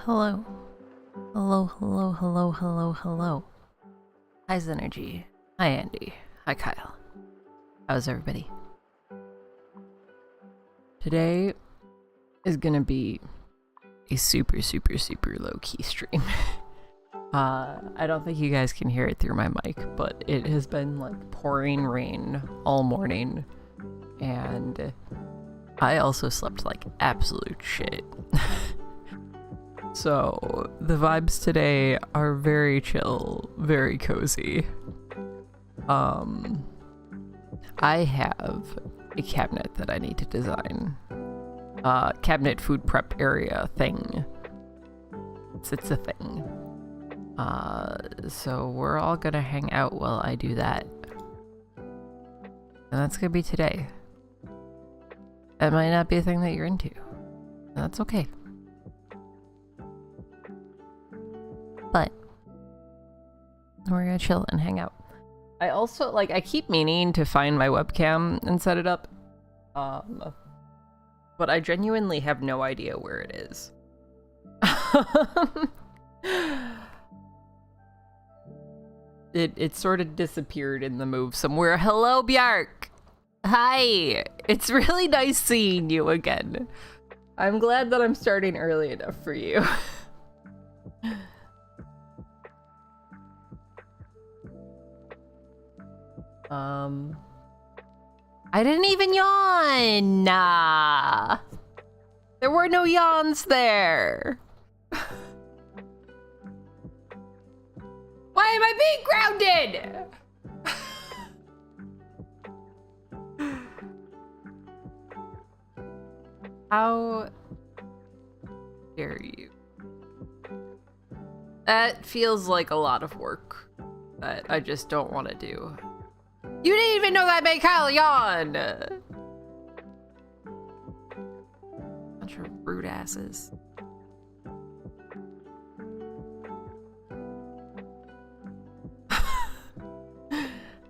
Hello. Hello, hello, hello, hello, hello. Hi, Zenergy. Hi, Andy. Hi, Kyle. How's everybody? Today is gonna be a super low-key stream. I don't think you guys can hear it through my mic, but it has been like pouring rain all morning, and I also slept like absolute shit. So the vibes today are very chill, very cozy. I have a cabinet that I need to design. Cabinet food prep area thing. It's a thing. So we're all gonna hang out while I do that. And that's gonna be today. It might not be a thing that you're into. That's okay. But we're gonna chill and hang out. I also, like, I keep meaning to find my webcam and set it up. But I genuinely have no idea where it is. It sort of disappeared in the move somewhere. Hello, Bjark! Hi! It's really nice seeing you again. I'm glad that I'm starting early enough for you. I didn't even yawn! Nah! There were no yawns there! Why am I being grounded? How dare you? That feels like a lot of work that I just don't want to do. You didn't even know that made Kyle yawn! Bunch of rude asses.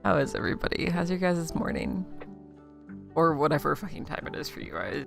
How is everybody? How's your guys' morning? Or whatever fucking time it is for you guys.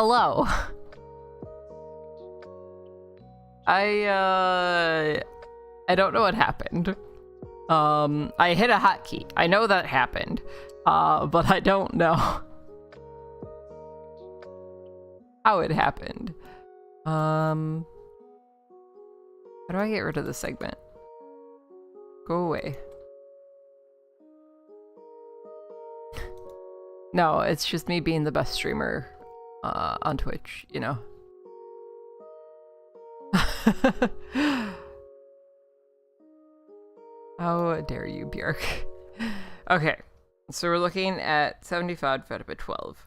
Hello. I don't know what happened. I hit a hotkey. I know that happened. But I don't know how it happened. How do I get rid of this segment? Go away. No, it's just me being the best streamer on Twitch, you know. How dare you, Björk? Okay, so we're looking at 75 divided by 12.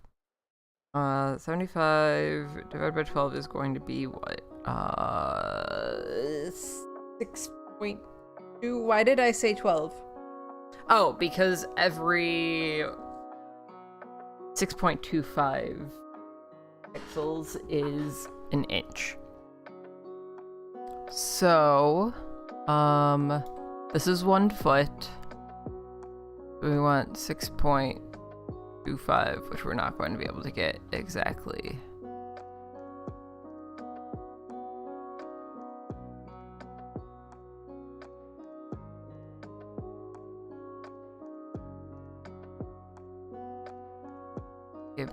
75 divided by 12 is going to be what? 6.2. Why did I say 12? Oh, because every 6.25 pixels is an inch. So, this is 1 foot. We want 6.25, which we're not going to be able to get exactly.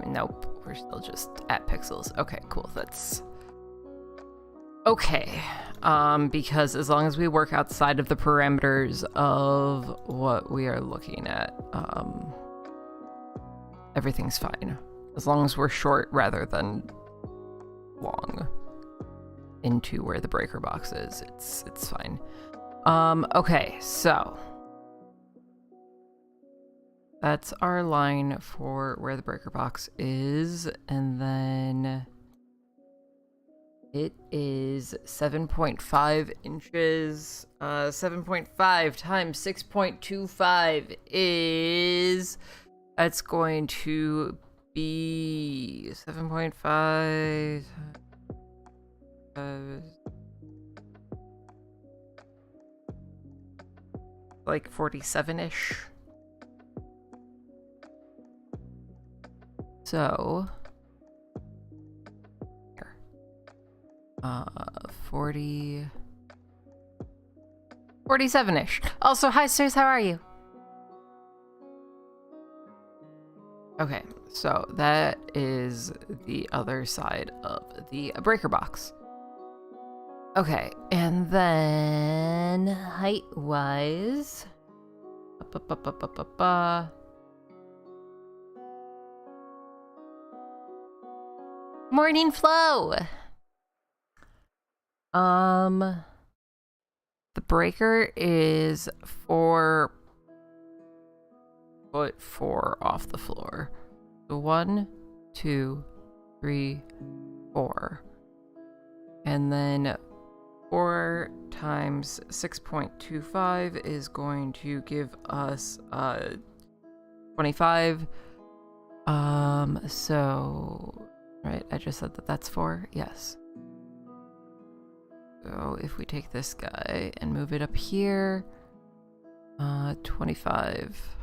Nope, we're still just at pixels. Okay, cool. That's okay. Because as long as we work outside of the parameters of what we are looking at, everything's fine. As long as we're short rather than long into where the breaker box is, it's fine. Okay, so that's our line for where the breaker box is, and then it is 7.5 inches. 7.5 times 6.25 is... That's going to be 7.5... like 47-ish. So... 47-ish. Also, hi Stairs, how are you? Okay, so that is the other side of the breaker box. Okay, and then height-wise... Morning Flow! The breaker is 4 foot 4 off the floor. So 1, 2, 3, 4. And then 4 times 6.25 is going to give us 25. So right, I just said that that's 4. Yes. So if we take this guy and move it up here, 25.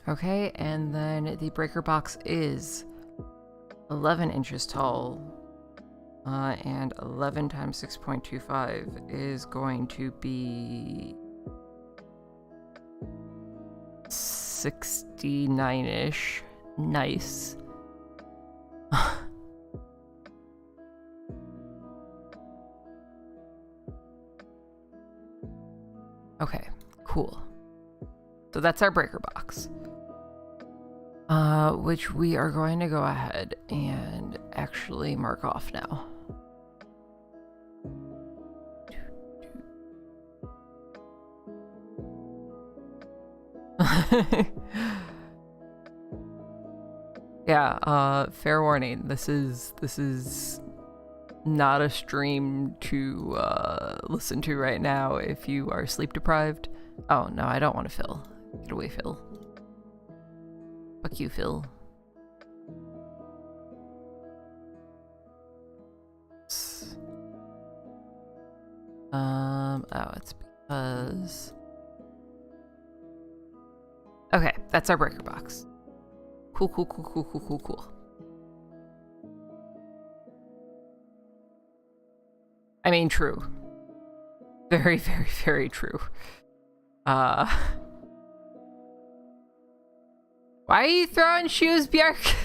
Okay, and then the breaker box is 11 inches tall, and 11 times 6.25 is going to be 69-ish. Nice. Okay, cool. So that's our breaker box. Which we are going to go ahead and actually mark off now. Yeah, fair warning. This is not a stream to listen to right now if you are sleep deprived. Oh no, I don't want to Phil. Get away, Phil. Fuck you, Phil. Oh, it's because... Okay, that's our breaker box. Cool, cool, cool, cool, cool, cool, cool. I mean, true. Very, very, very true. Why are you throwing shoes, Björk?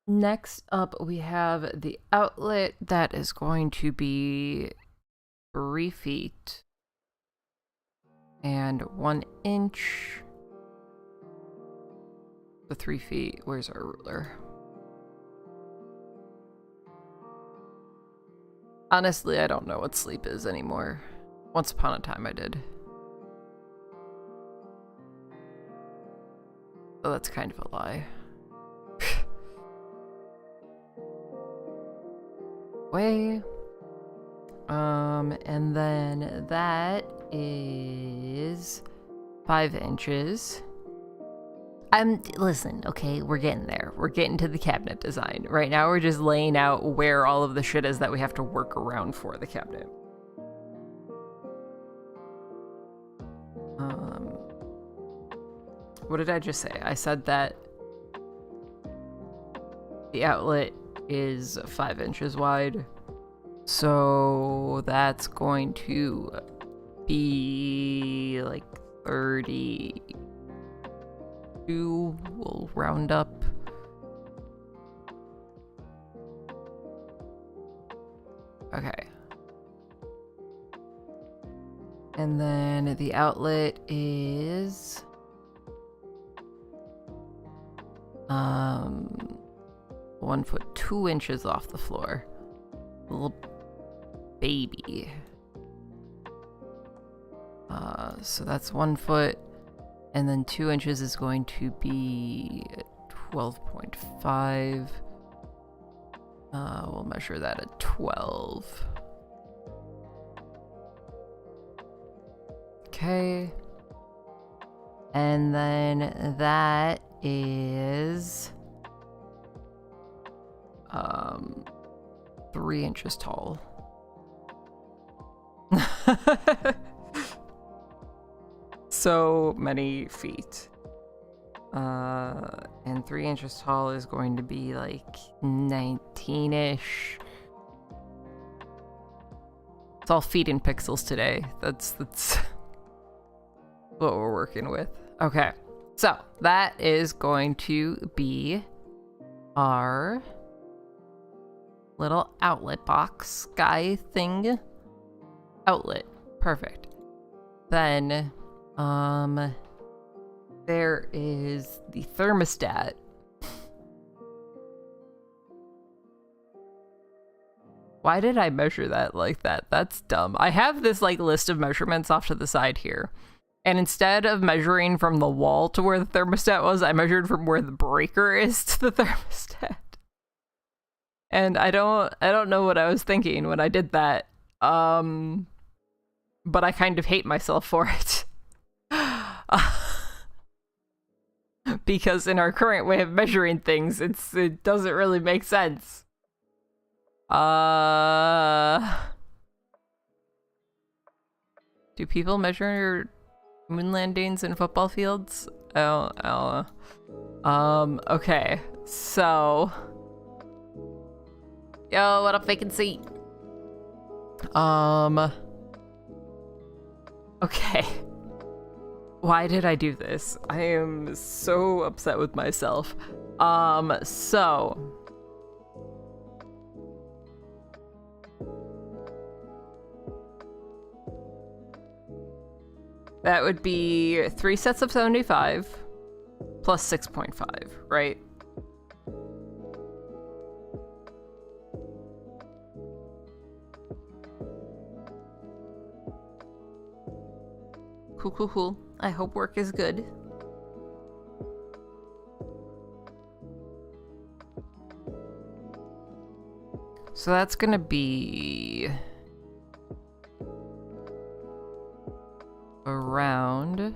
Next up we have the outlet that is going to be 3 feet and 1 inch. The 3 feet, where's our ruler? Honestly, I don't know what sleep is anymore. Once upon a time I did. So that's kind of a lie. Way. And then that is 5 inches. Listen, okay, we're getting there. We're getting to the cabinet design. Right now we're just laying out where all of the shit is that we have to work around for the cabinet. What did I just say? I said that the outlet is 5 inches wide. So that's going to be like 32. We'll round up. Okay. And then the outlet is 1 foot 2 inches off the floor. Little baby. So that's 1 foot, and then 2 inches is going to be 12.5. We'll measure that at 12. Okay. And then that is 3 inches tall. So many feet. And 3 inches tall is going to be like 19-ish. It's all feet in pixels today. That's what we're working with. Okay. So that is going to be our little outlet box guy thing. Outlet. Perfect. Then there is the thermostat. Why did I measure that like that? That's dumb. I have this like list of measurements off to the side here. And instead of measuring from the wall to where the thermostat was, I measured from where the breaker is to the thermostat. And I don't know what I was thinking when I did that. But I kind of hate myself for it. Because in our current way of measuring things, it doesn't really make sense. Do people measure moon landings in football fields? I don't know. Okay. So yo, what up, vacancy? Okay. Why did I do this? I am so upset with myself. So that would be 3 sets of 75 plus 6.5, right? Cool, cool, cool. I hope work is good. So that's gonna be around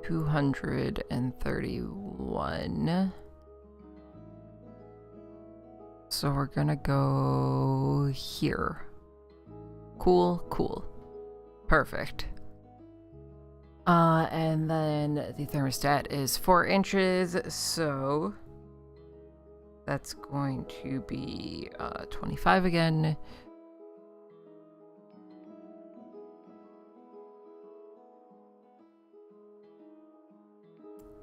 $231. 1. So we're gonna go here. Cool, cool. Perfect. And then the thermostat is 4 inches, so that's going to be 25 again.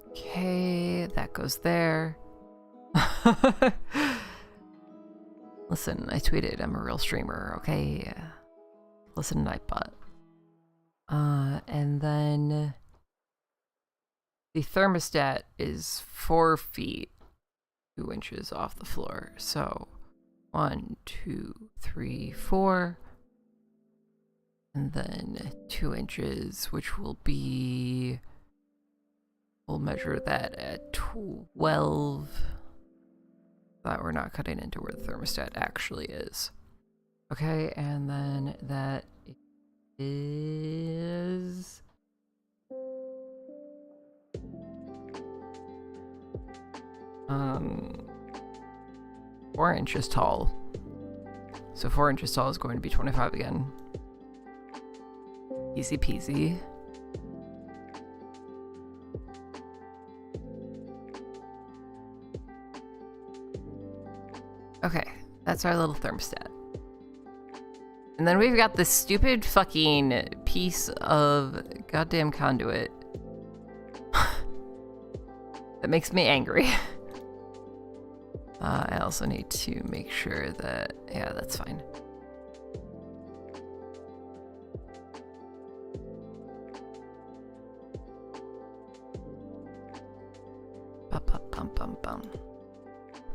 Okay, that goes there. Listen, I tweeted I'm a real streamer, okay? Listen, Nightbot. And then the thermostat is 4 feet, 2 inches off the floor. So 1, 2, 3, 4. And then 2 inches, which will be, we'll measure that at 12. That we're not cutting into where the thermostat actually is. Okay, and then that is 4 inches tall. So 4 inches tall is going to be 25 again. Easy peasy. Okay, that's our little thermostat. And then we've got this stupid fucking piece of goddamn conduit that makes me angry. I also need to make sure that, yeah, that's fine.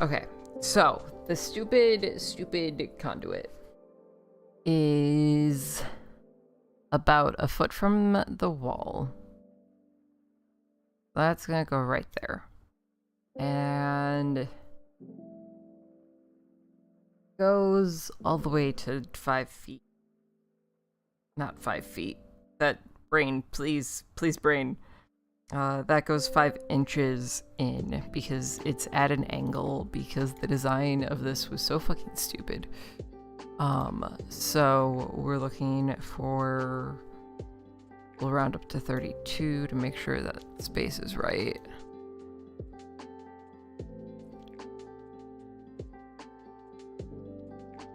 Okay, so the stupid conduit is about a foot from the wall. That's gonna go right there. And goes all the way to 5 feet. Not 5 feet. That brain, please brain. That goes 5 inches in because it's at an angle because the design of this was so fucking stupid. So we're looking for, we'll round up to 32 to make sure that space is right.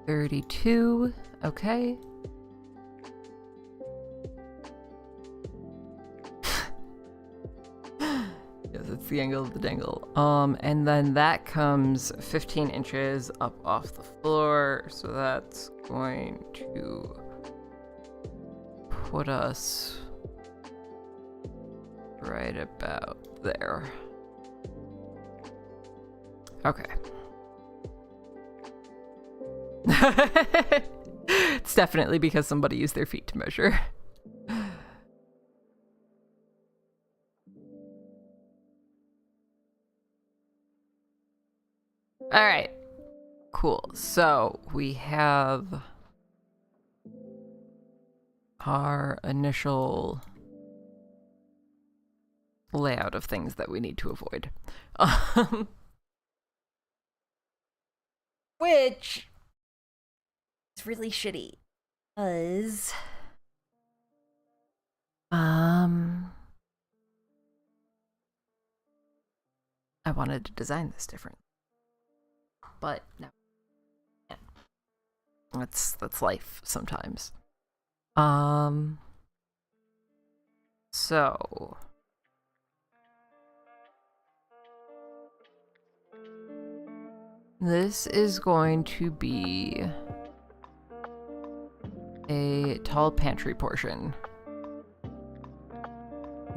$32, okay. Yes, it's the angle of the dangle. And then that comes 15 inches up off the floor, so that's going to put us right about there. Okay. It's definitely because somebody used their feet to measure. All right, cool. So we have our initial layout of things that we need to avoid. Which is really shitty. Because I wanted to design this different. But no. Yeah. That's life sometimes. So this is going to be a tall pantry portion.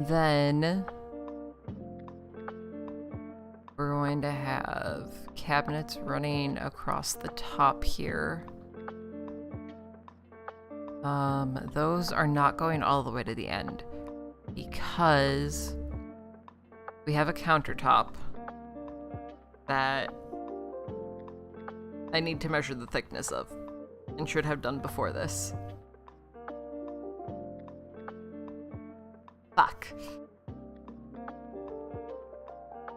Then we're going to have cabinets running across the top here. Those are not going all the way to the end because we have a countertop that I need to measure the thickness of and should have done before this. Fuck.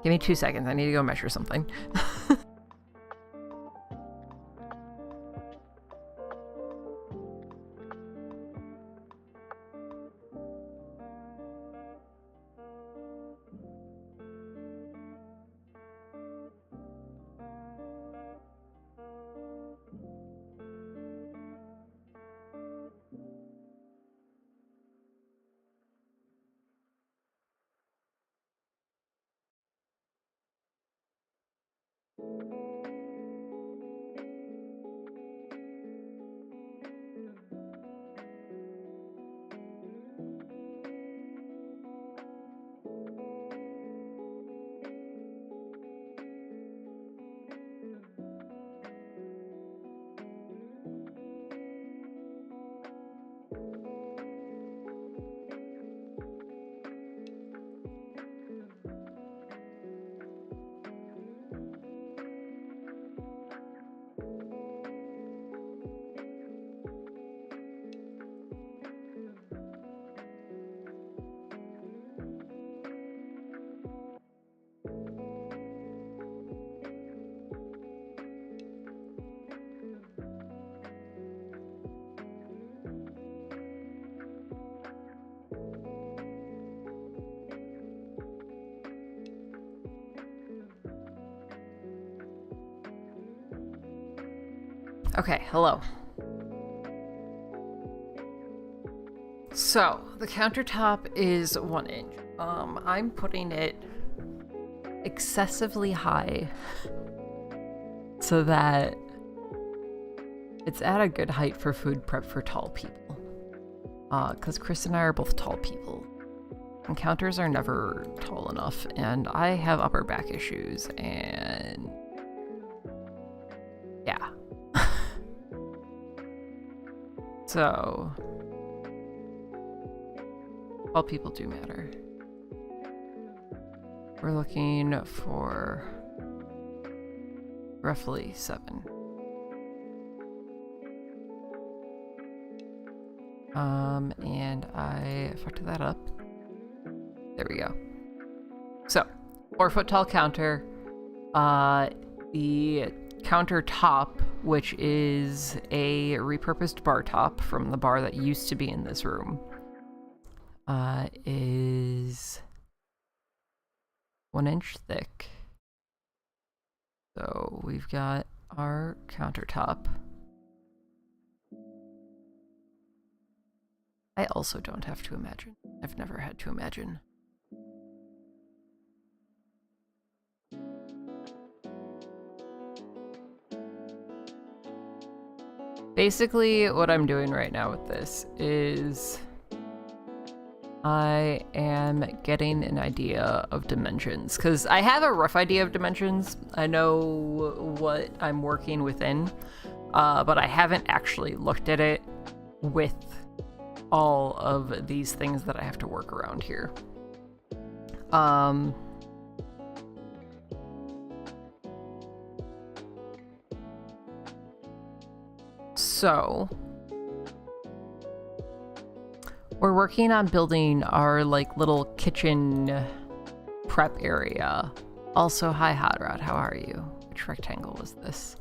Give me 2 seconds. I need to go measure something. Okay, hello. So, the countertop is 1 inch. I'm putting it excessively high so that it's at a good height for food prep for tall people. Because Chris and I are both tall people. And counters are never tall enough, and I have upper back issues, and yeah. So, all people do matter. We're looking for roughly 7. And I fucked that up. There we go. So, 4-foot tall counter. The countertop, which is a repurposed bar top from the bar that used to be in this room, is 1 inch thick. So we've got our countertop. I also don't have to imagine. I've never had to imagine. Basically, what I'm doing right now with this is I am getting an idea of dimensions, because I have a rough idea of dimensions. I know what I'm working within, but I haven't actually looked at it with all of these things that I have to work around here. So we're working on building our like little kitchen prep area. Also, hi Hot Rod, how are you? Which rectangle was this?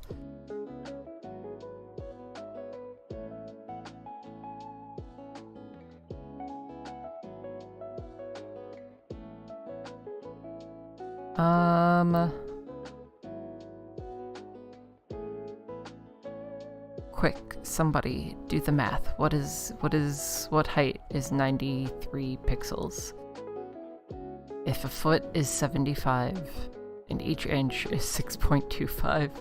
Quick, somebody do the math. What height is 93 pixels? If a foot is 75 and each inch is 6.25.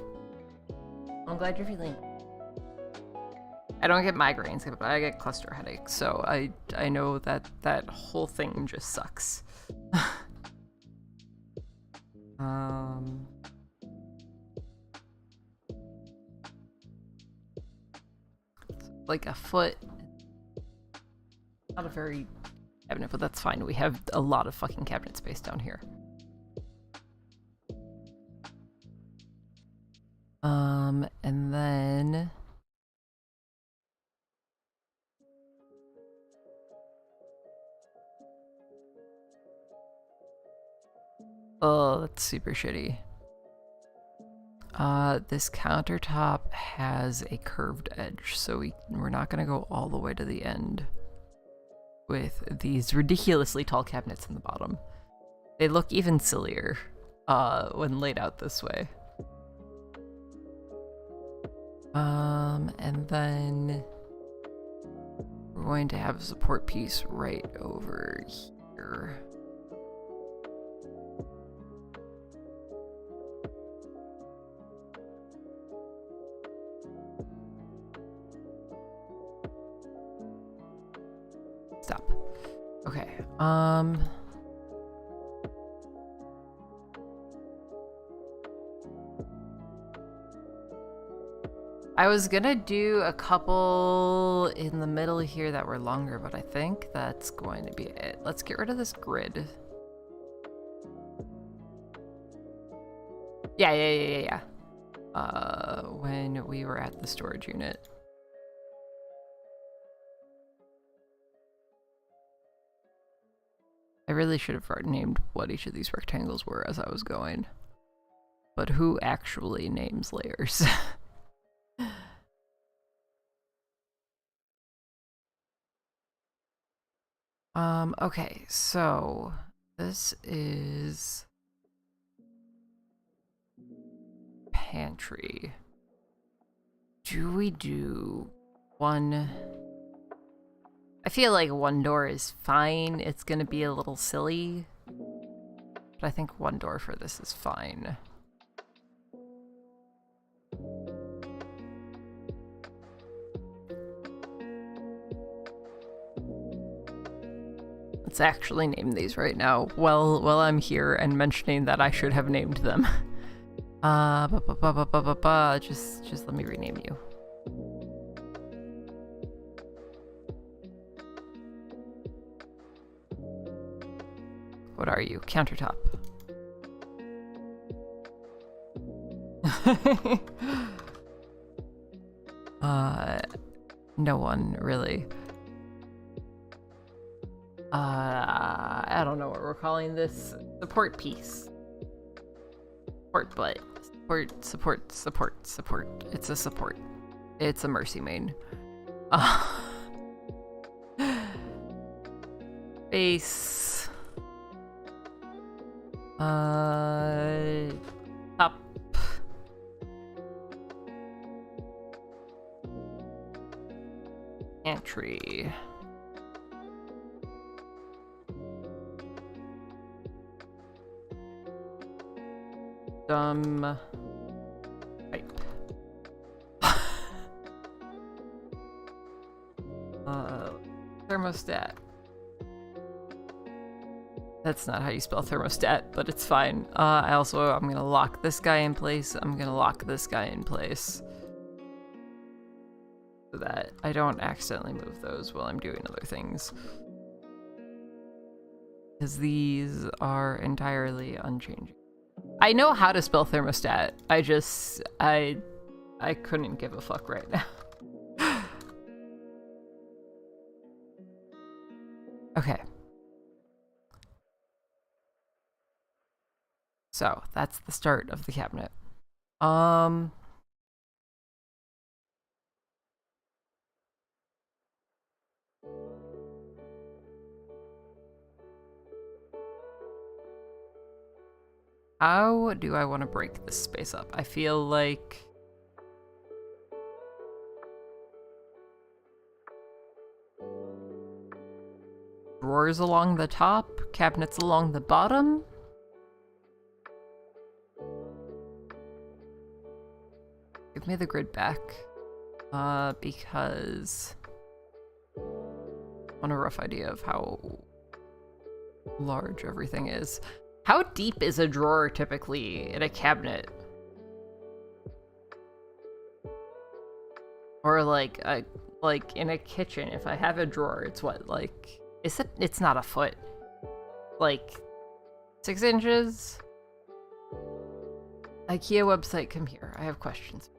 I'm glad you're feeling. I don't get migraines, but I get cluster headaches, so I know that whole thing just sucks. Like a foot. Not a very cabinet, but that's fine. We have a lot of fucking cabinet space down here. And then Oh, that's super shitty. This countertop has a curved edge, so we're not gonna go all the way to the end with these ridiculously tall cabinets in the bottom. They look even sillier when laid out this way. And then we're going to have a support piece right over here. Stop. Okay. I was gonna do a couple in the middle here that were longer, but I think that's going to be it. Let's get rid of this grid. Yeah. When we were at the storage unit. I really should have named what each of these rectangles were as I was going. But who actually names layers? Okay, so this is pantry. Do we do one? I feel like one door is fine. It's gonna be a little silly, but I think one door for this is fine. Let's actually name these right now. While I'm here and mentioning that I should have named them. Just let me rename you. What are you? Countertop. No one really. I don't know what we're calling this. Support piece. Support butt. Support. It's a support. It's a mercy main. Base. Top. Pantry. Pipe. Thermostat. That's not how you spell thermostat, but it's fine. I'm gonna lock this guy in place. I'm gonna lock this guy in place so that I don't accidentally move those while I'm doing other things. Because these are entirely unchanging. I know how to spell thermostat. I couldn't give a fuck right now. Okay. So, that's the start of the cabinet. How do I want to break this space up? I feel like drawers along the top, cabinets along the bottom. Give me the grid back, because I want a rough idea of how large everything is. How deep is a drawer typically in a cabinet? Or like in a kitchen, if I have a drawer, it's what, like, it's not a foot. Like 6 inches? IKEA website, come here. I have questions.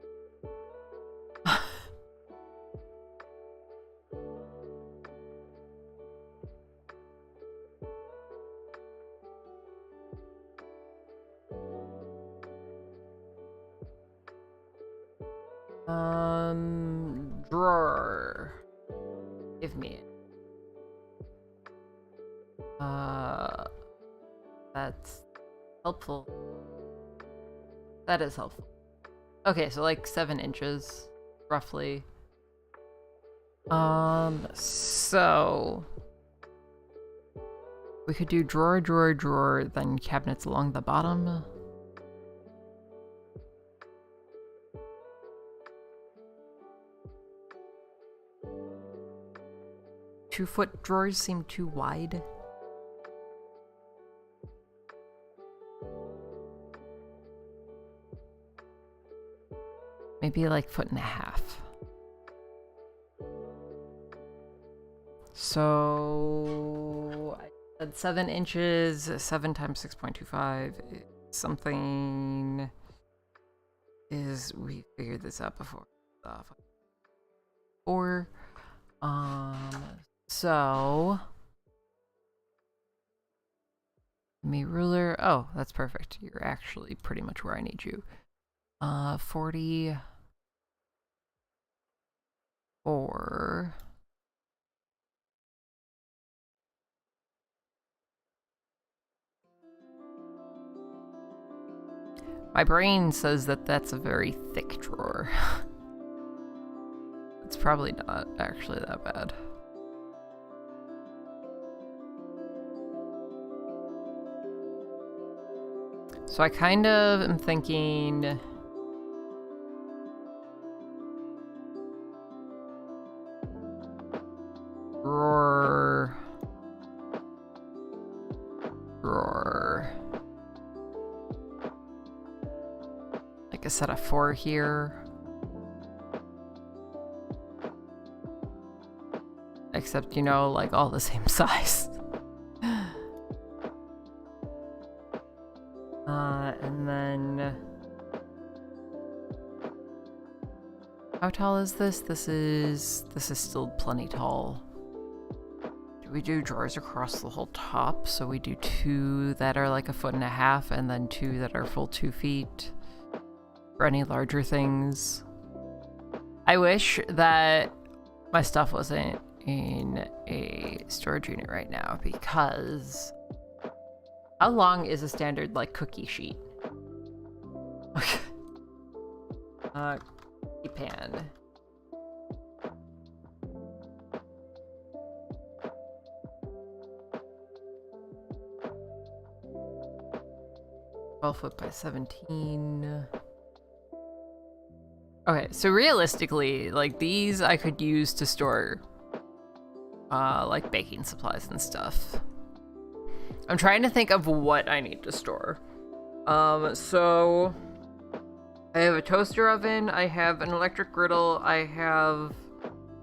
Drawer. Give me it. That's helpful. That is helpful. Okay, so like 7 inches, roughly. So we could do drawer, drawer, drawer, then cabinets along the bottom. Two-foot drawers seem too wide. Maybe like 1.5 feet. So I said 7 inches, 7 times 6.25 something is, we figured this out before. 4. So me ruler. Oh, that's perfect. You're actually pretty much where I need you. 44. My brain says that that's a very thick drawer. It's probably not actually that bad. So I kind of am thinking drawer, drawer, like a set of 4 here. Except, you know, like all the same size. And then how tall is this? This is still plenty tall. Do we do drawers across the whole top? So we do 2 that are like 1.5 feet and then 2 that are full 2 feet for any larger things. I wish that my stuff wasn't in a storage unit right now, because how long is a standard like cookie sheet? Cookie pan. .12 by 17. Okay, so realistically, like these I could use to store like baking supplies and stuff. I'm trying to think of what I need to store. So I have a toaster oven, I have an electric griddle, I have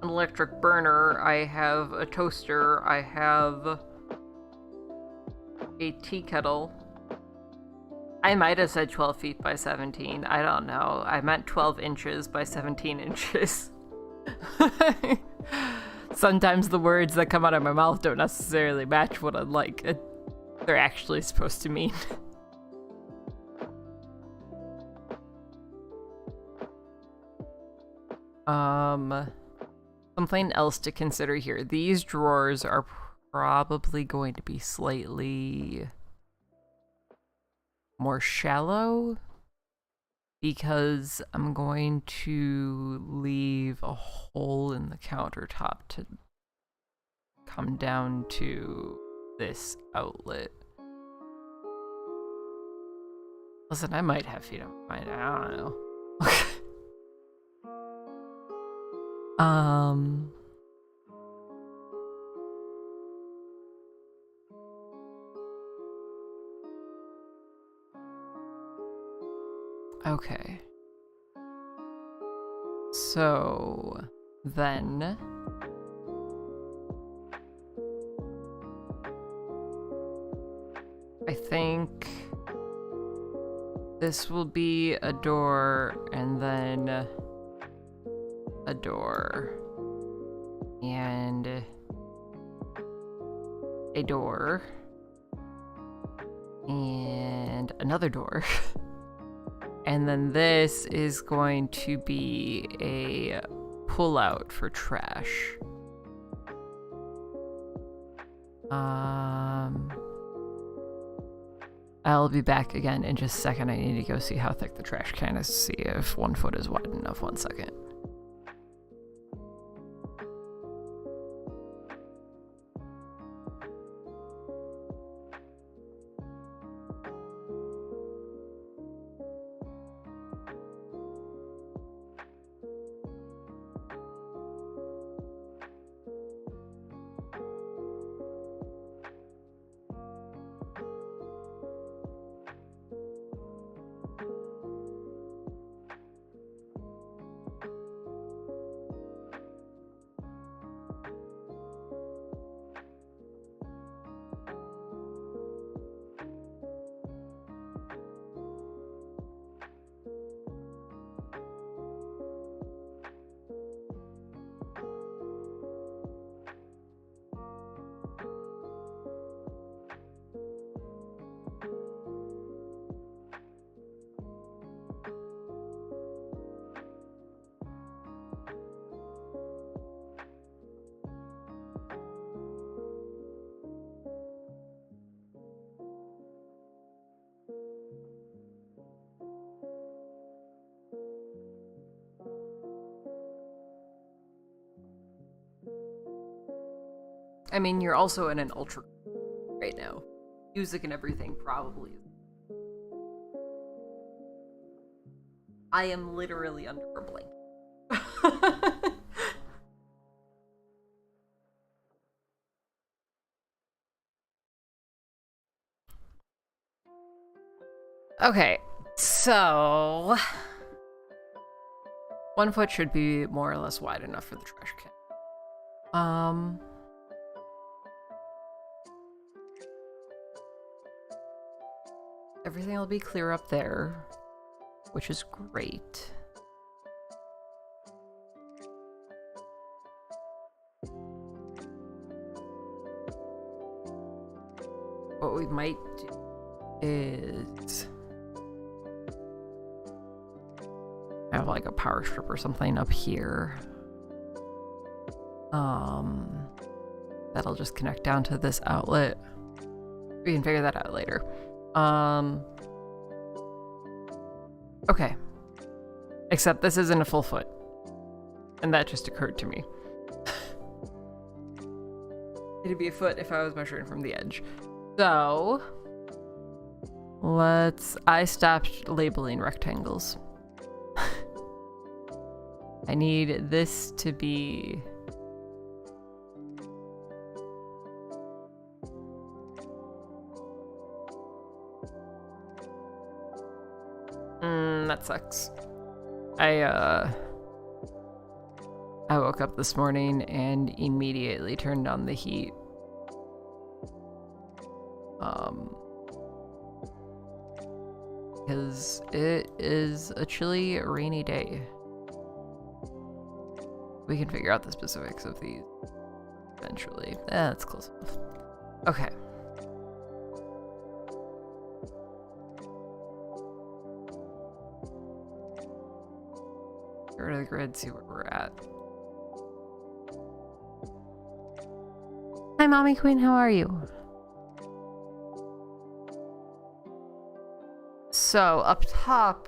an electric burner, I have a toaster, I have a tea kettle. I might have said 12 feet by 17. I don't know. I meant 12 inches by 17 inches. Sometimes the words that come out of my mouth don't necessarily match what they're actually supposed to mean. Something else to consider here. These drawers are probably going to be slightly more shallow because I'm going to leave a hole in the countertop to come down to this outlet. Listen, I might have feet on mine. I don't know. Okay. So then I think this will be a door and then a door and a door and another door. And then this is going to be a pull-out for trash. I'll be back again in just a second. I need to go see how thick the trash can is to see if 1 foot is wide enough. 1 second. I mean, you're also in an ultra right now. Music and everything probably. I am literally under a blanket. Okay, so 1 foot should be more or less wide enough for the trash can. Everything will be clear up there, which is great. What we might do is have like a power strip or something up here. That'll just connect down to this outlet. We can figure that out later. Okay. Except this isn't a full foot. And that just occurred to me. It'd be a foot if I was measuring from the edge. So, I stopped labeling rectangles. I need this to be... that sucks. I woke up this morning and immediately turned on the heat. Because it is a chilly, rainy day. We can figure out the specifics of these eventually. That's close enough. Okay. Go to the grid, see where we're at. Hi, Mommy Queen, how are you? So, up top,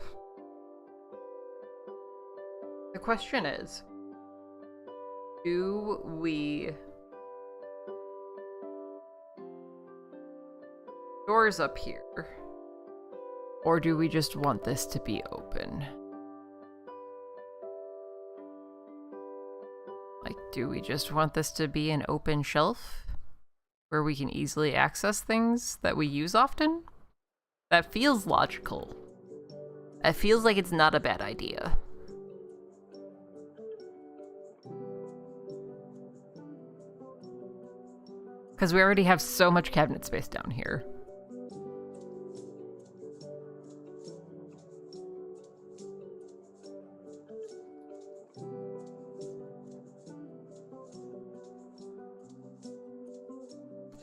the question is, do we... doors up here, or do we just want this to be open? Like, do we just want this to be an open shelf where we can easily access things that we use often? That feels logical. It feels like it's not a bad idea. Because we already have so much cabinet space down here.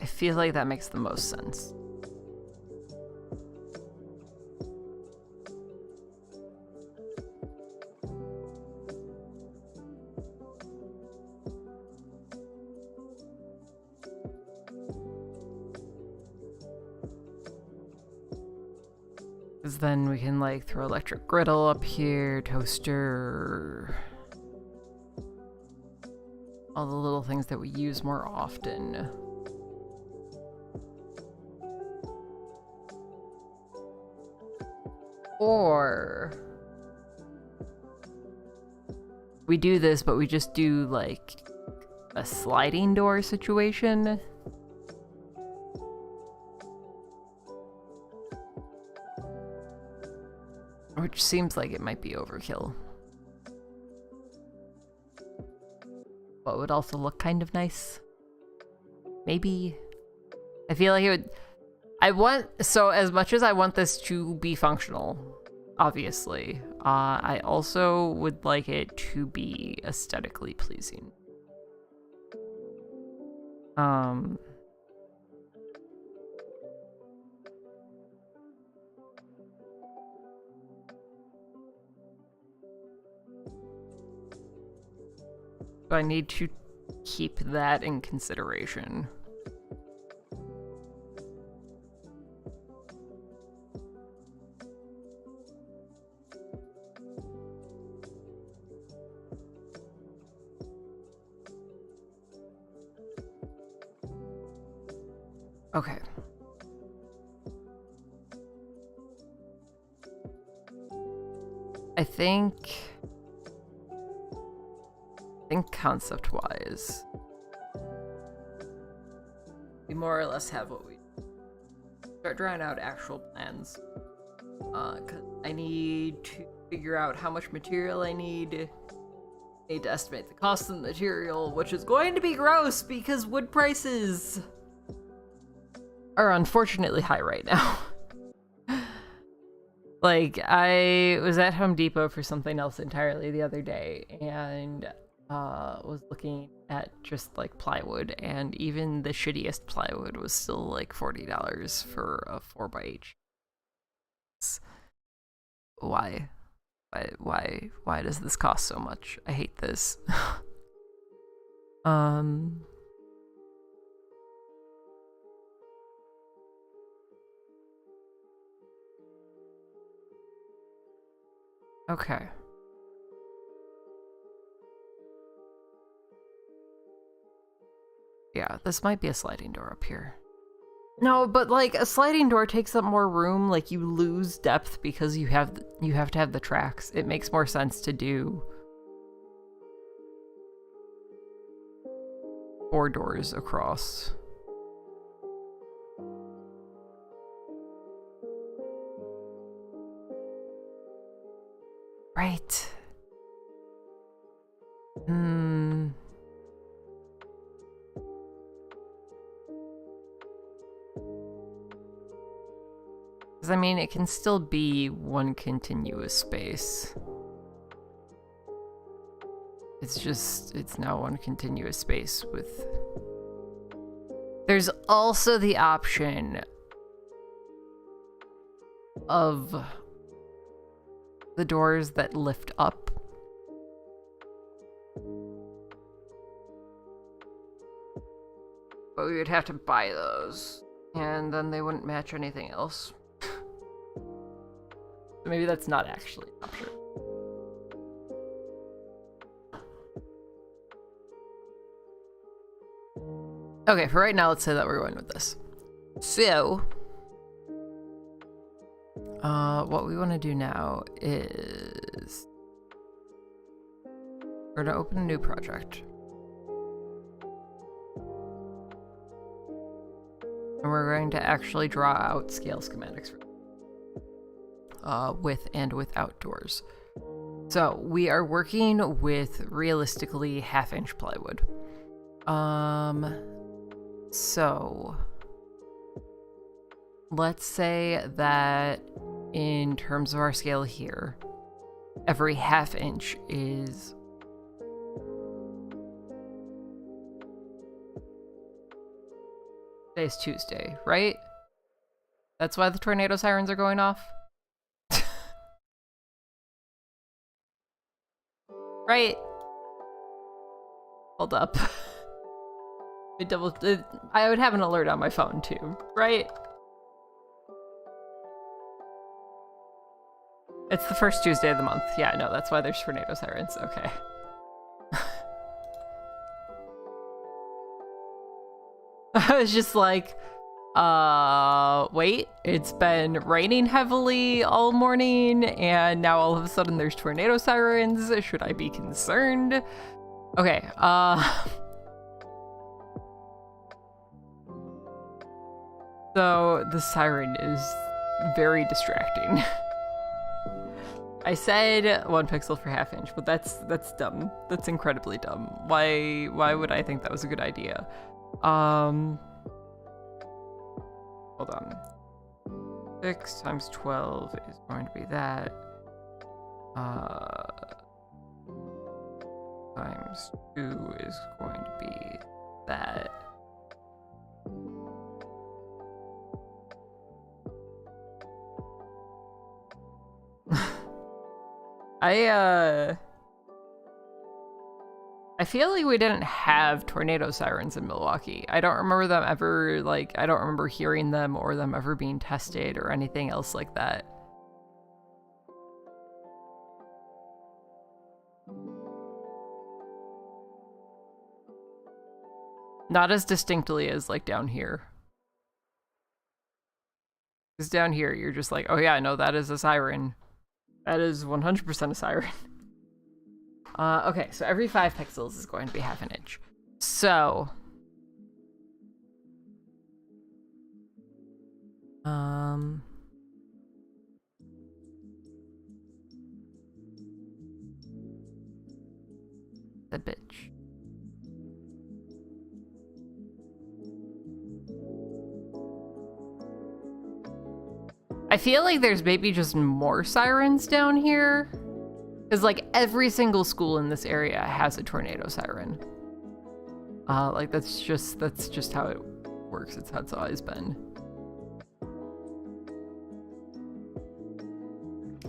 I feel like that makes the most sense. Because then we can like throw electric griddle up here, toaster, all the little things that we use more often. Or we do this, but we just do like a sliding door situation. Which seems like it might be overkill. But would also look kind of nice. Maybe. I feel like it would... So as much as I want this to be functional, obviously, I also would like it to be aesthetically pleasing. So I need to keep that in consideration. Okay. I think concept-wise, we more or less have what we start drawing out actual plans. 'Cause I need to figure out how much material I need to estimate the cost of the material, which is going to be gross because wood prices are unfortunately high right now. Like, I was at Home Depot for something else entirely the other day, and was looking at just like plywood, and even the shittiest plywood was still like $40 for a 4x8. Why does this cost so much? I hate this. Okay. Yeah, this might be a sliding door up here. No, but like a sliding door takes up more room, like you lose depth because you have to have the tracks. It makes more sense to do 4 doors across. Right. Because I mean, it can still be one continuous space. It's now one continuous space with... There's also the option of the doors that lift up. But we would have to buy those, and then they wouldn't match anything else. So maybe that's not actually an option. Okay, for right now, let's say that we're going with this. So, what we want to do now is we're going to open a new project. And we're going to actually draw out scale schematics with and without doors. So we are working with realistically 1/2-inch plywood. So let's say that in terms of our scale here, every 1/2 inch is today's Tuesday, right? That's why the tornado sirens are going off? Right? Hold up. I would have an alert on my phone too, right? It's the first Tuesday of the month. Yeah, no, that's why there's tornado sirens. Okay. I was just like, wait, it's been raining heavily all morning, and now all of a sudden there's tornado sirens. Should I be concerned? Okay, so the siren is very distracting. I said 1 pixel for half inch, but that's dumb. That's incredibly dumb. Why would I think that was a good idea? Hold on. 6 times 12 is going to be that. Times 2 is going to be that. I feel like we didn't have tornado sirens in Milwaukee. I don't remember them ever, like, I don't remember hearing them or them ever being tested or anything else like that. Not as distinctly as, like, down here. Because down here, you're just like, oh yeah, no, that is a siren. That is 100% a siren. Okay, so every 5 pixels is going to be half an inch. So... the bitch. I feel like there's maybe just more sirens down here. Because, like, every single school in this area has a tornado siren. Like, that's just how it works. It's how it's always been.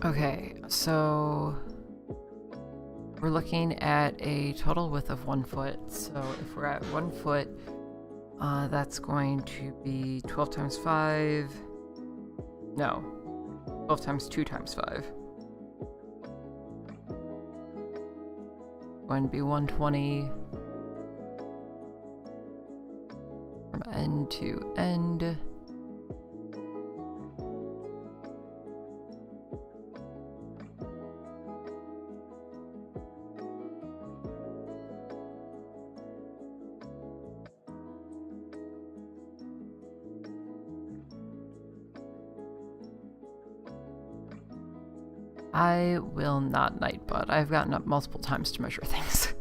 Okay, so... we're looking at a total width of 1 foot. So if we're at 1 foot, that's going to be 12 times 5... No. 12 times 2 times 5. Going to be 120 from end to end. I will not nightbot. I've gotten up multiple times to measure things.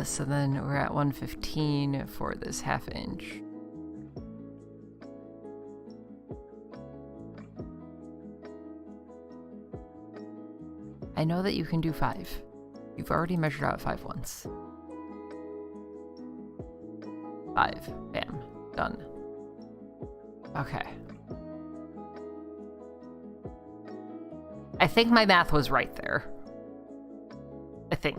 So then we're at 115 for this half inch. I know that you can do 5. You've already measured out 5 once. 5. Bam. Done. Okay. I think my math was right there. I think.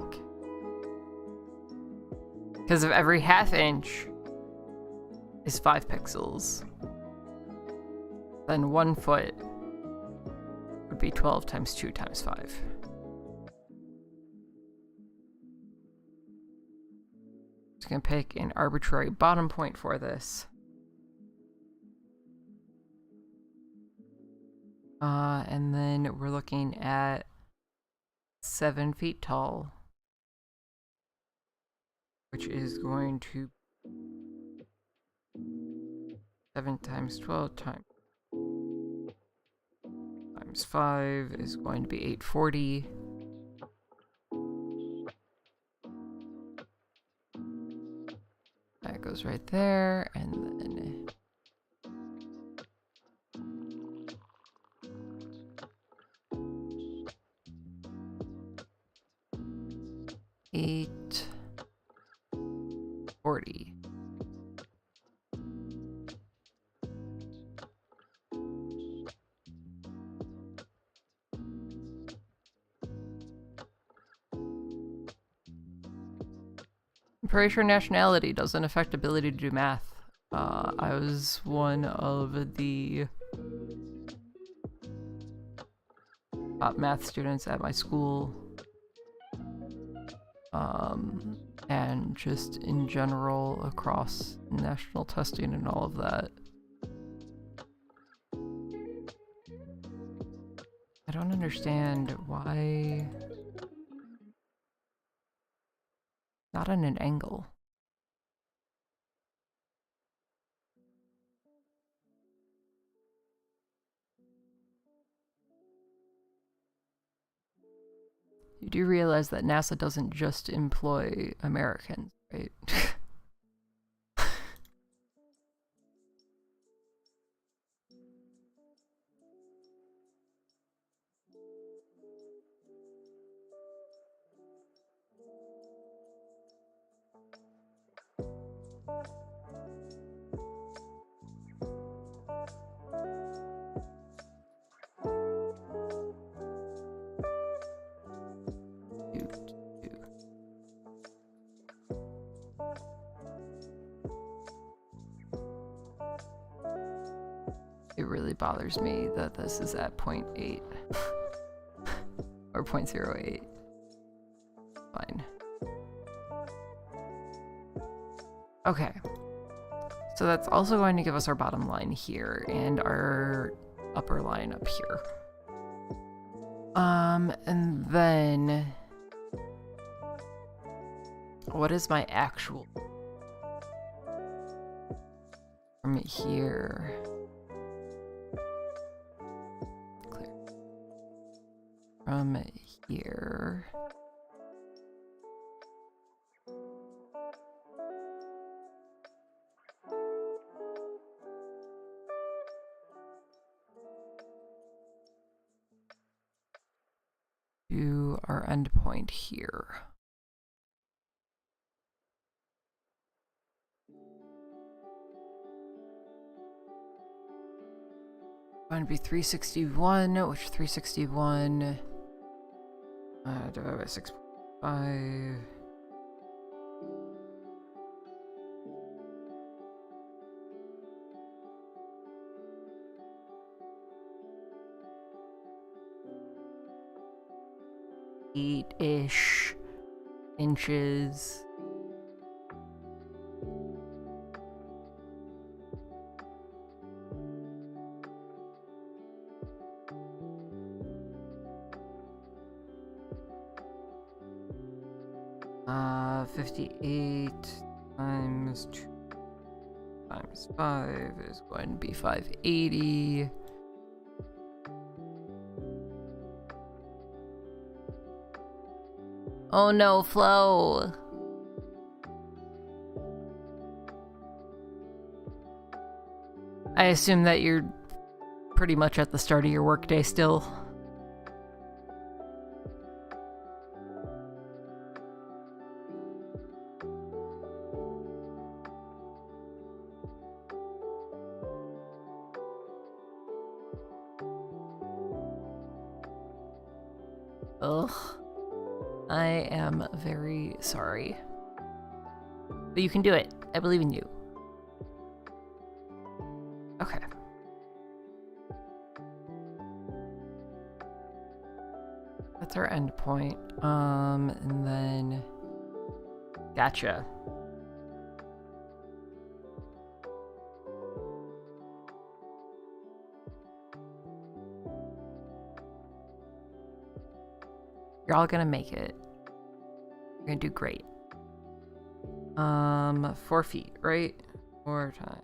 Because of every half inch is 5 pixels. Then 1 foot would be 12 times 2 times 5. Just gonna pick an arbitrary bottom point for this. And then we're looking at 7 feet tall, which is going to 7 times 12 times 5 is going to be 840. That goes right there, and then 840. I'm pretty sure nationality doesn't affect ability to do math. I was one of the top math students at my school. And just in general across national testing and all of that. I don't understand why not on an angle. You do realize that NASA doesn't just employ Americans, right? It really bothers me that this is at 0.8 or 0.08. Fine. Okay. So that's also going to give us our bottom line here and our upper line up here. And then what is my actual from here? Clear. From here. To our endpoint here. Going to be 361, which 361 divided by 6.5. Eight-ish inches. Uh, 58 times 2 times 5 is going to be 580. Oh no, Flo! I assume that you're pretty much at the start of your workday still. Ugh. I am very sorry. But you can do it. I believe in you. Okay. That's our endpoint. And then... Gotcha. You're all gonna make it. You're gonna do great. 4 feet, right? 4 times.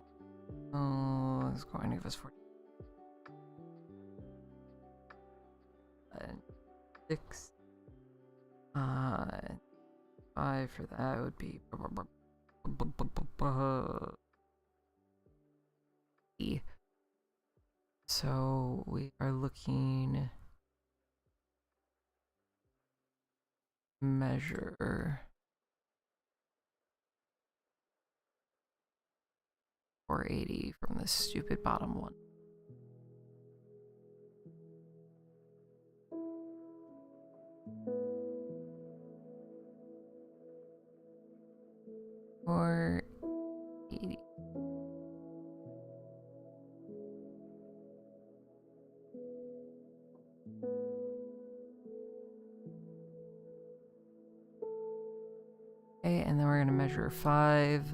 Oh, it's going to give us 4. 6. 5 for that would be. So we are looking. Measure 480 from this stupid bottom one. Or 80. 5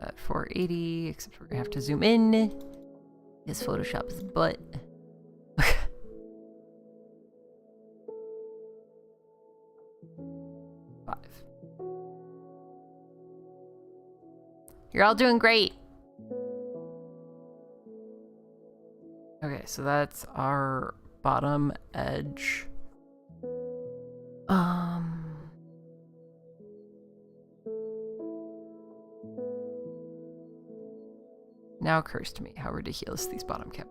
at 480, except we're gonna have to zoom in. His Photoshop is butt. 5. You're all doing great. Okay, so that's our bottom edge. Now occurs to me how ridiculous these bottom caps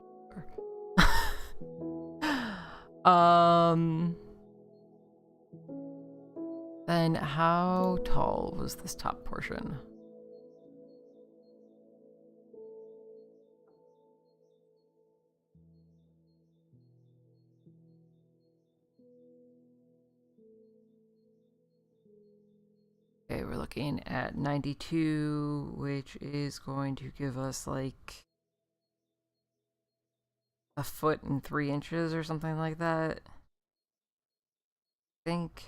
are. Then how tall was this top portion? Okay, we're looking at 92, which is going to give us like 1'3" or something like that. I think.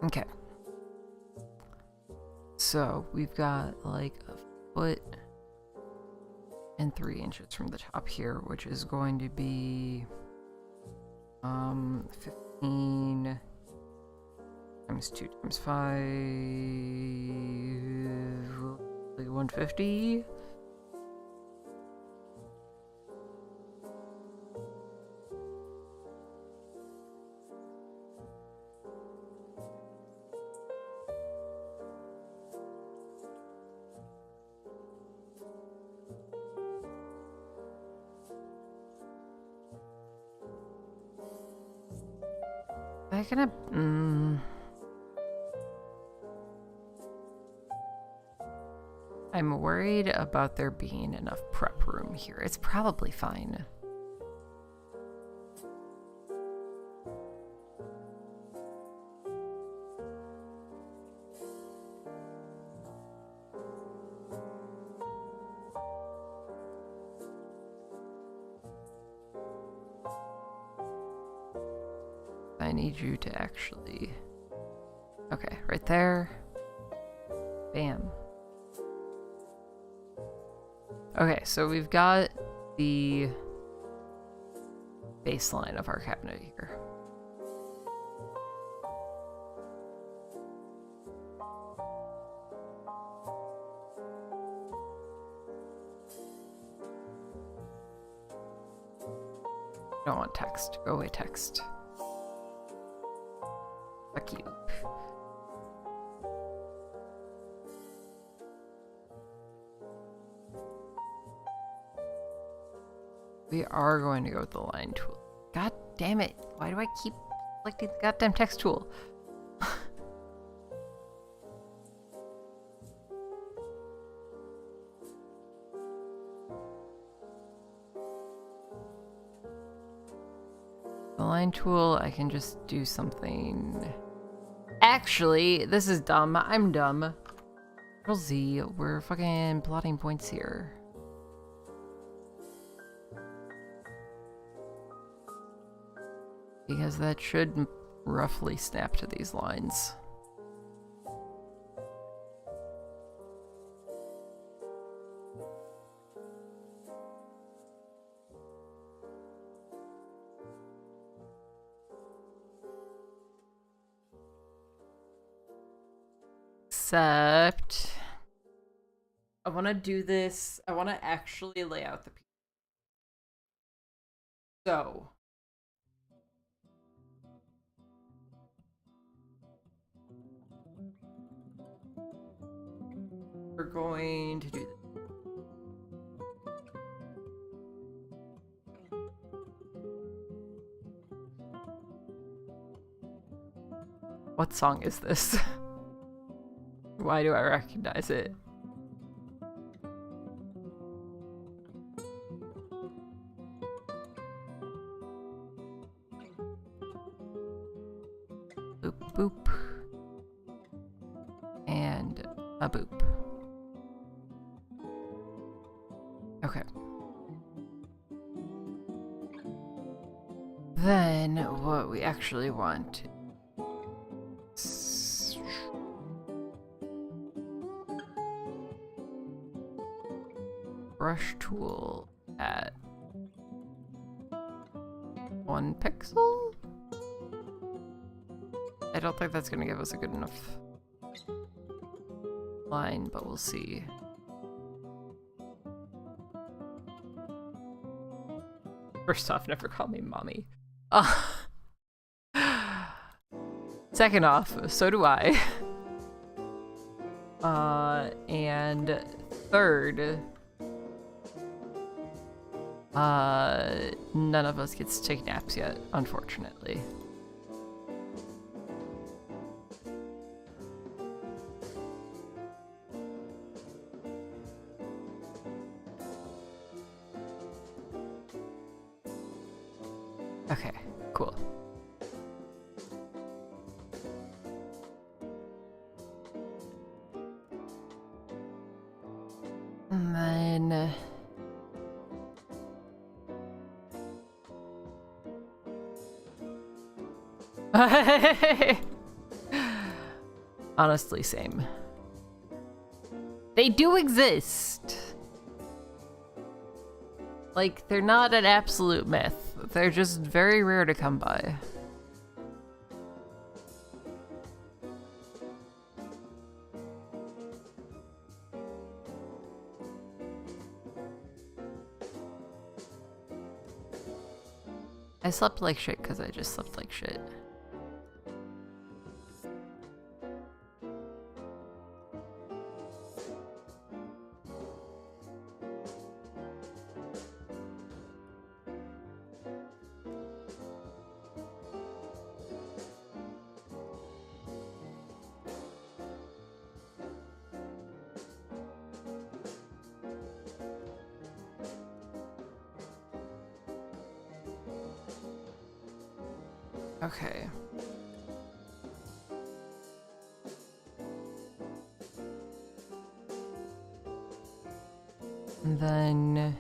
Okay. So we've got like 1'3" from the top here, which is going to be 15 times 2 times 5, like 150. I'm gonna. I'm worried about there being enough prep room here. It's probably fine. I need you to actually... Okay, right there. Bam. Okay, so we've got the baseline of our cabinet here. Don't want text. Go away, text. Fuck you. We are going to go with the line tool. God damn it. Why do I keep selecting the goddamn text tool? The line tool, I can just do something. Actually, this is dumb. I'm dumb. Control Z, we're fucking plotting points here. Because that should roughly snap to these lines. Except I want to do this. I want to actually lay out the piece. So we're going to do this. What song is this? Why do I recognize it? boop. And a boop. Okay. Then what we actually want is brush tool at 1 pixel? I don't think that's gonna give us a good enough line, but we'll see. First off, never call me mommy. Second off, so do I. And third, none of us gets to take naps yet, unfortunately. Okay, cool. And then honestly, same. They do exist. Like, they're not an absolute myth. They're just very rare to come by. I slept like shit because I just slept like shit. Okay. And then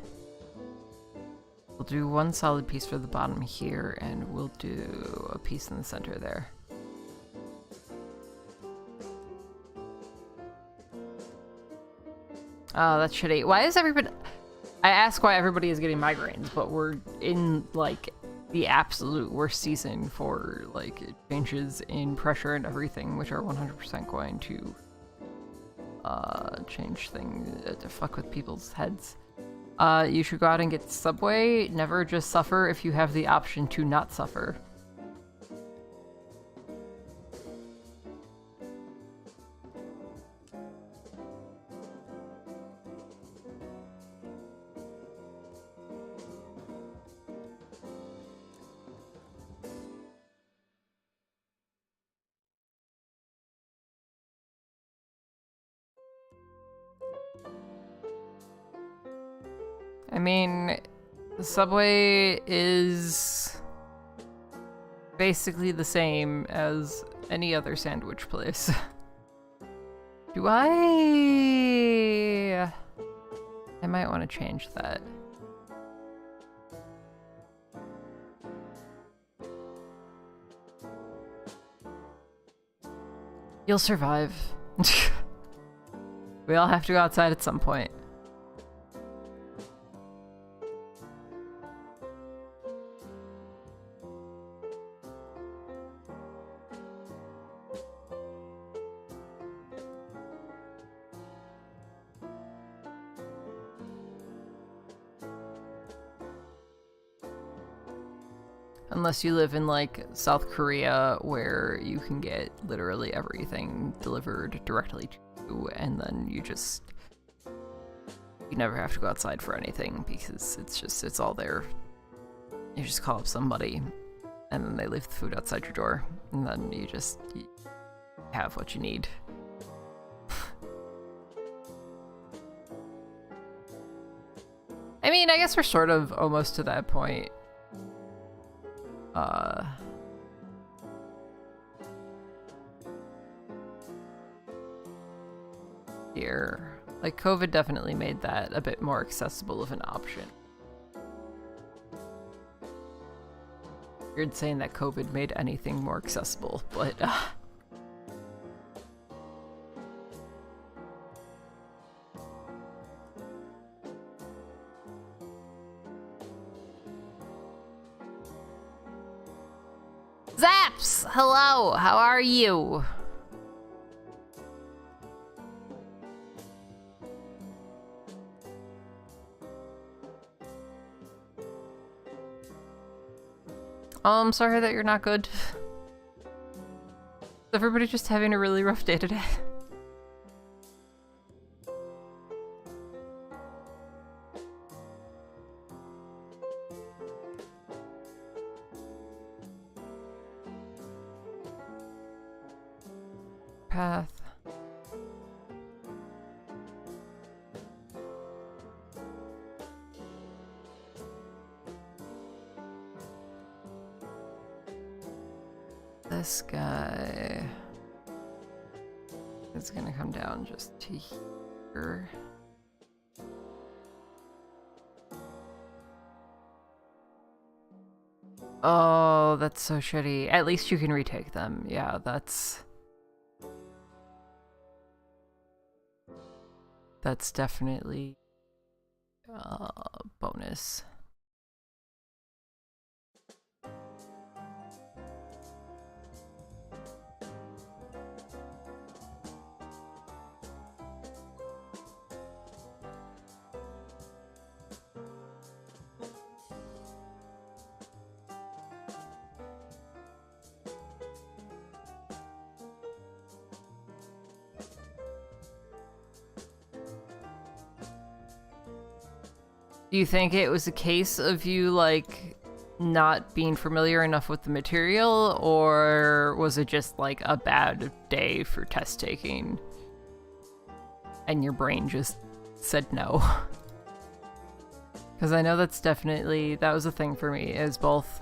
we'll do one solid piece for the bottom here, and we'll do a piece in the center there. Oh, that's shitty. Why is everybody... I ask why everybody is getting migraines, but we're in, like, the absolute worst season for, like, changes in pressure and everything, which are 100% going to change things to fuck with people's heads. You should go out and get Subway. Never just suffer if you have the option to not suffer. I mean, the Subway is basically the same as any other sandwich place. Do I might want to change that. You'll survive. We all have to go outside at some point. Unless you live in, like, South Korea, where you can get literally everything delivered directly to you, and then you never have to go outside for anything, because it's all there. You just call up somebody, and then they leave the food outside your door, and then you have what you need. I mean, I guess we're sort of almost to that point. here. Like, COVID definitely made that a bit more accessible of an option. Weird saying that COVID made anything more accessible, but Zaps! Hello, how are you? Oh, I'm sorry that you're not good. Is everybody just having a really rough day today? Path. This guy is gonna come down just to here. Oh, that's so shitty. At least you can retake them. Yeah, that's definitely a bonus. Do you think it was a case of you, like, not being familiar enough with the material, or was it just, like, a bad day for test taking? And your brain just said no? Because I know that's definitely, that was a thing for me, is both.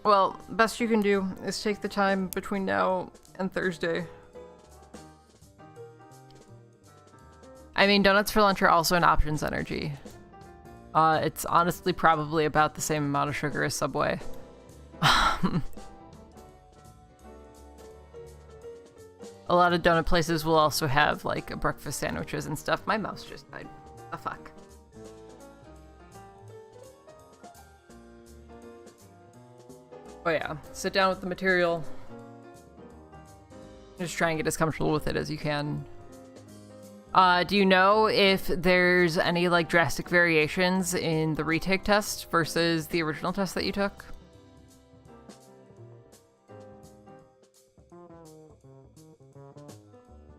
Well, best you can do is take the time between now and Thursday. I mean, donuts for lunch are also an options energy. It's honestly probably about the same amount of sugar as Subway. A lot of donut places will also have, like, breakfast sandwiches and stuff. My mouse just died. The fuck? Oh yeah, sit down with the material. Just try and get as comfortable with it as you can. Do you know if there's any, like, drastic variations in the retake test versus the original test that you took?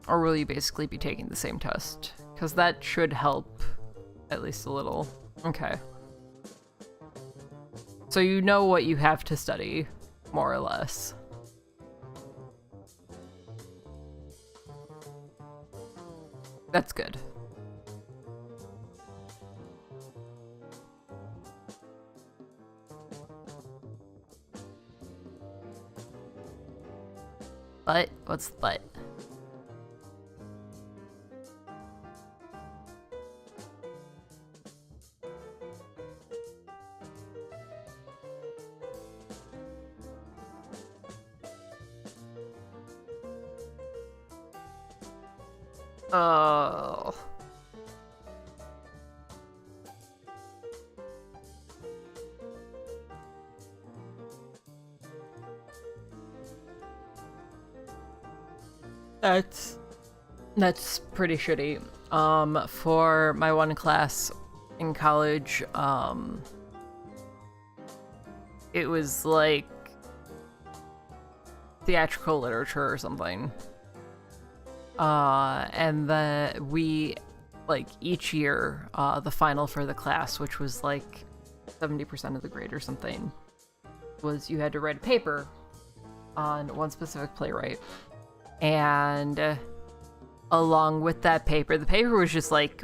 Or will you basically be taking the same test? Because that should help at least a little. Okay. So you know what you have to study, more or less. That's good. But? What's the but? Oh. That's pretty shitty. For my one class in college, it was like theatrical literature or something. And we, like, each year, the final for the class, which was like 70% of the grade or something, was you had to write a paper on one specific playwright. And along with that paper, the paper was just like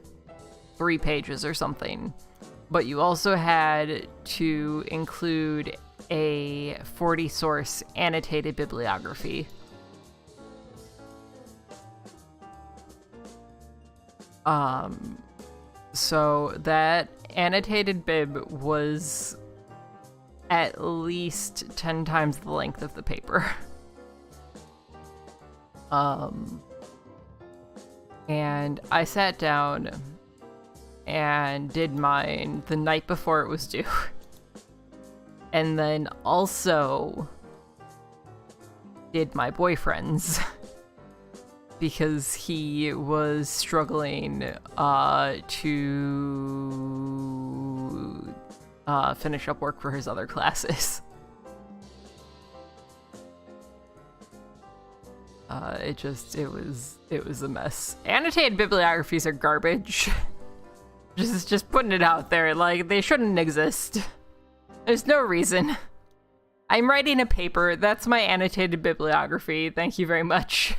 3 pages or something, but you also had to include a 40 source annotated bibliography. So that annotated bib was at least 10 times the length of the paper. And I sat down and did mine the night before it was due. And then also did my boyfriend's because he was struggling to finish up work for his other classes. It was a mess. Annotated bibliographies are garbage. just putting it out there, like, they shouldn't exist. There's no reason. I'm writing a paper, that's my annotated bibliography, thank you very much.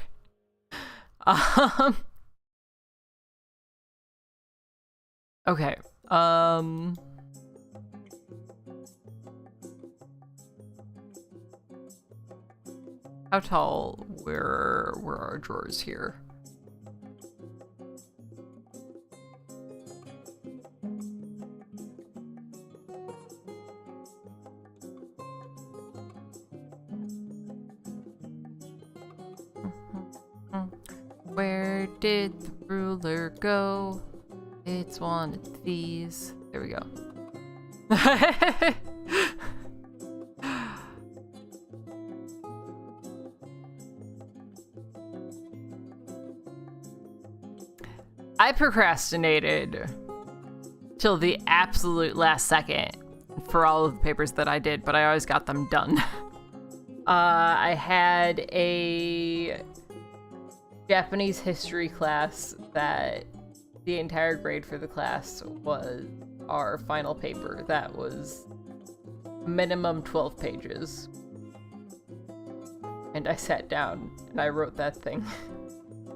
Okay, how tall were our drawers here? Where did the ruler go? It's one of these. There we go. I procrastinated till the absolute last second for all of the papers that I did, but I always got them done. I had a Japanese history class that the entire grade for the class was our final paper. That was minimum 12 pages. And I sat down and I wrote that thing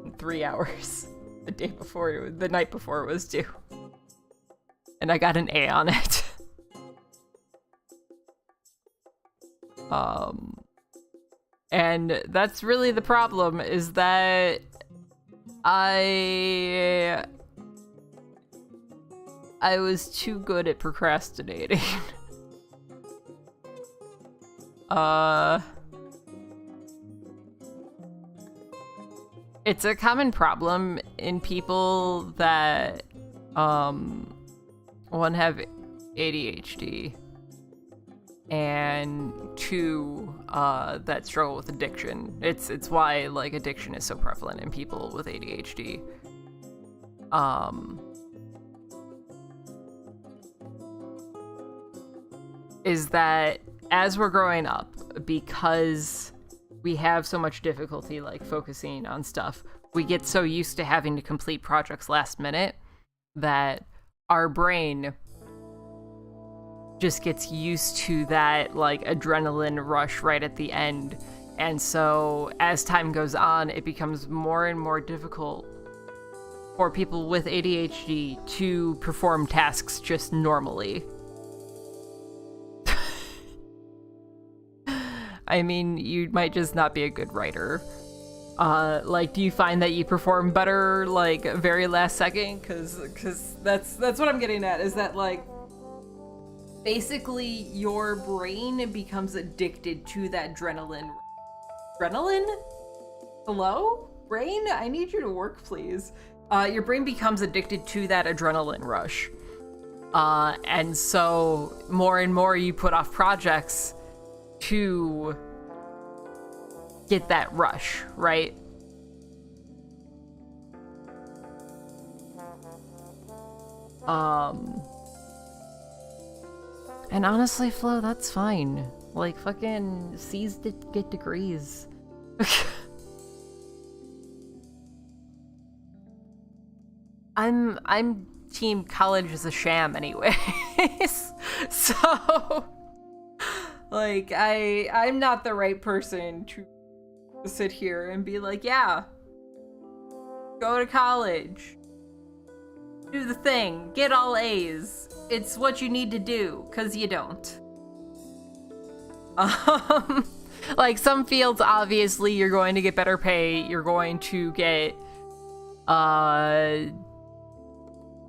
in 3 hours. The night before it was due. And I got an A on it. And that's really the problem, is that I was too good at procrastinating. It's a common problem in people that, one, have ADHD, and two, that struggle with addiction. It's why, like, addiction is so prevalent in people with ADHD. Is that as we're growing up, because we have so much difficulty, like, focusing on stuff, we get so used to having to complete projects last minute that our brain just gets used to that, like, adrenaline rush right at the end. And so as time goes on, it becomes more and more difficult for people with ADHD to perform tasks just normally. I mean, you might just not be a good writer. Like, do you find that you perform better, like, very last second? Cause that's what I'm getting at, is that, like, basically your brain becomes addicted to that adrenaline. Adrenaline? Hello? Brain? I need you to work, please. Your brain becomes addicted to that adrenaline rush. And so more and more you put off projects to get that rush, right? And honestly, Flo, that's fine. Like, fucking C's get degrees. I'm team college is a sham anyways. So, like, I'm not the right person to sit here and be like, yeah, go to college, do the thing, get all A's. It's what you need to do, because you don't. Like, some fields, obviously, you're going to get better pay, you're going to get,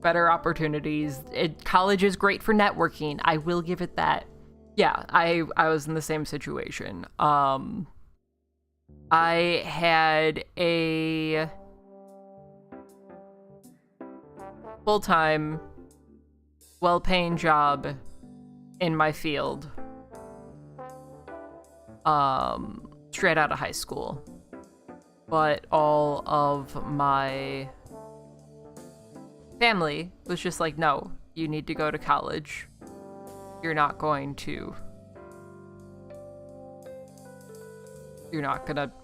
better opportunities. College is great for networking. I will give it that. Yeah, I was in the same situation. I had a full-time, well-paying job in my field, straight out of high school. But all of my family was just like, no, you need to go to college. You're not going to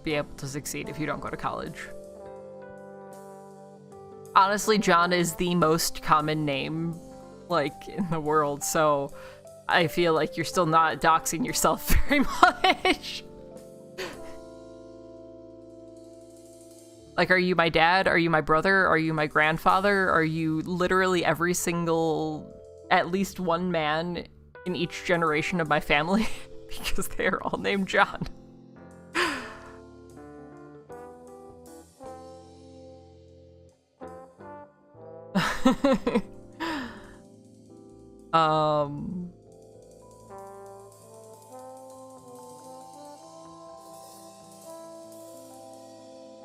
be able to succeed if you don't go to college. Honestly, John is the most common name, like, in the world, so I feel like you're still not doxing yourself very much. Like, are you my dad? Are you my brother? Are you my grandfather? Are you literally every single, at least one man in each generation of my family? Because they are all named John.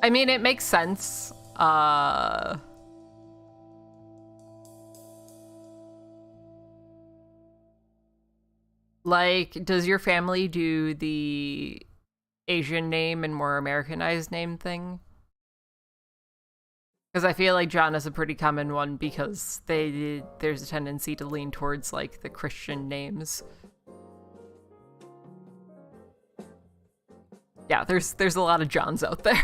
I mean, it makes sense. Like, does your family do the Asian name and more Americanized name thing? Because I feel like John is a pretty common one because there's a tendency to lean towards, like, the Christian names. Yeah, there's a lot of Johns out there.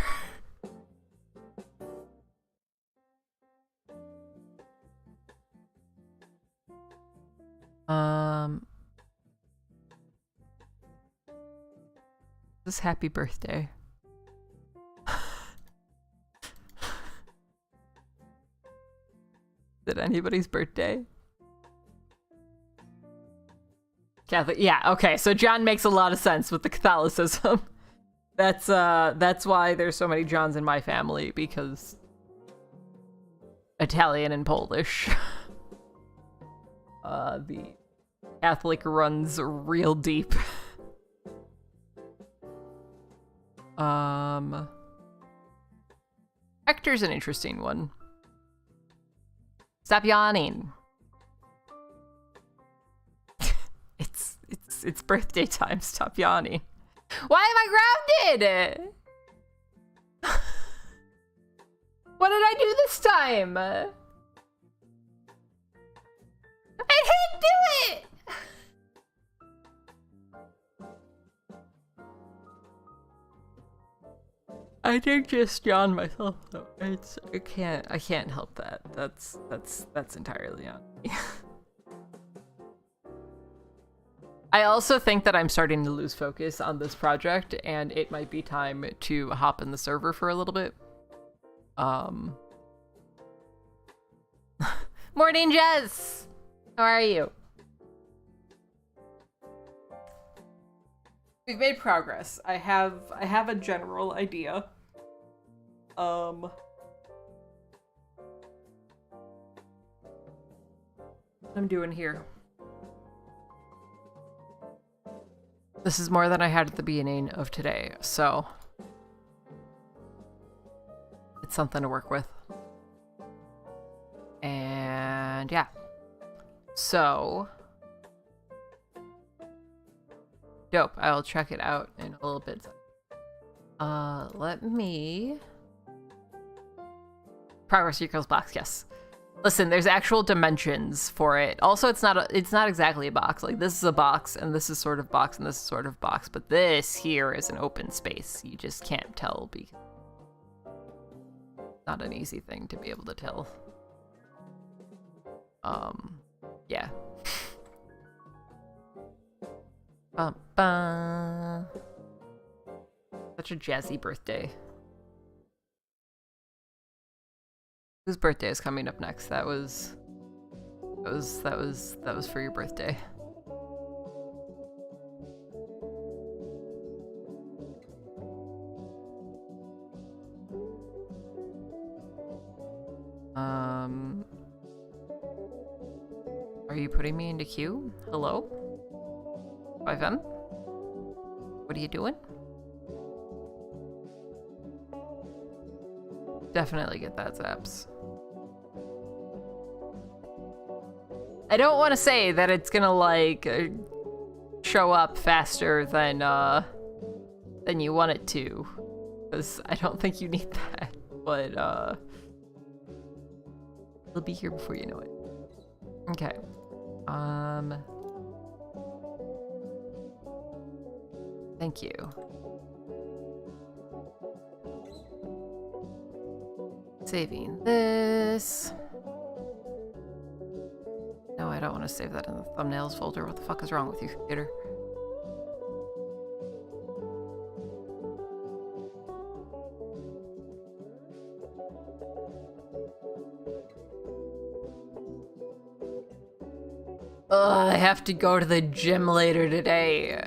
This happy birthday. Is it anybody's birthday? Catholic, yeah, okay, so John makes a lot of sense with the Catholicism. That's why there's so many Johns in my family, because Italian and Polish. The Catholic runs real deep. Hector's an interesting one. Stop yawning. It's birthday time. Stop yawning. Why am I grounded? What did I do this time? I didn't do it! I did just yawn myself though. I can't help that. That's entirely on me. I also think that I'm starting to lose focus on this project, and it might be time to hop in the server for a little bit. Morning, Jess! How are you? We've made progress. I have a general idea. What I'm doing here. This is more than I had at the beginning of today, so it's something to work with. And yeah. So dope. I'll check it out in a little bit. Let me progress equals box, yes. Listen, there's actual dimensions for it. Also, it's not exactly a box. Like, this is a box, and this is sort of box, and this is sort of box, but this here is an open space. You just can't tell because it's not an easy thing to be able to tell. Yeah. Such a jazzy birthday. Whose birthday is coming up next? That was for your birthday. Are you putting me into queue? Hello? Ivan? What are you doing? Definitely get that, Zaps. I don't want to say that it's gonna, like, show up faster than you want it to. Because I don't think you need that. But, it'll be here before you know it. Okay. Thank you. Saving this. No, I don't want to save that in the thumbnails folder. What the fuck is wrong with you, computer? Ugh, I have to go to the gym later today.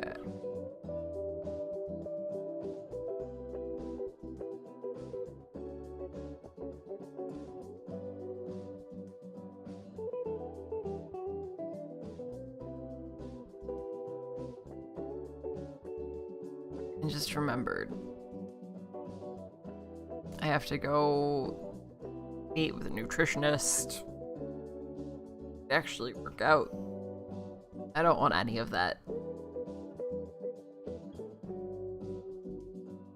And just remembered. I have to go meet with a nutritionist. Actually work out. I don't want any of that.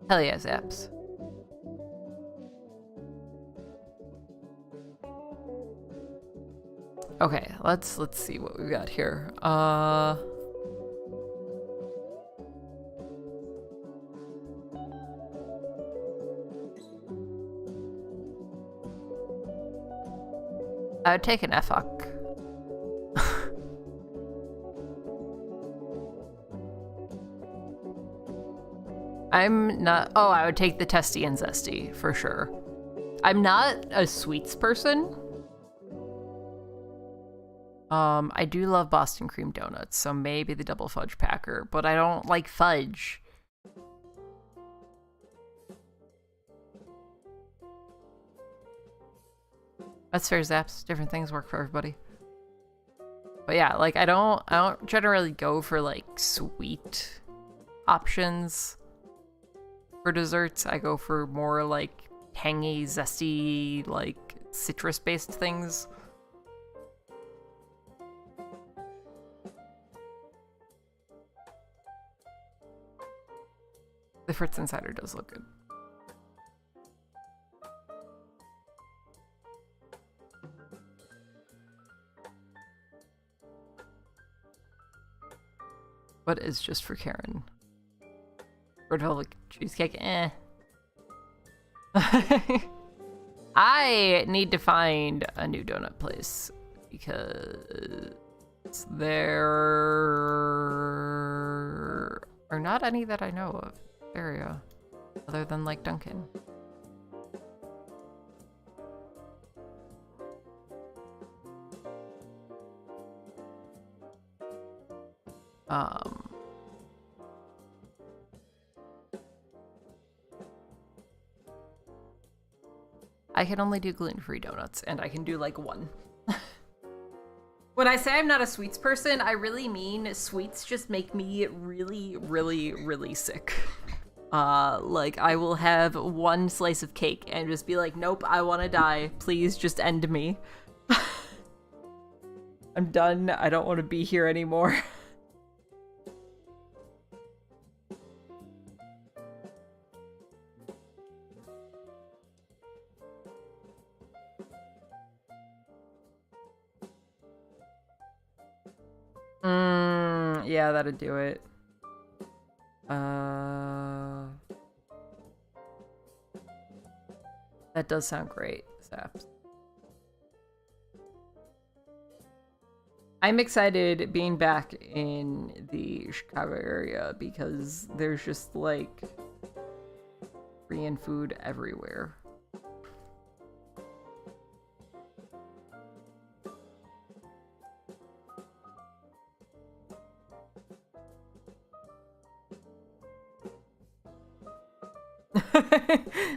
Hell yeah, Zaps. Okay, let's see what we've got here. I would take an FOC. I'm not. Oh, I would take the testy and zesty for sure. I'm not a sweets person. I do love Boston cream donuts, so maybe the double fudge packer, but I don't like fudge. That's fair, Zaps. Different things work for everybody. But yeah, like I don't generally go for like sweet options for desserts. I go for more like tangy, zesty, like citrus-based things. The Fritz Insider does look good. What is just for Karen? Red Velvet cheesecake, eh. I need to find a new donut place because there are not any that I know of in the area other than like Dunkin'. I can only do gluten-free donuts, and I can do like one. When I say I'm not a sweets person, I really mean sweets just make me really, really, really sick. Like I will have one slice of cake and just be like, nope, I want to die. Please just end me. I'm done. I don't want to be here anymore. Yeah, that'd do it. That does sound great, Saps. I'm excited being back in the Chicago area because there's just like Korean food everywhere.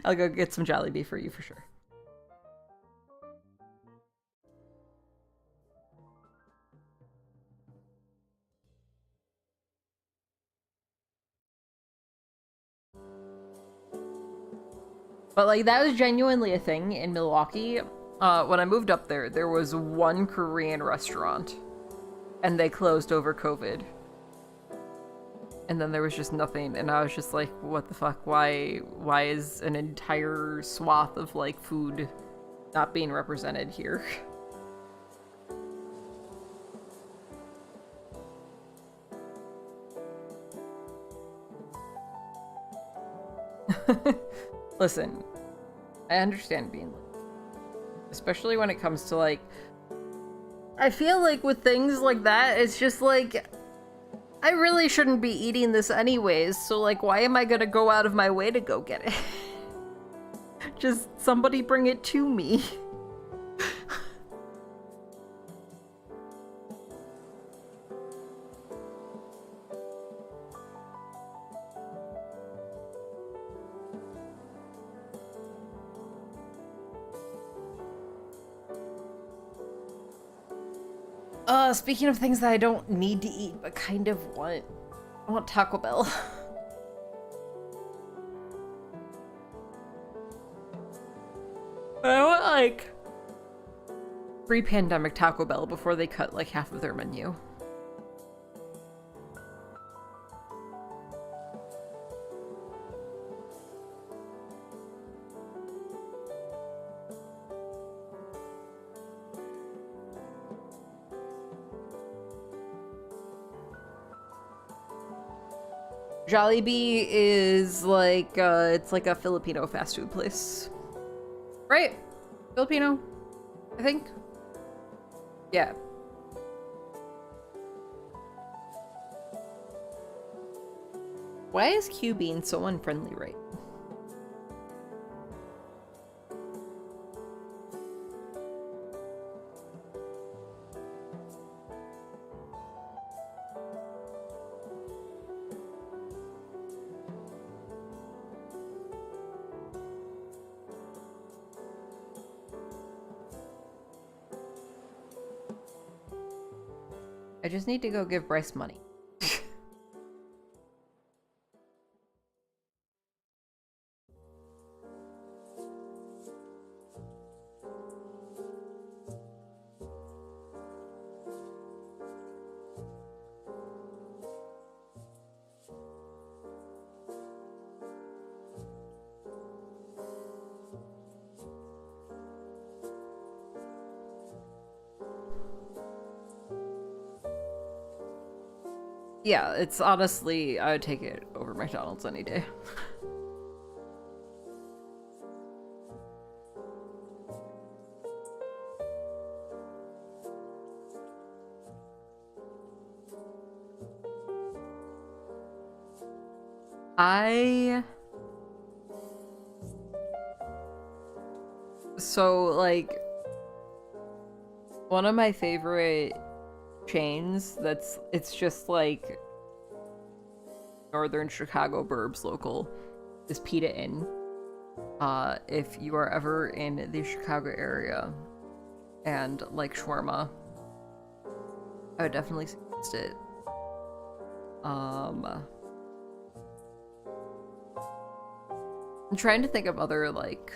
I'll go get some Jollibee for you for sure. But like that was genuinely a thing in Milwaukee. When I moved up there, there was one Korean restaurant, and they closed over COVID. And then there was just nothing, and I was just like, what the fuck? Why is an entire swath of like food not being represented here? Listen, I understand being late, especially when it comes to like, I feel like with things like that, it's just like, I really shouldn't be eating this anyways, so like, why am I gonna go out of my way to go get it? Just somebody bring it to me. Speaking of things that I don't need to eat, but kind of want, I want Taco Bell. I want, like, pre-pandemic Taco Bell before they cut, like, half of their menu. Jollibee is like, it's like a Filipino fast food place. Right? Filipino? I think? Yeah. Why is Q being so unfriendly right now? I just need to go give Bryce money. Yeah, it's honestly, I would take it over McDonald's any day. So, like, one of my favorite chains it's just like Northern Chicago burbs local is Pita Inn. If you are ever in the Chicago area and like shawarma, I would definitely suggest it. I'm trying to think of other like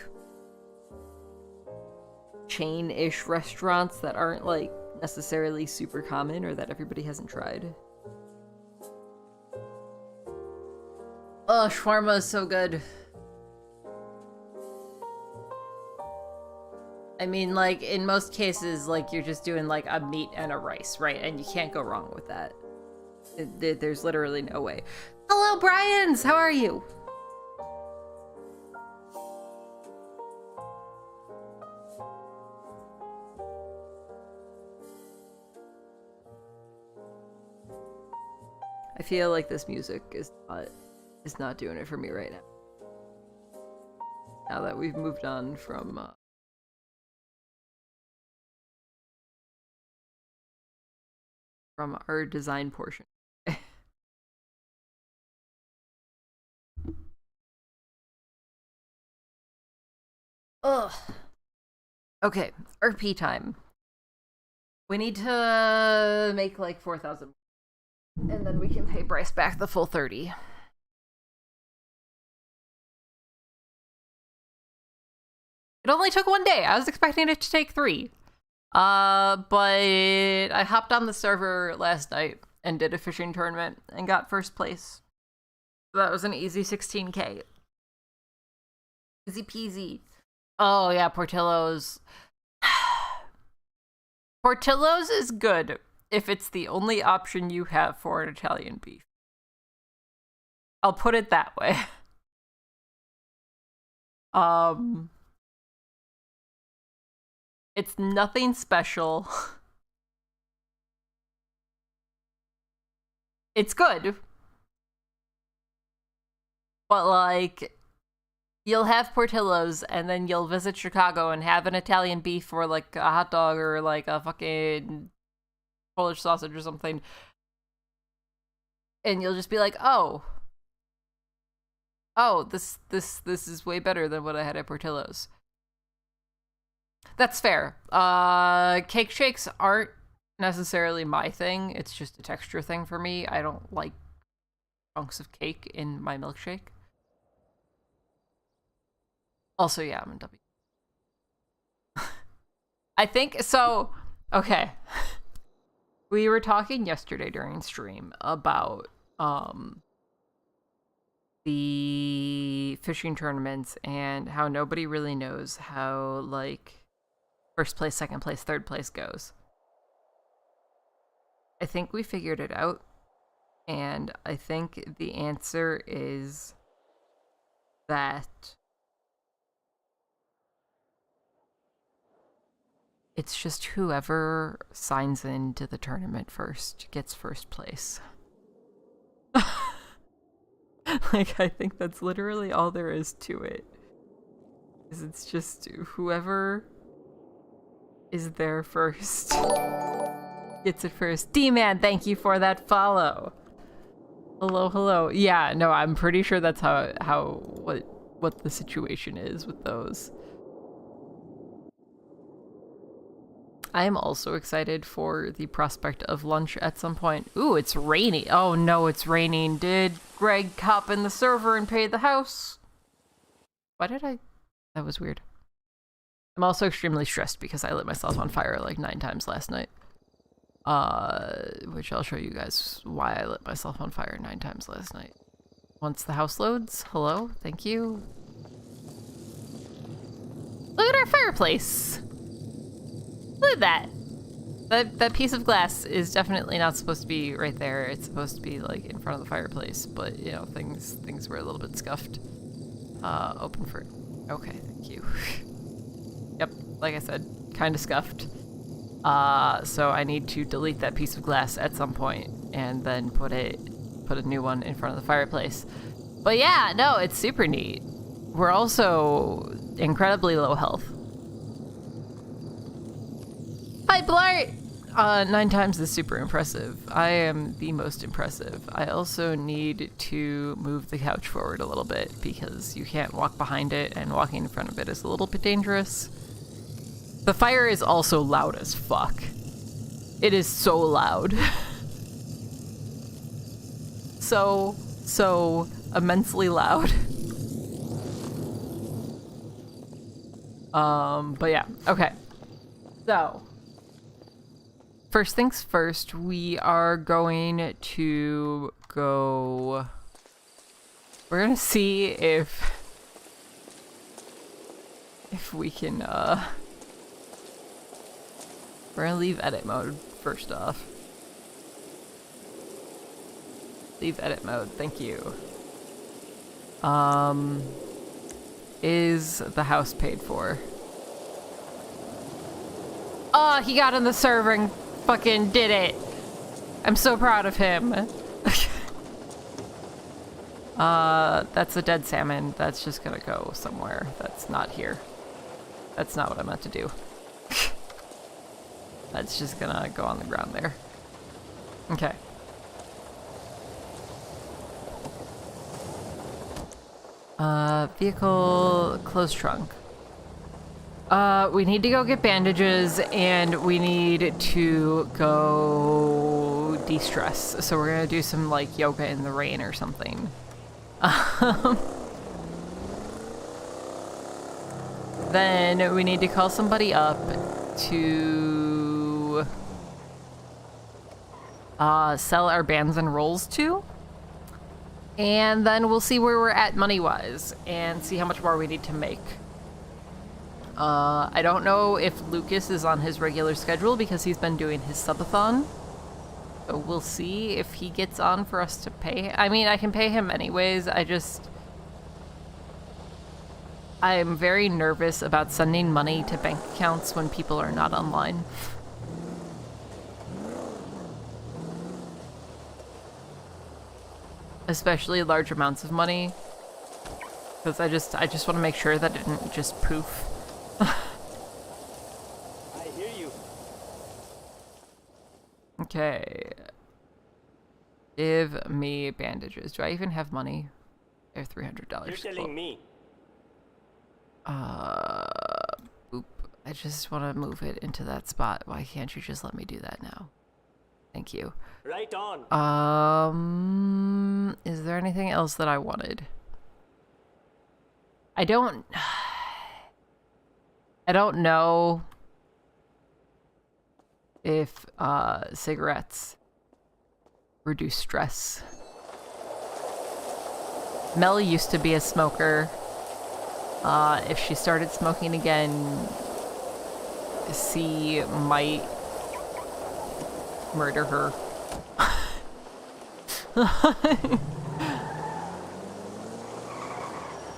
chain-ish restaurants that aren't like necessarily super common or that everybody hasn't tried. Oh, shawarma is so good. I mean, like, in most cases, like, you're just doing, like, a meat and a rice, right? And you can't go wrong with that. There's literally no way. Hello, Bryans! How are you? I feel like this music is not doing it for me right now. Now that we've moved on from our design portion. Ugh. Okay, RP time. We need to make like 4,000. And then we can pay Bryce back the full 30. It only took 1 day. I was expecting it to take 3. But I hopped on the server last night and did a fishing tournament and got first place. So that was an easy 16K. Easy peasy. Oh yeah, Portillo's. Portillo's is good if it's the only option you have for an Italian beef. I'll put it that way. It's nothing special. It's good. But like, you'll have Portillo's and then you'll visit Chicago and have an Italian beef or like a hot dog or like a fucking Polish sausage or something. And you'll just be like, oh, this is way better than what I had at Portillo's. That's fair. Cake shakes aren't necessarily my thing. It's just a texture thing for me. I don't like chunks of cake in my milkshake. Also, yeah, I'm in W. I think so. Okay. We were talking yesterday during stream about the fishing tournaments and how nobody really knows how like first place, second place, third place goes. I think we figured it out, and I think the answer is that it's just whoever signs into the tournament first gets first place. Like, I think that's literally all there is to it. Is it's just whoever is there first gets it first. D-Man, thank you for that follow. Hello, hello. Yeah, no, I'm pretty sure that's what the situation is with those. I am also excited for the prospect of lunch at some point. Ooh, it's rainy. Oh no, it's raining. Did Greg cop in the server and pay the house? Why did I? That was weird. I'm also extremely stressed because I lit myself on fire like 9 times last night. Which I'll show you guys why I lit myself on fire 9 times last night. Once the house loads, hello, thank you. Look at our fireplace. Look at that. That piece of glass is definitely not supposed to be right there. It's supposed to be like in front of the fireplace, but you know, things were a little bit scuffed. Open for, okay, thank you. Yep, like I said, kind of scuffed. So I need to delete that piece of glass at some point and then put a new one in front of the fireplace. But yeah, no, it's super neat. We're also incredibly low health. Hi, Blart! 9 times is super impressive. I am the most impressive. I also need to move the couch forward a little bit because you can't walk behind it and walking in front of it is a little bit dangerous. The fire is also loud as fuck. It is so loud. so immensely loud. But yeah, okay. So, first things first, we are going to go... We're gonna see if we can, we're gonna leave edit mode first off. Leave edit mode, thank you. Is the house paid for? Oh, he got on the server and fucking did it. I'm so proud of him. That's a dead salmon. That's just gonna go somewhere. That's not here. That's not what I meant to do. That's just gonna go on the ground there. Okay. Vehicle, closed trunk. We need to go get bandages and we need to go de-stress. So we're gonna do some like yoga in the rain or something. Then we need to call somebody up to sell our bands and rolls to. And then we'll see where we're at money-wise and see how much more we need to make. I don't know if Lucas is on his regular schedule because he's been doing his subathon. So we'll see if he gets on for us to pay. I mean, I can pay him anyways. I'm very nervous about sending money to bank accounts when people are not online. Especially large amounts of money. Because I just want to make sure that it didn't just poof. I hear you. Okay. Give me bandages. Do I even have money? I have $300. You're telling me. Boop. I just want to move it into that spot. Why can't you just let me do that now? Thank you. Right on. Is there anything else that I wanted? I don't know if cigarettes reduce stress. Mel used to be a smoker. If she started smoking again, C might murder her.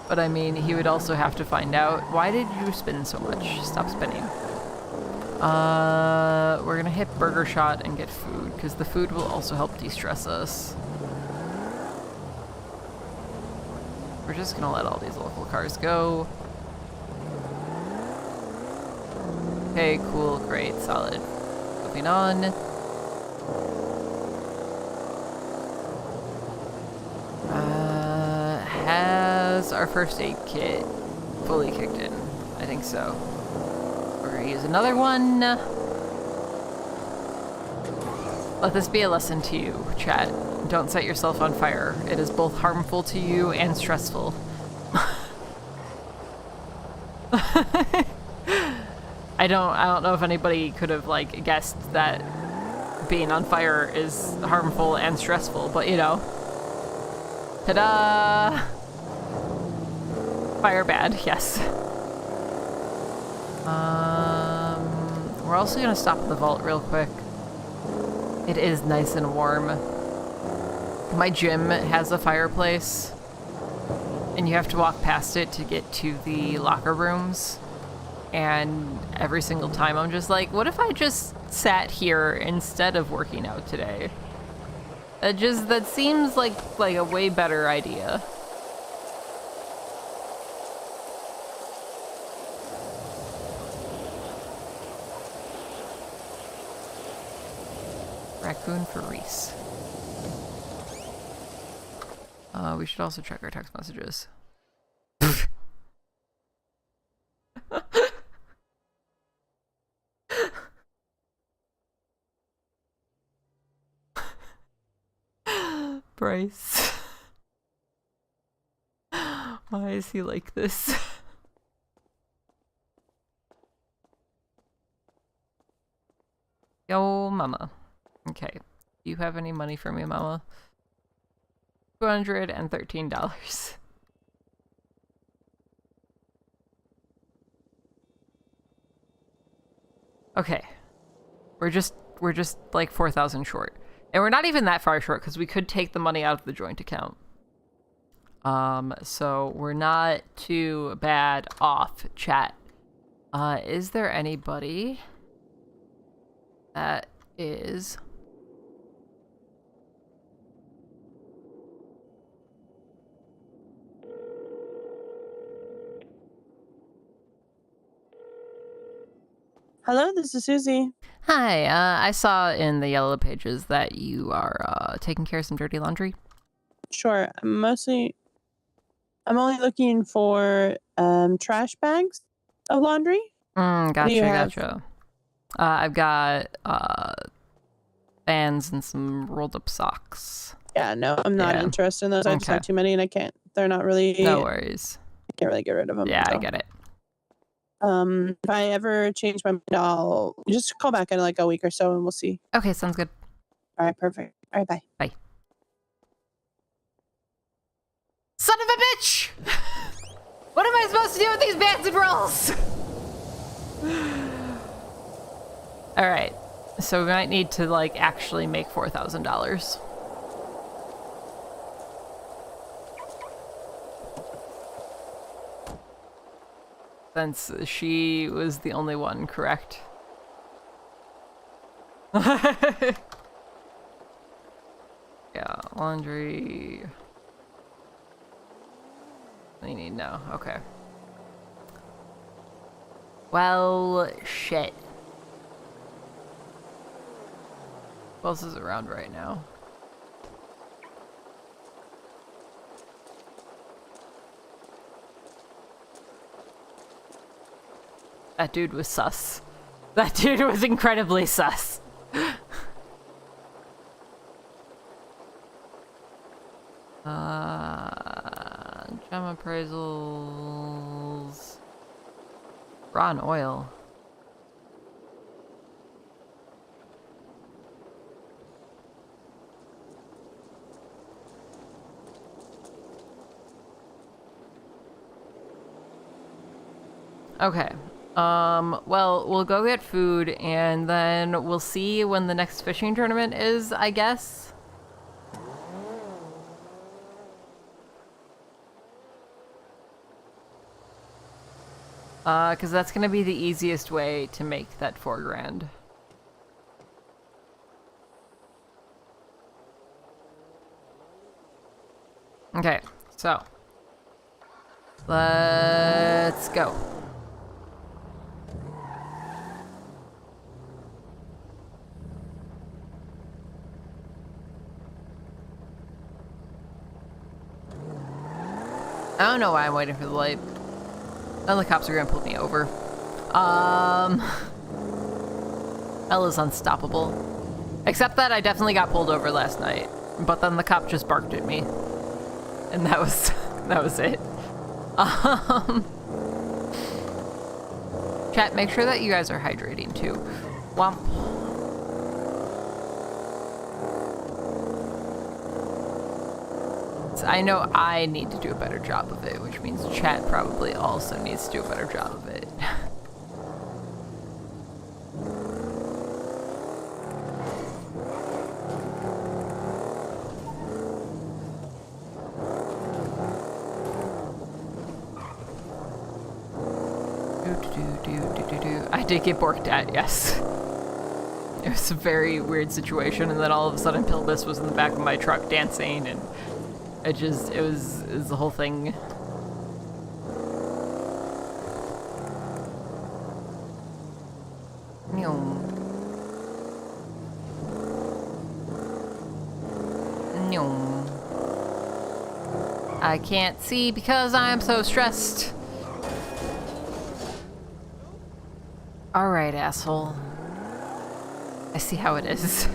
But I mean, he would also have to find out. Why did you spin so much? Stop spinning. We're gonna hit Burger Shot and get food, because the food will also help de-stress us. We're just gonna let all these local cars go. Okay, cool, great, solid. Moving on. Has our first aid kit fully kicked in? I think so. We're gonna use another one. Let this be a lesson to you, chat. Don't set yourself on fire. It is both harmful to you and stressful. I don't know if anybody could have like guessed that being on fire is harmful and stressful, but you know. Ta-da! Fire bad, yes. We're also gonna stop at the vault real quick. It is nice and warm. My gym has a fireplace, and you have to walk past it to get to the locker rooms. And every single time I'm just like, what if I just sat here instead of working out today? That seems like a way better idea. Raccoon for Reese. We should also check our text messages. Bryce. Why is he like this? Yo, mama. Okay. Do you have any money for me, mama? $213. Okay. We're just like 4,000 short. And we're not even that far short because we could take the money out of the joint account. So we're not too bad off, chat. Is there anybody that is... Hello, this is Susie. Hi, I saw in the yellow pages that you are taking care of some dirty laundry. Sure. I'm only looking for trash bags of laundry. Gotcha. I've got fans and some rolled up socks. Yeah, no, I'm not interested in those. I just have too many and I can't. They're not really. No worries. I can't really get rid of them. Yeah, so. I get it. If I ever change my mind, I'll just call back in like a week or so and we'll see. Okay, sounds good. All right, perfect. All right, bye. Bye. Son of a bitch! What am I supposed to do with these bands and rolls? All right, so we might need to like actually make $4,000. Since she was the only one, correct? Yeah, laundry. Cleaning, no, okay. Well, shit. Who else is around right now? That dude was sus. That dude was incredibly sus. Gem appraisals. Raw and oil. Okay. Well, we'll go get food and then we'll see when the next fishing tournament is, I guess. Because that's gonna be the easiest way to make that $4 grand. Okay, so let's go. I don't know why I'm waiting for the light. And the cops are gonna pull me over. Ella's unstoppable. Except that I definitely got pulled over last night. But then the cop just barked at me. And that was it. Chat, make sure that you guys are hydrating too. Womp. I know I need to do a better job of it, which means chat probably also needs to do a better job of it. I did get borked at, yes. It was a very weird situation, and then all of a sudden Pilbus was in the back of my truck dancing, and it was the whole thing. I can't see because I'm so stressed. Alright, asshole. I see how it is.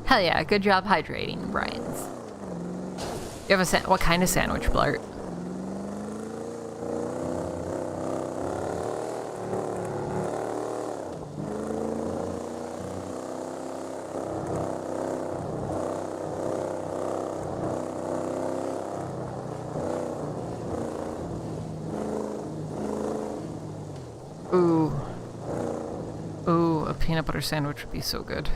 Hell yeah, good job hydrating, Brian's. You have a what kind of sandwich, Blart? Ooh. Ooh, a peanut butter sandwich would be so good.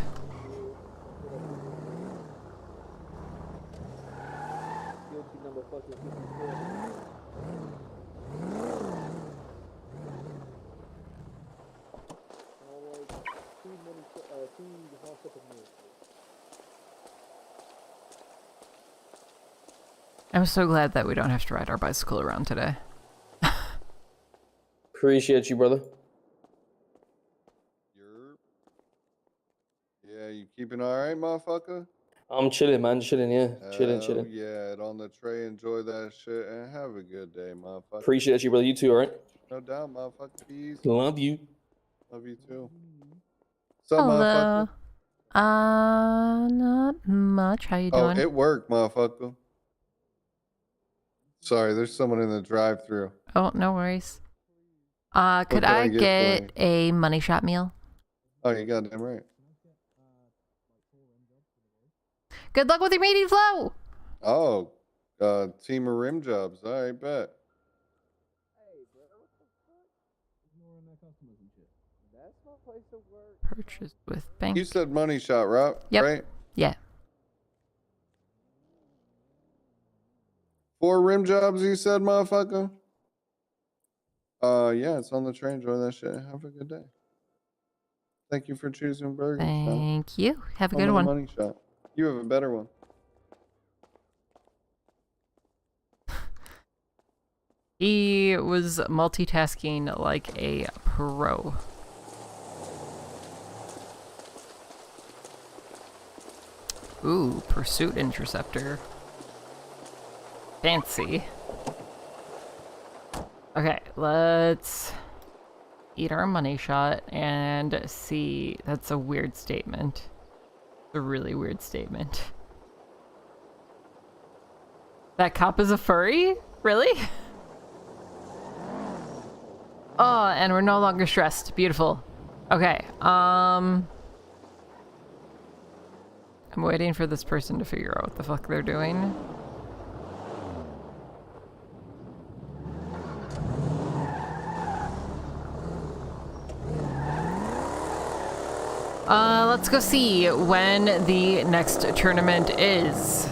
I'm so glad that we don't have to ride our bicycle around today. Appreciate you, brother. Yeah, you keeping all right, motherfucker? I'm chilling, man. Chilling, yeah. Chilling. Yeah, on the tray. Enjoy that shit and have a good day, motherfucker. Appreciate you, brother. You too, all right? No doubt, motherfucker. Peace. Love you. Love you too. What's up, Hello. motherfucker? Not much. How you doing? Oh, it worked, motherfucker. Sorry, there's someone in the drive-thru. Oh, no worries. What Could can I for get you? a money shot meal? Oh, you goddamn right. Good luck with your meeting flow! Oh, team of rim jobs. All right, bet. Purchase with bank. You said money shot, Rob, Yep. right? Yeah. 4 rim jobs, you said, motherfucker? Yeah, it's on the train. Enjoy that shit. Have a good day. Thank you for choosing Burger Shot. Thank you. Have a I'm good in one. Money shot. You have a better one. He was multitasking like a pro. Ooh, pursuit interceptor. Fancy. Okay, let's eat our money shot and see. That's a weird statement. A really weird statement. That cop is a furry? Really? Oh, and we're no longer stressed. Beautiful. Okay, I'm waiting for this person to figure out what the fuck they're doing. Let's go see when the next tournament is.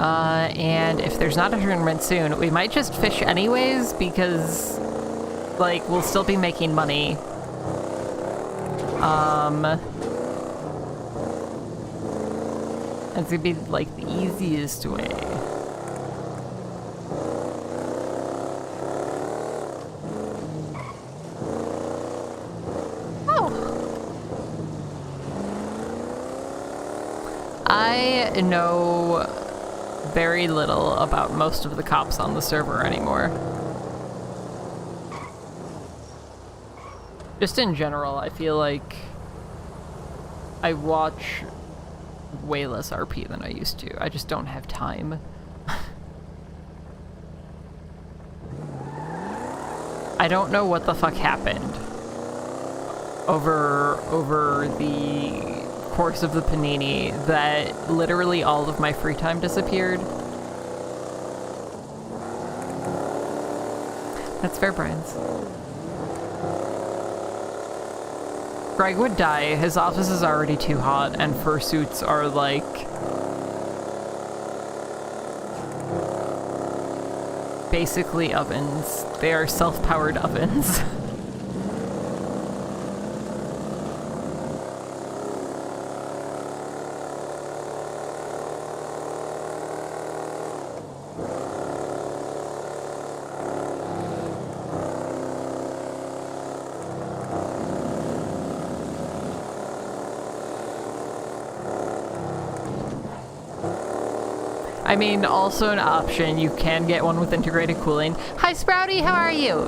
And if there's not a tournament soon, we might just fish anyways, because, like, we'll still be making money. It's gonna be, like, the easiest way. I know very little about most of the cops on the server anymore. Just in general, I feel like I watch way less RP than I used to. I just don't have time. I don't know what the fuck happened over the course of the panini that literally all of my free time disappeared. That's fair, Brian's. Greg would die. His office is already too hot, and fursuits are like basically ovens. They are self-powered ovens. I mean, also an option, you can get one with integrated cooling. Hi Sprouty, how are you?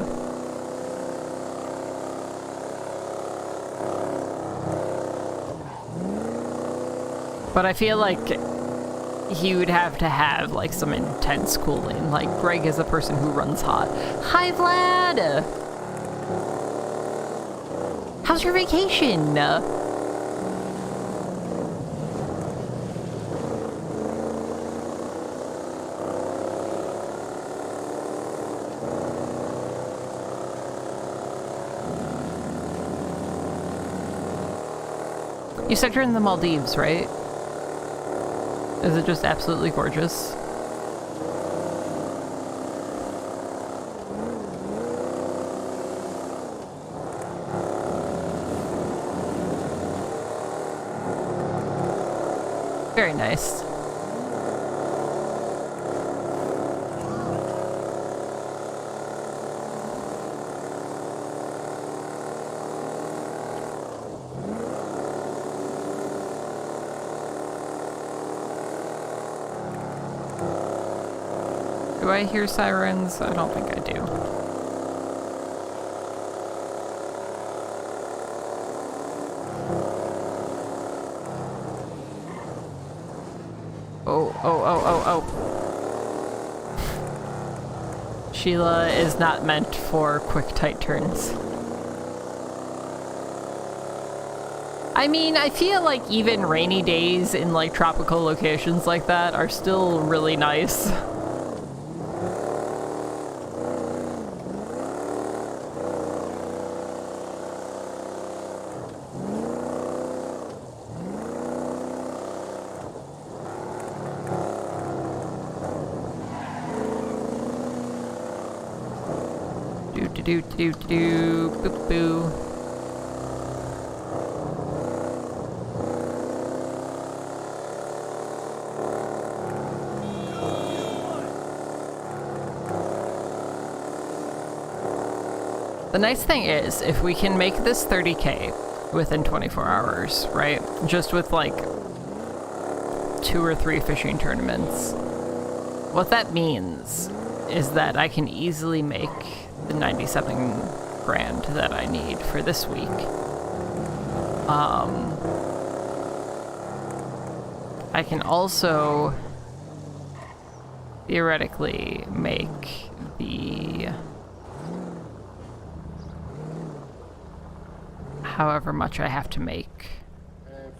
But I feel like he would have to have like some intense cooling. Like Greg is a person who runs hot. Hi Vlad! How's your vacation? You said you're in the Maldives, right? Is it just absolutely gorgeous? Very nice. Do I hear sirens? I don't think I do. Oh, oh, oh, oh, oh. Sheila is not meant for quick, tight turns. I mean, I feel like even rainy days in like tropical locations like that are still really nice. Do boo boo. The nice thing is, if we can make this 30K within 24 hours, right? Just with like 2 or 3 fishing tournaments, what that means is that I can easily make the 97 grand that I need for this week. I can also theoretically make the however much I have to make.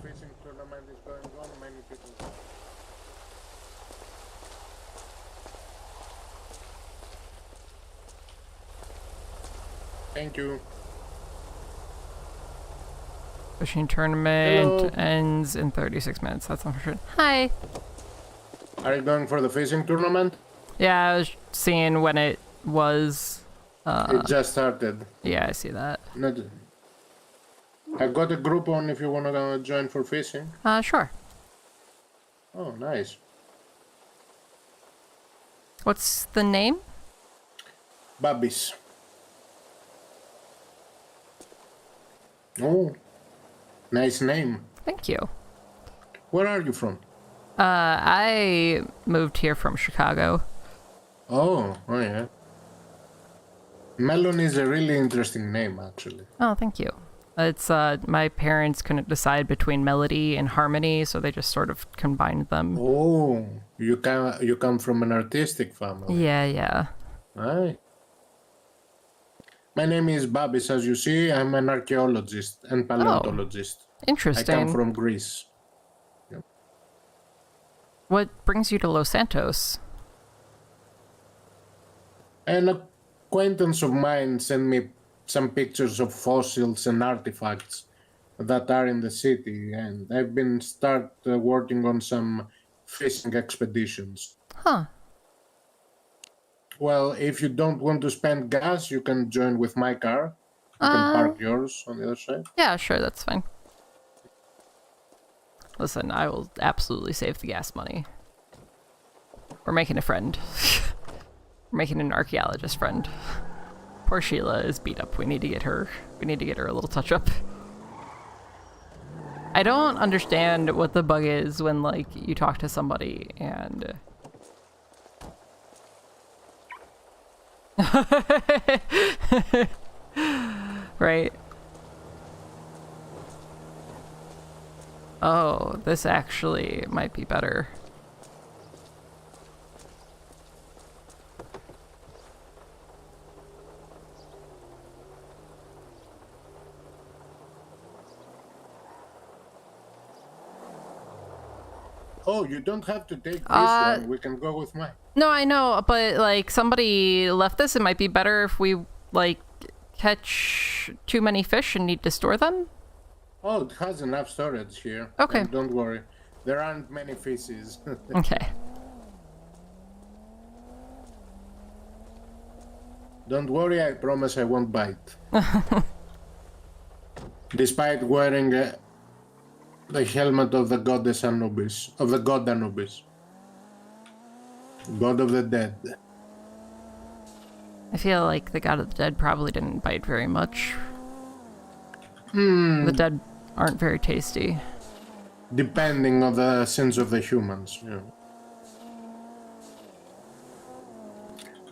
Fishing tournament is going on, many people. Thank you. Fishing tournament Hello. ends in 36 minutes. That's unfortunate. Hi. Are you going for the fishing tournament? Yeah, I was seeing when it was. It just started. Yeah, I see that. Not... I got a group on if you want to join for fishing. Sure. Oh, nice. What's the name? Babis. Oh, nice name. Thank you. Where are you from? I moved here from Chicago. Oh yeah. Melony is a really interesting name, actually. Oh, thank you. It's my parents couldn't decide between melody and harmony, so they just sort of combined them. Oh, you come from an artistic family. Yeah. Right. My name is Babis, as you see. I'm an archaeologist and paleontologist. I Interesting. come from Greece. What brings you to Los Santos? An acquaintance of mine sent me some pictures of fossils and artifacts that are in the city, and I've been working on some fishing expeditions. Huh. Well, if you don't want to spend gas, you can join with my car. You can park yours on the other side. Yeah, sure, that's fine. Listen, I will absolutely save the gas money. We're making a friend. We're making an archaeologist friend. Poor Sheila is beat up. We need to get her a little touch up. I don't understand what the bug is when like you talk to somebody and right. Oh, this actually might be better. Oh, you don't have to take this one. We can go with mine. No, I know, but like somebody left this. It might be better if we like catch too many fish and need to store them. Oh, it has enough storage here. Okay. And don't worry. There aren't many fishes. Okay. Don't worry, I promise I won't bite. Despite wearing the helmet of the goddess Anubis, of the god Anubis. God of the dead. I feel like the God of the Dead probably didn't bite very much. The dead aren't very tasty. Depending on the sense of the humans. Yeah.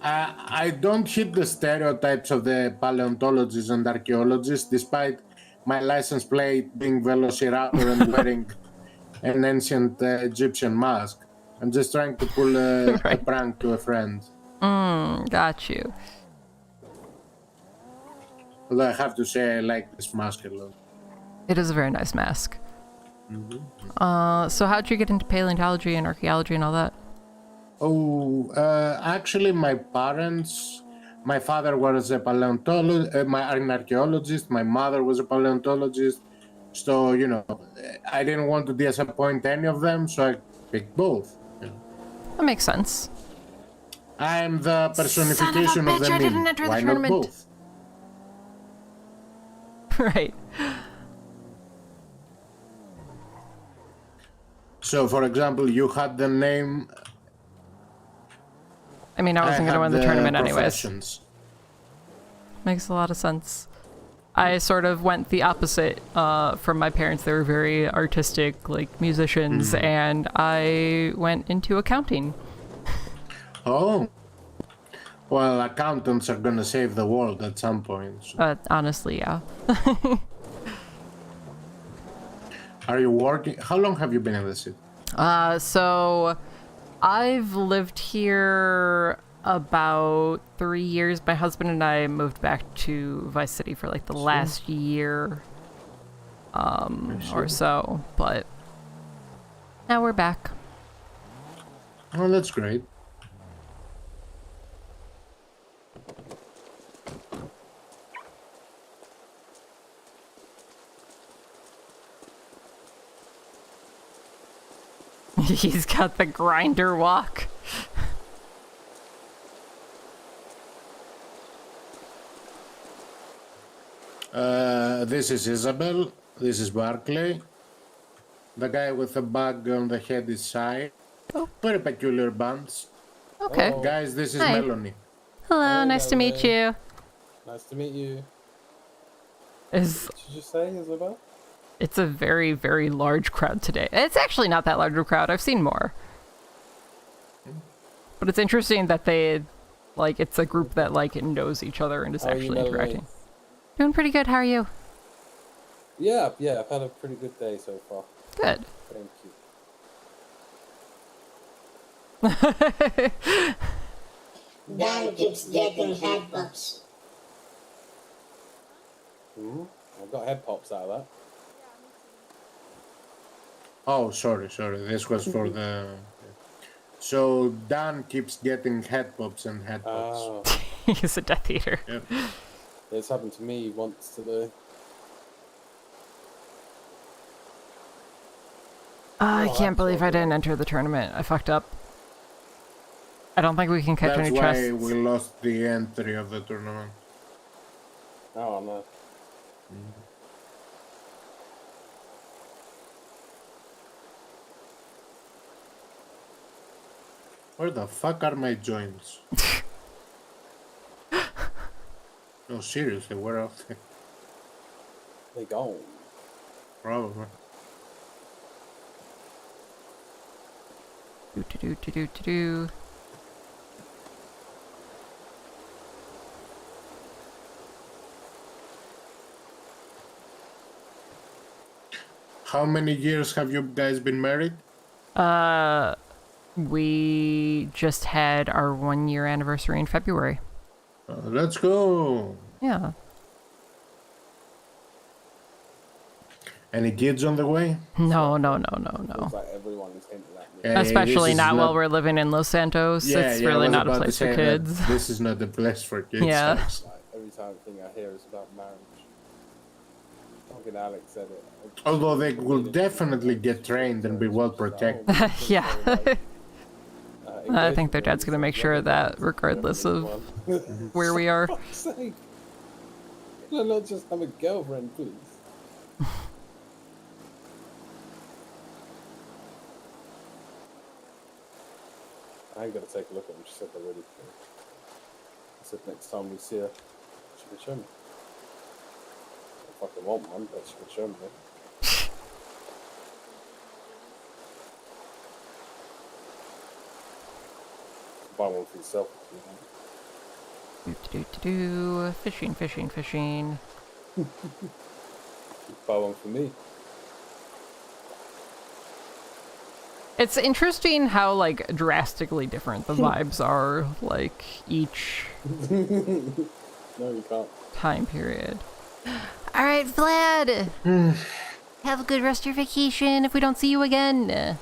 I don't hit the stereotypes of the paleontologists and archaeologists, despite my license plate being Velociraptor and wearing an ancient Egyptian mask. I'm just trying to pull a prank to a friend. Got you. Although I have to say, I like this mask a lot. It is a very nice mask. So how'd you get into paleontology and archaeology and all that? Oh, actually, my parents, my father was a paleontologist, an archaeologist. My mother was a paleontologist. So, you know, I didn't want to disappoint any of them, so I picked both. You know. That makes sense. I'm the personification of bitch, the I didn't meme. enter the Why not tournament. both? Right. So, for example, you had the name. I mean, I wasn't going to win the tournament anyways. Professions. Makes a lot of sense. I sort of went the opposite from my parents. They were very artistic, like musicians, and I went into accounting. Oh. Well, accountants are gonna save the world at some point. So. Honestly, yeah. Are you working? How long have you been in the city? So I've lived here about 3 years. My husband and I moved back to Vice City for like the last year or so, but now we're back. Oh, that's great. He's got the grinder walk. This is Isabel. This is Barclay. The guy with the bag on the head is Sai. Oh. Very peculiar bands. Okay. Oh. Guys, this is Hi. Melony. Hello, Hey, nice to meet Melanie. you. Nice to meet you. Is What did you say, Isabel? It's a very, very large crowd today. It's actually not that large of a crowd. I've seen more. But it's interesting that they, like, it's a group that, like, knows each other and is How are you, actually Melanie? interacting. Doing pretty good. How are you? Yeah, I've had a pretty good day so far. Good. Thank you. Dan keeps getting head bumps. I've got head pops out of that. Oh, sorry. This was for the. So Dan keeps getting head pops and head pops. Oh, He's a Death Eater. Yep. it's happened to me once today. I Oh, can't believe I absolutely. didn't enter the tournament. I fucked up. I don't think we can catch That's any why chests. we lost the entry of the tournament. Oh no. Where the fuck are my joints? No, seriously, where are they? They gone. Probably. Do. How many years have you guys been married? We just had our 1 year anniversary in February. Let's go. Yeah. Any kids on the way? No. Feels like everyone is hinting at me. Hey, Especially this is not while we're living in Los Santos. It's I really was not a about to place for say that kids. This is not a place for kids. Yeah. Thanks. Like, every time thing I hear is about marriage. Fucking Alex said it. Although they will definitely get trained and be well protected. Yeah. I think their dad's gonna make sure of that regardless of where we are. Fuck's sake. Can I not just have a girlfriend, please? I ain't gonna take a look at them. She said they're ready. I said next time we see her, she can show me. I don't fucking want one, but she can show me. Buy one for yourself if you want. Fishing. Buy one for me. It's interesting how like drastically different the vibes are, like each No, you can't. time period. All right, Vlad. Have a good rest of your vacation. If we don't see you again. Okay.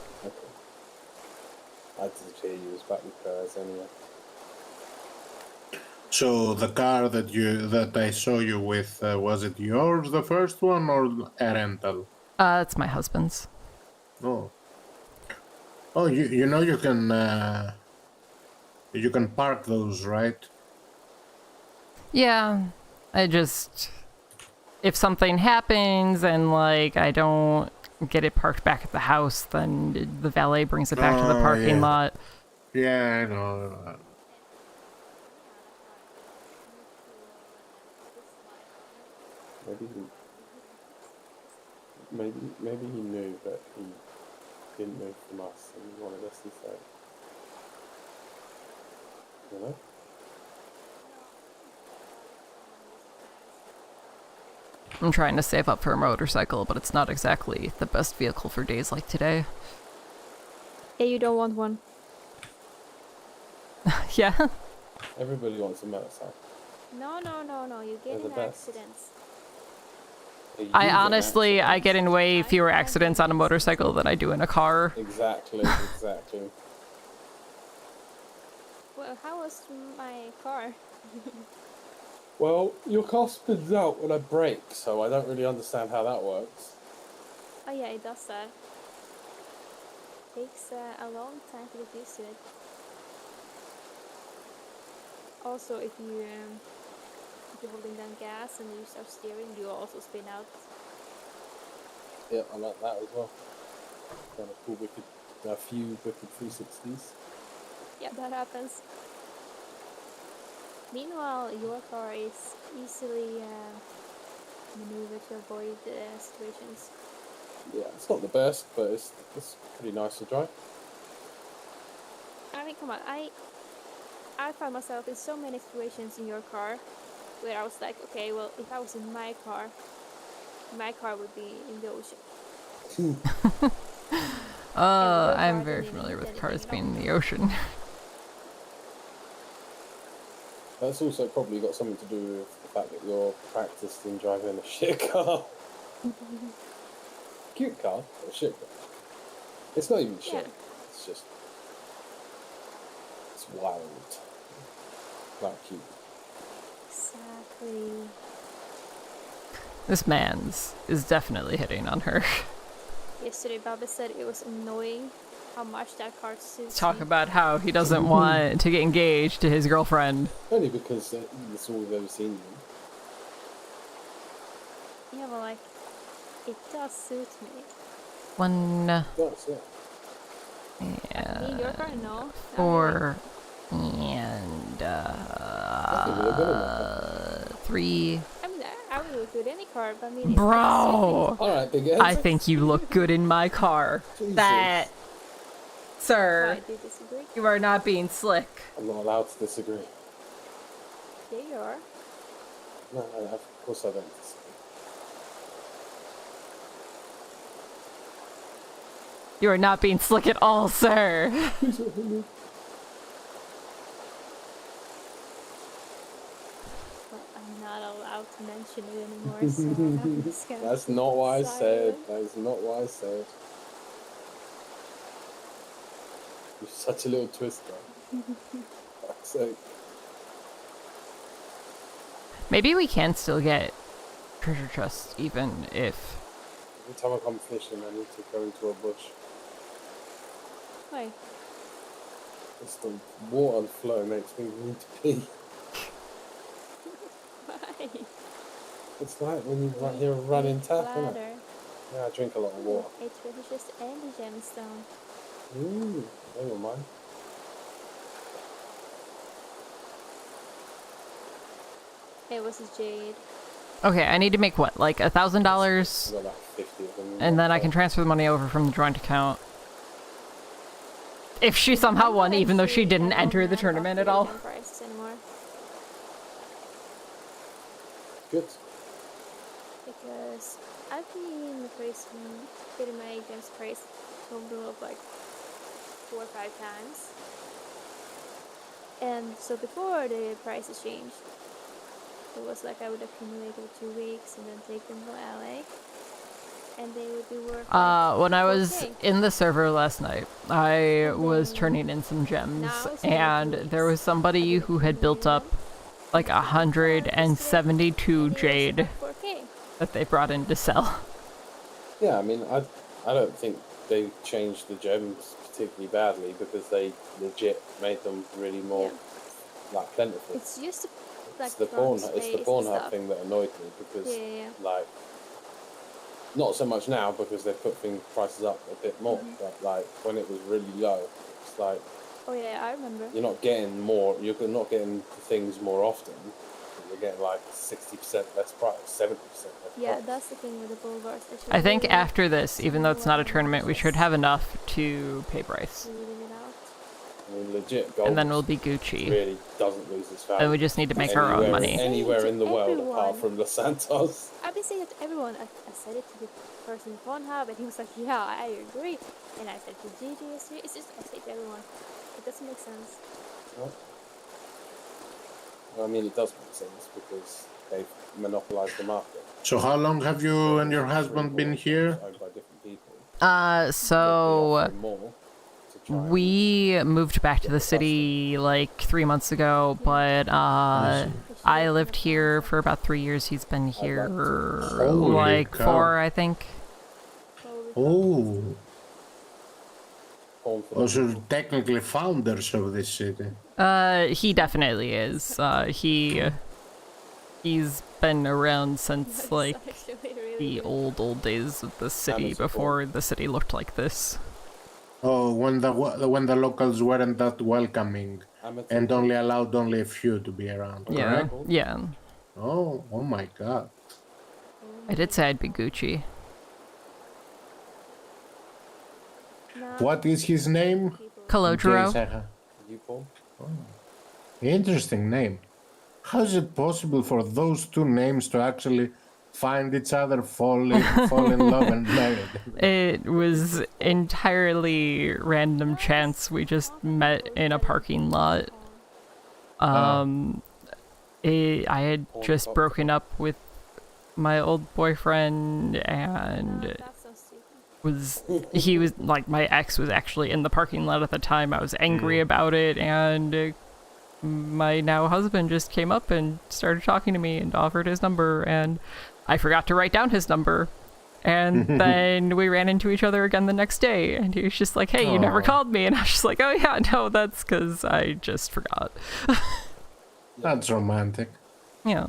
I just hear you was back with cars anyway. So the car that I saw you with, was it yours, the first one, or a rental? It's my husband's. Oh. Oh, you know you can park those, right? Yeah, I just if something happens and like I don't get it parked back at the house, then the valet brings it back to the Oh, parking yeah. lot. Yeah, I know. Maybe he knew that he didn't move from us and he wanted us to say. You know? I'm trying to save up for a motorcycle, but it's not exactly the best vehicle for days like today. Yeah, you don't want one. Yeah. Everybody wants a motorcycle. No, you They're get the in best. accidents. They use I it in honestly, I get in accidents. way fewer accidents on a motorcycle than I do in a car. Exactly. Well, how was my car? Well, your car spins out when I brake, so I don't really understand how that works. Oh yeah, it does that. Takes a long time to get used to it. Also, if you're holding down gas and you start steering, you also spin out. Yeah, I like that as well. Kind of cool wicked, a few wicked 360s. Yeah, that happens. Meanwhile, your car is easily maneuvered to avoid situations. Yeah, it's not the best, but it's pretty nice to drive. I mean, come on, I found myself in so many situations in your car where I was like, okay, well, if I was in my car would be in the ocean. I'm very familiar with cars being in the ocean. That's also probably got something to do with the fact that you're practiced in driving a shit car. Cute car, but a shit car. It's not even shit. Yeah. It's just... It's wild. Not cute. Exactly. This man's is definitely hitting on her. Yesterday, Baba said it was annoying how much that car suits Talk me. about how he doesn't want to get engaged to his girlfriend. Only because that's all we've ever seen you. Yeah, well, like, it does suit me. One, Yes, yeah. Me, your car, no. four, and I think we're good enough. 3. I mean, I would look good in any car, but I mean, Bro! Alright, big heads. I think you look good in my car. Jesus. That, sir, I do disagree. you are not being slick. I'm not allowed to disagree. Yeah, you are. No, of course I don't disagree. You are not being slick at all, sir. Well, I'm not allowed to mention it anymore, so I'm just gonna That's keep not what I silent. said. That is not what I said. You're such a little twister. Fuck's sake. Maybe we can still get treasure chests even if... Every time I come fishing, I need to go into a bush. Why? It's the water flow makes me need to pee. Why? It's like when you hear a running tap, isn't it? Bladder. Yeah, I drink a lot of water. A treasure chest and a gemstone. Never mind. It was a jade. Okay, I need to make what, like $1,000? I've got like 50 of them. And then I can transfer the money over from the joint account. If she somehow won, even though she didn't enter the tournament at all. Prices anymore Good. because I've been getting my gems price over of like 4 or 5 times. And so before the prices changed, it was like I would accumulate over 2 weeks and then take them to LA. And they would be worth like When I was 4K. in the server last night, I was turning in some gems, Now it's and like 2 there was weeks. somebody who had built up like 172 jade 4K. that they brought in to sell. Yeah, I mean, I don't think they changed the gems particularly badly because they legit made them really more like plentiful. It's just like It's the Pornhub thing that annoyed me because like not so much now because they've put prices up a bit more, but like when it was really low, it's like Oh yeah, I remember. you're not getting the things more often. You're getting like 60% less price, 70% less Yeah, price. that's the thing with the boulevards. I think after this, even though it's not a tournament, we should have enough to pay Bryce. I mean, legit gold And then we'll be Gucci. really doesn't lose its value. And we just need to make our own money. Anywhere in the world Everyone. apart from Los Santos. I've been saying it to everyone. I said it to the person in Pornhub, and he was like, "Yeah, I agree." And I said to Gigi, it's just I say to everyone, it doesn't make sense. Well, I mean, it does make sense because they've monopolised the market. So how long have you and your husband been here? Owned by different people. So More to try and- we moved back to the city like 3 months ago, but I lived here for about 3 years. He's been here Holy like cow. 4, I think. Oh, porn for the so you're technically founders of this city. He definitely is. He's been around since like the old days of the city before the city looked like this. Oh, when the locals weren't that welcoming amateur. and only allowed a few to be around. Yeah, Correct? yeah. Oh my God. I did say I'd be Gucci. What is his name? Kalodro. You porn? Interesting name. How is it possible for those two names to actually find each other, fall in love, and marry? It was entirely random chance. We just met in a parking lot. I had just broken up with my old boyfriend, and That's so stupid. he was like, my ex was actually in the parking lot at the time. I was angry about it, and my now husband just came up and started talking to me and offered his number, and I forgot to write down his number. And then we ran into each other again the next day, and he was just like, "Hey, you never Aw. called me." And I was just like, "Oh yeah, no, that's because I just forgot." That's romantic. Yeah.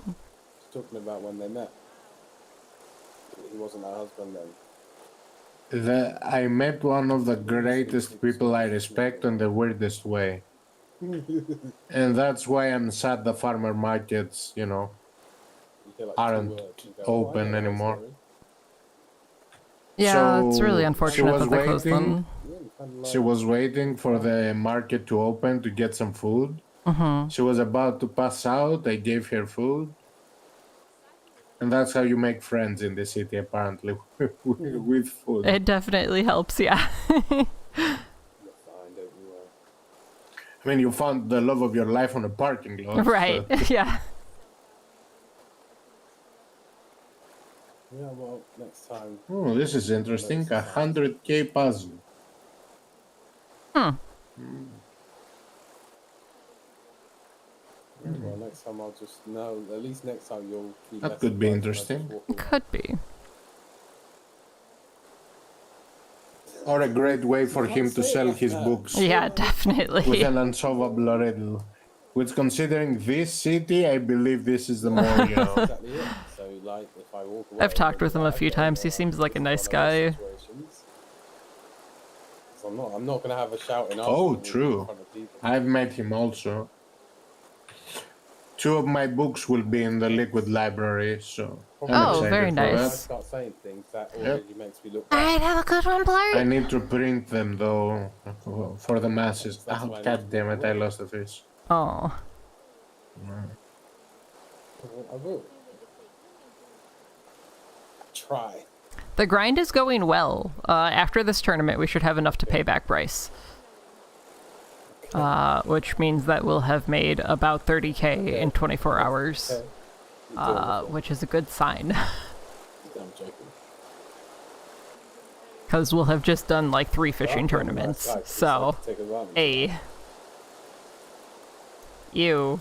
Talking about when they met. He wasn't her husband then. I met one of the greatest people I respect in the weirdest way. And that's why I'm sad the farmer markets, You hear, like, aren't 2 words and go, open "Oh, I know that anymore." story." Yeah, it's really So, unfortunate she that was they closed waiting. them. Yeah, you kinda She like- was waiting for the market to open to get some food. Mm-hmm. She was about to pass out. I gave her food. And that's how you make friends in the city, apparently, with food. It definitely helps, yeah. You're fine, don't you worry. I mean, you found the love of your life on a parking lot. Right, so- yeah. Yeah, well, next time. Oh, this is interesting. 100K puzzle. Well, next time I'll just know. At least next time you'll keep. That less could be advice and I'll interesting. just walk It away. could be. Or a great way for him to sell his books Yeah, with definitely. an unsolvable riddle. Which, considering this city, I believe this is the more, Exactly it. So, like, if I walk away, I've talked with him a then few I get times. He more seems like a just nice one of those guy. situations. So I'm not gonna have a shouting. Oh, argument true. in front of people. I've met him also. 2 of my books will be in the Liquid Library, so I'm Oh, excited very for nice. When I that. start saying things that Yep. already makes me look. Alright, have a good one, I Blur. need to print them though for the masses. That's Oh, why I god need to damn it! do I it. lost the fish. Oh. I will. Try. The grind is going well. After this tournament, we should have enough to pay back Bryce. which means that we'll have made about 30K in 24 hours, Okay. You're doing the thing. which is a good sign. I'm joking. Because we'll have just done like 3 Well, fishing I'm a nice tournaments, guy, 'cause it's so, like to take advantage of hey. that. Ew,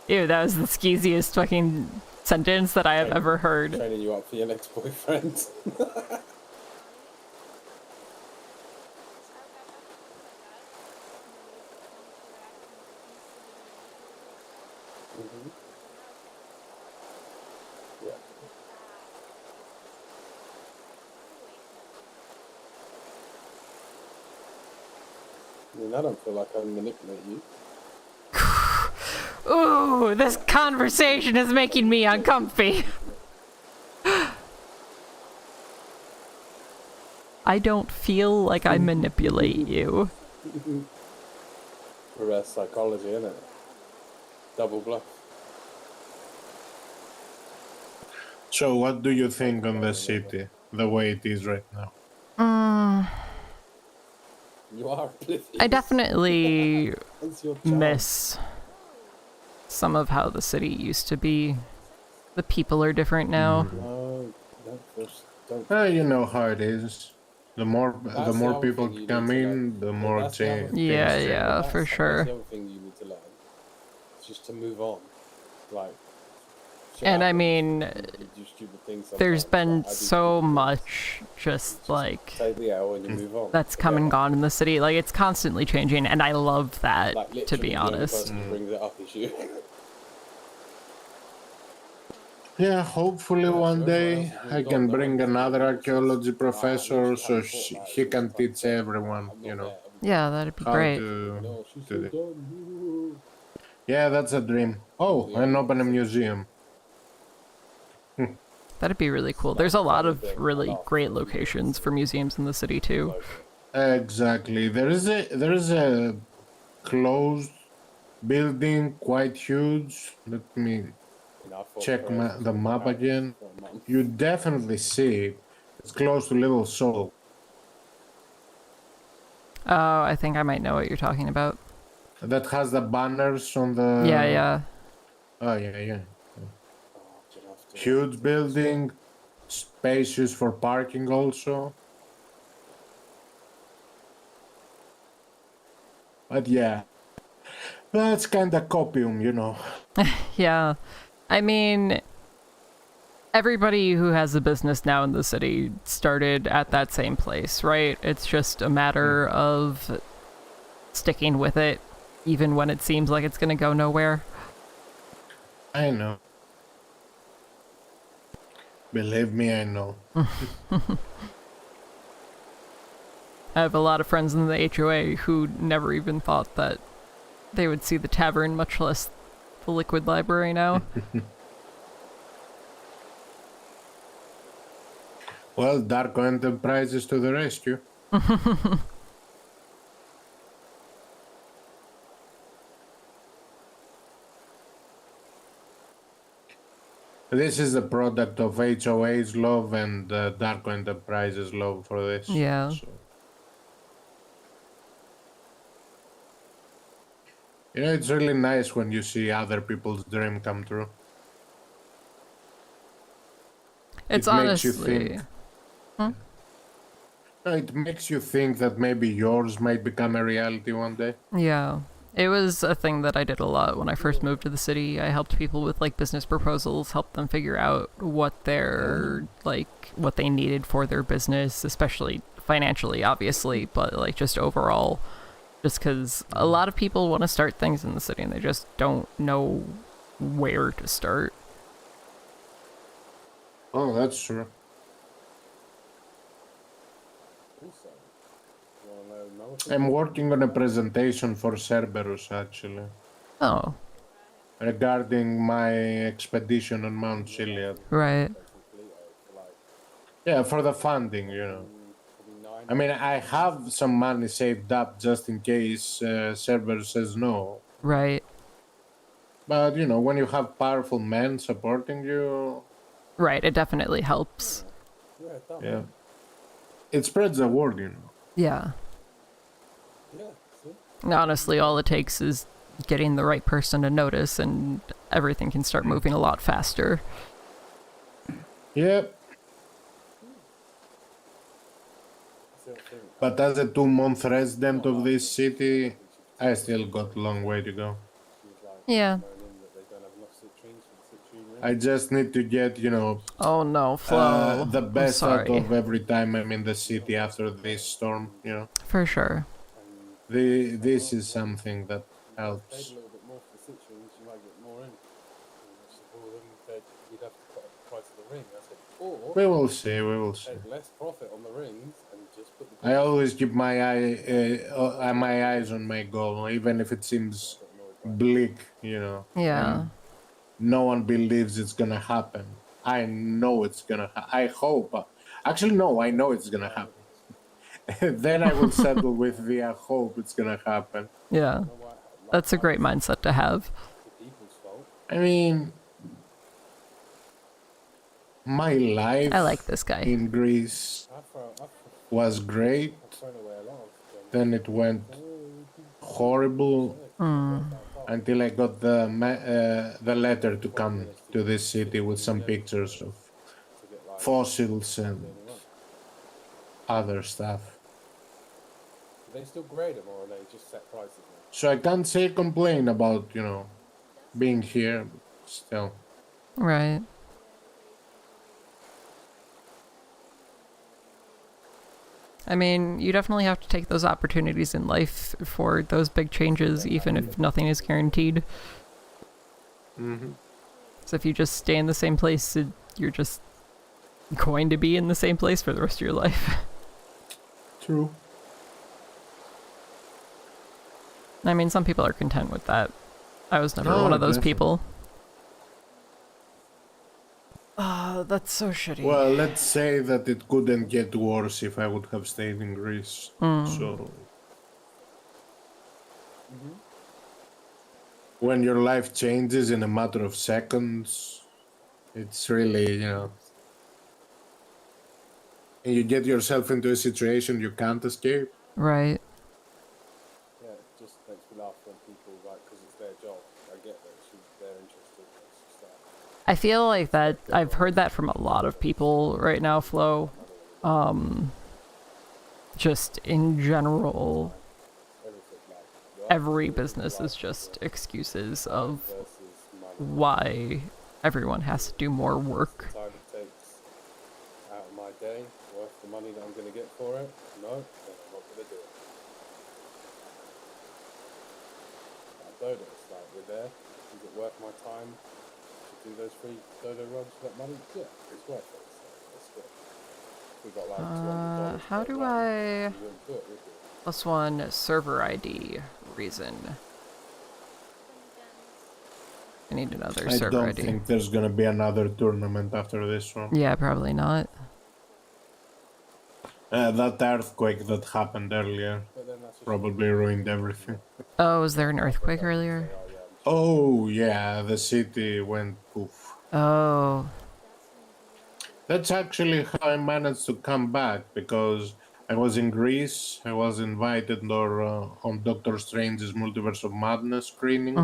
that was the skeeziest fucking sentence that I have Training- ever heard. Training you up for your next boyfriend. Mhm. Yeah. I mean, I don't feel like I manipulate you. Ooh, this conversation is making me uncomfy. I don't feel like I manipulate you. Reverse psychology, innit? Double bluff. So, what do you think on the city, the way it is right now? You are oblivious. I definitely That's your charm. miss some of how the city used to be. The people are different now. No, don't. You know how it is. The more That's the other people thing you come need to in, learn. the Yeah, more that's the other change. thing. Yeah, things yeah, change. for That's sure. the other thing you need to learn. It's just to move on. Like. shit And I happens. mean, You do stupid things there's sometimes, been like, I do so stupid things. much just like Take the L and you move on. that's come and Forget gone in the city. Like it's constantly changing, and I love that, it. Like, to literally, be the only honest. person who brings it up is you. Yeah, hopefully one day I can bring another archaeology professor so he can teach everyone, you know, Yeah, that'd be how great. to do it. Yeah, that's a dream. Oh, and open a museum. That'd be really cool. There's a lot of really great locations for museums in the city too. Exactly. There is a closed building, quite huge. Let me check the map again. You definitely see it. It's close to Little Seoul. Oh, I think I might know what you're talking about. That has the banners on the. Yeah. Oh yeah. Huge building, spacious for parking also. But yeah, that's kind of copium, you know. Yeah. I mean, everybody who has a business now in the city started at that same place, right? It's just a matter of sticking with it, even when it seems like it's gonna go nowhere. I know. Believe me, I know. I have a lot of friends in the HOA who never even thought that they would see the tavern, much less the liquid library now. Well, Darko Enterprises to the rescue. This is the product of HOA's love and Darko Enterprises love for this. Yeah. So. You know, it's really nice when you see other people's dream come true. It's It makes you honestly... think. No, it makes you think that maybe yours might become a reality one day. Yeah. It was a thing that I did a lot when I first moved to the city. I helped people with like business proposals, helped them figure out what their what they needed for their business, especially financially, obviously, but like just overall, just because a lot of people want to start things in the city and they just don't know where to start. Oh, that's true. I'm working on a presentation for Cerberus, actually, Oh, regarding my expedition on Mount Chiliad. right. Yeah, for the funding, you know. I mean, I have some money saved up just in case Cerberus says no. Right. But, you know, when you have powerful men supporting you... Right, it definitely helps. Yeah. It spreads the word, you know. Yeah. And honestly, all it takes is getting the right person to notice, and everything can start moving a lot faster. Yep. But as a 2-month resident of this city, I still got a long way to go. Yeah. I just need to get, Oh no, Flo. the I'm best out sorry. of every time I'm in the city after this storm, For sure. This is something that Paid a helps. little bit more for the citrons, you might get more in. And I said, well, then he said, you'd have to put up the price of the ring. I said, or We will see, we will see. take less profit on the rings and just put the I always keep my eyes on my goal, even if it seems bleak, Yeah. and no one believes it's gonna happen. I know it's gonna. I hope. Actually, no, I know it's gonna happen. Then I will settle with the I hope it's gonna happen. Yeah. That's a great mindset to have. I mean, my life I like this guy. in Greece was great. Then it went horrible until I got the letter to come to this city with some pictures of fossils and other stuff. Do they still grade them, or are they just set prices now? So I can't say complain about, being here, but still. Right. I mean, you definitely have to take those opportunities in life for those big changes, even if nothing is guaranteed. So if you just stay in the same place, you're just going to be in the same place for the rest of your life. True. I mean, some people are content with that. I was never one of those people. That's so shitty. Well, let's say that it couldn't get worse if I would have stayed in Greece. So, when your life changes in a matter of seconds, it's really, and you get yourself into a situation you can't escape. Right. Yeah, it just makes me laugh when people, because it's their job. I get that they're interested. It's just that. I feel like that I've heard that from a lot of people right now, Flo. Just in general, every business is just excuses of why everyone has to do more work. Time it takes out of my day worth the money that I'm going to get for it? No, then I'm not going to do it. Dodo, it's like we're there. Is it worth my time to do those 3 dodo runs for that money? Yeah, it's worth it. So that's good. We got like $200. How do I... +1 server ID reason. I need another I server don't ID. think there's gonna be another tournament after this one. Yeah, probably not. That earthquake that happened earlier probably ruined everything. Oh, was there an earthquake earlier? Oh, yeah, the city went poof. Oh. That's actually how I managed to come back, because I was in Greece. I was invited on Doctor Strange's Multiverse of Madness screening.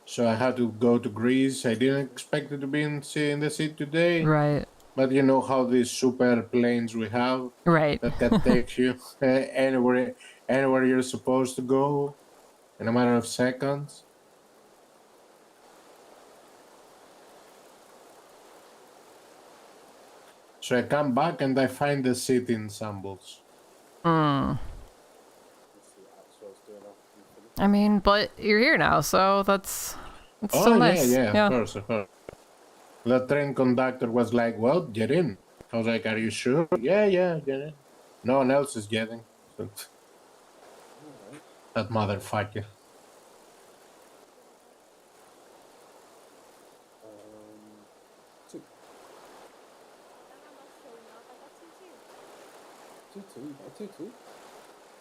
So I had to go to Greece. I didn't expect it to be in the city today. Right. But you know how these super planes we have that can take you anywhere you're supposed to go in a matter of seconds. So I come back and I find the city in shambles. I mean, but you're here now, so that's still nice. Yeah, of course. The train conductor was like, well, get in. I was like, are you sure? Yeah, get in. No one else is getting. That motherfucker.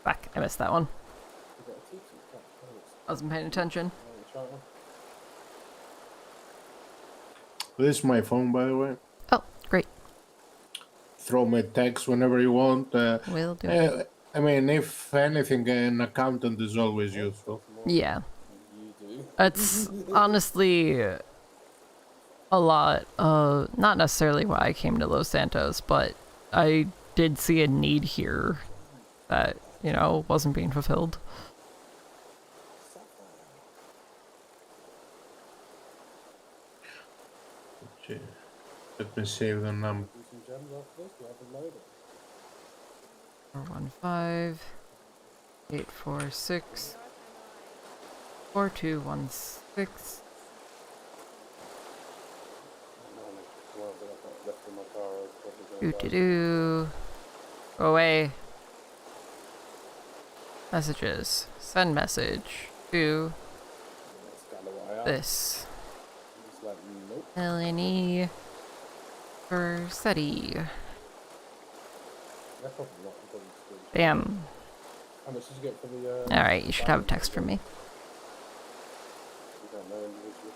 Fuck, I missed that one. I wasn't paying attention. This is my phone, by the way. Oh, great. Throw me a text whenever you want. Will do. I mean, if anything, an accountant is always Oh, useful. it's more Yeah. than you do. It's honestly a lot. Not necessarily why I came to Los Santos, but I did see a need here that, you know, wasn't being fulfilled. Okay. Let me save the number. Do some gems after this, we have a load. 415 846 4216. Doo doo doo. Go away. Messages. Send message to this. Melony Versetti. Bam. How much did you get for the Alright, you should have a text from me. We don't know individually.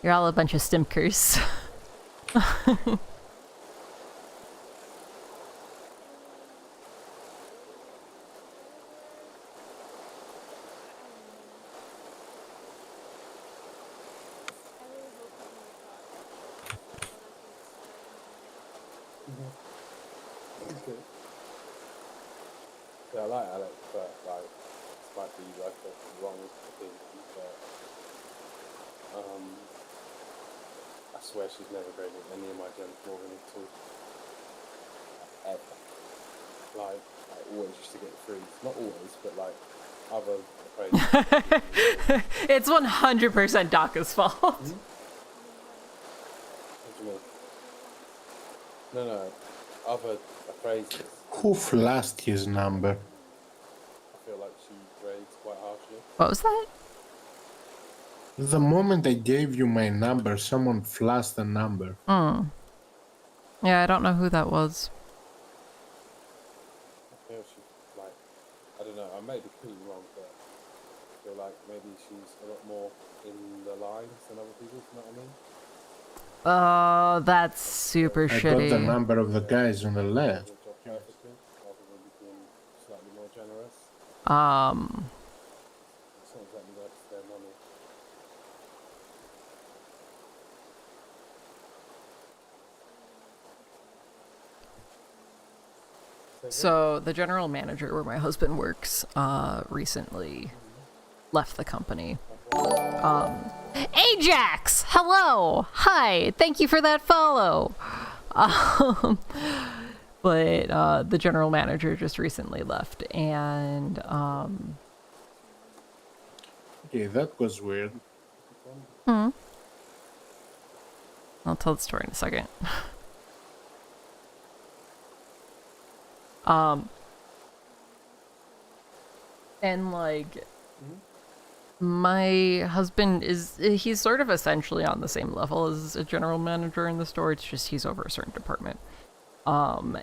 You're all a bunch of stimkers. Okay. Yeah, I like Alex, but like, this might be like a wrong thing, but I swear she's never graded any of my gems more than a 2. Ever. Like, I always used to get 3s. Not always, but like, other appraisals. It's 100% DACA's fault. What do you mean? No, other appraisals. Who flashed his number? I feel like she grades quite harshly. What was that? The moment I gave you my number, someone flashed the number. Yeah, I don't know who that was. I feel she, like, I don't know, I may be completely wrong, but I feel like maybe she's a lot more in the lines than other people, you know what I mean? Oh, that's super I got the shitty. number of the guys on the left. Does your job perfectly, rather than being slightly more generous. It's not exactly worth their money. So the general manager where my husband works recently left the company. Ajax! Hello! Hi! Thank you for that follow! But the general manager just recently left, and Okay, that was weird. I'll tell the story in a second. And like, my husband he's sort of essentially on the same level as a general manager in the store. It's just he's over a certain department. And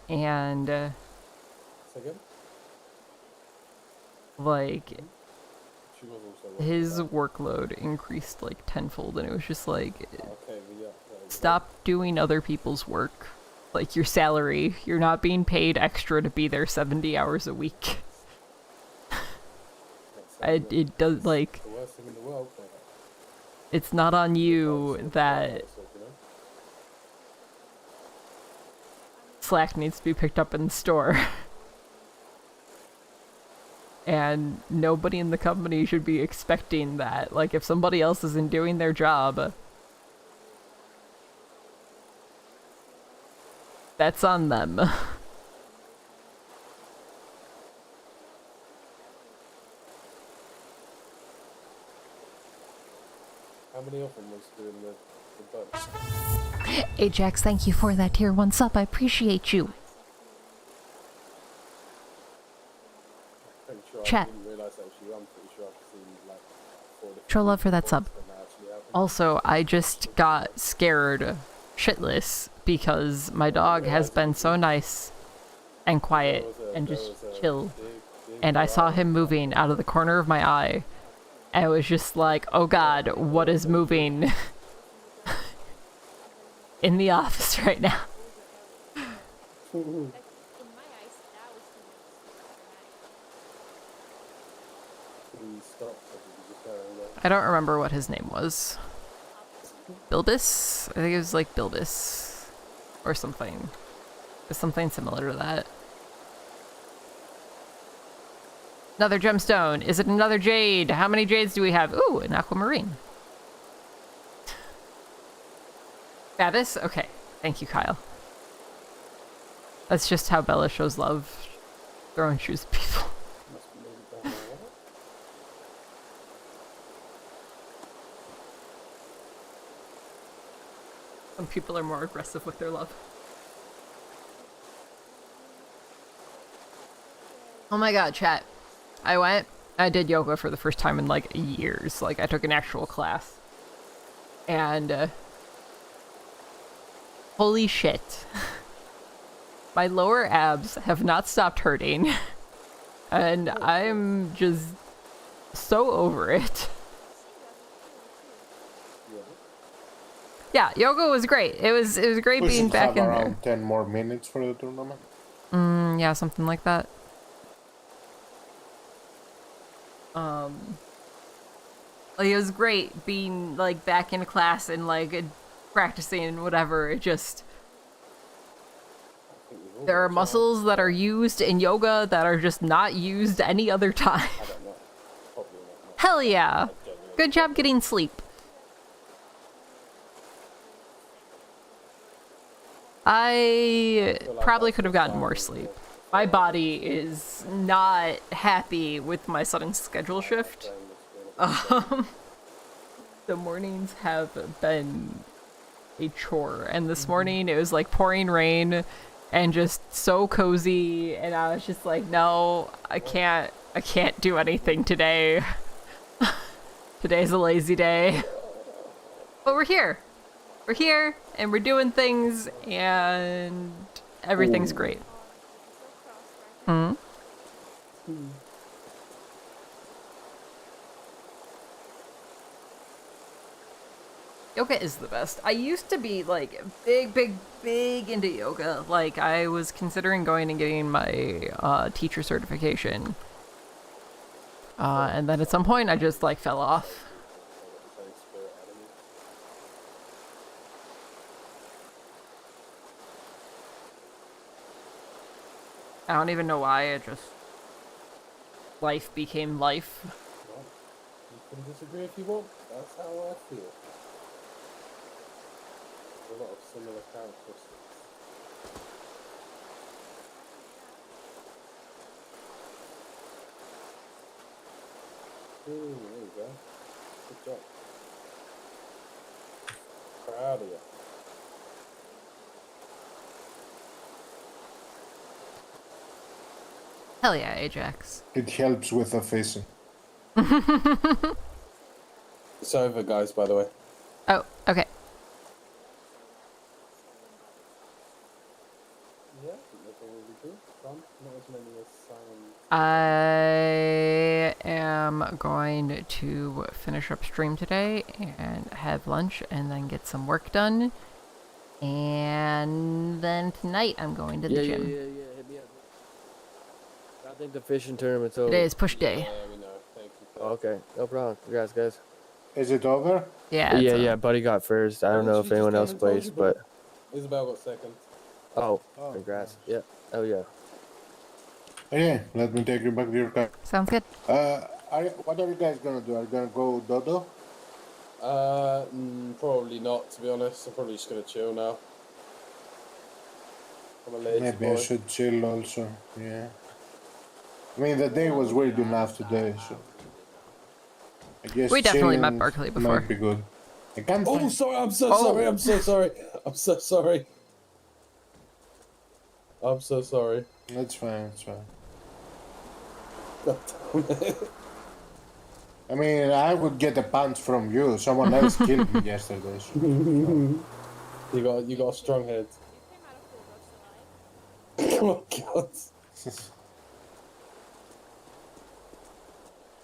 Second? like, She was also working his that. workload increased like tenfold, and it was just like, Okay, but yeah. stop doing other people's work. Like, your salary, you're not being paid extra to be there 70 hours a week. It does, like, The worst thing in the world, but it's not on you that slack needs to be picked up in the store. And nobody in the company should be expecting that. Like, if somebody else isn't doing their job, that's on them. how many of them was doing the boats? Ajax, thank you for that tier 1 sub. I appreciate you. Pretty sure Chat. I didn't realise that was you. I'm pretty sure I've seen like 4 different Show love for that sub. reports that actually happened. Also, I just got scared shitless because my dog has been so nice and quiet and just chill. And I saw him moving out of the corner of my eye. And it was just like, oh god, what is moving? in the office right now. Like, in my eyes, that was too much. Please stop. Or did you just carry on? I don't remember what his name was. Bilbis? I think it was like Bilbis. Or something. Something similar to that. Another gemstone. Is it another jade? How many jades do we have? Ooh, an aquamarine. Bavis? Okay. Thank you, Kyle. That's just how Bella shows love. Throwing shoes at people. Must be moving down the water. Some people are more aggressive with their love. Oh my god, chat. I did yoga for the first time in like years. Like, I took an actual class. And, holy shit. My lower abs have not stopped hurting. And I'm just so over it. Yeah, yoga was great. It was great We being should back have in around there. 10 more minutes for the tournament. Yeah, something like that. Like, it was great being like back in class and like practicing and whatever. It just I think we've all there got are a chance. muscles that are used in yoga that are just not used any other time. I don't know. Probably not. Hell yeah. I genuinely Good job getting sleep. I feel like probably that's could have the gotten time more when sleep. you're- My body is not happy with my sudden schedule shift. The mornings have been a chore, and this morning it was like pouring rain and just so cozy, and I was just like, no, I can't do anything today. Today's a lazy day. But we're here, and we're doing things, and everything's great. Hmm? Yoga is the best. I used to be like big into yoga. Like, I was considering going and getting my teacher certification. And then at some point I just like fell off. I don't even know why. It just life became life. Well, you can disagree if you want. That's how I feel. There's a lot of similar characteristics. Ooh, there you go. Good job. Proud of you. Hell yeah, Ajax. It helps with the facing. It's over, guys, by the way. Oh, okay. Yeah, I think that's all we do. Done. Not as many as I am going to finish up stream today and have lunch and then get some work done. And then tonight I'm going to the gym. Yeah. Hit me up. I think the fishing tournament's over. Today is push Yeah, day. we know. Thank you. Oh, okay, no problem. Congrats, guys. Is it over? Yeah. it's Yeah. Buddy got first. I don't know if anyone else placed, but Isabel got second. oh, Oh, congrats. Yeah. Oh yeah. Okay, let me take you back to your car. Sounds good. What are you guys gonna do? Are you gonna go dodo? Probably not, to be honest. I'm probably just gonna chill now. I'm a lazy Maybe boy. I should chill also. Yeah. I mean, the day was weird enough today, so I guess We definitely met chilling Barkley before. Might be good. I can't Oh, find. sorry. I'm so Oh. sorry. I'm so sorry. I'm so sorry. I'm so sorry. That's fine. It's fine. God damn it. I mean, I would get a punch from you. Someone else killed me yesterday. So. You got a strong head. Oh God.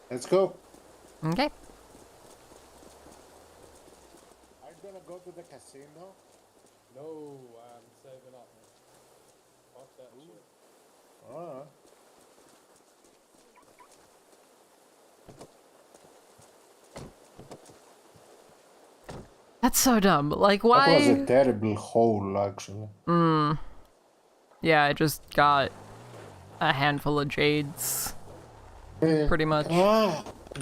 Let's go. Okay. Are you gonna go to the casino? No, I'm saving up. Fuck that shit. Alright. That's so dumb. Like, That was a why? terrible hole, actually. Yeah, I just got a handful of jades, pretty much.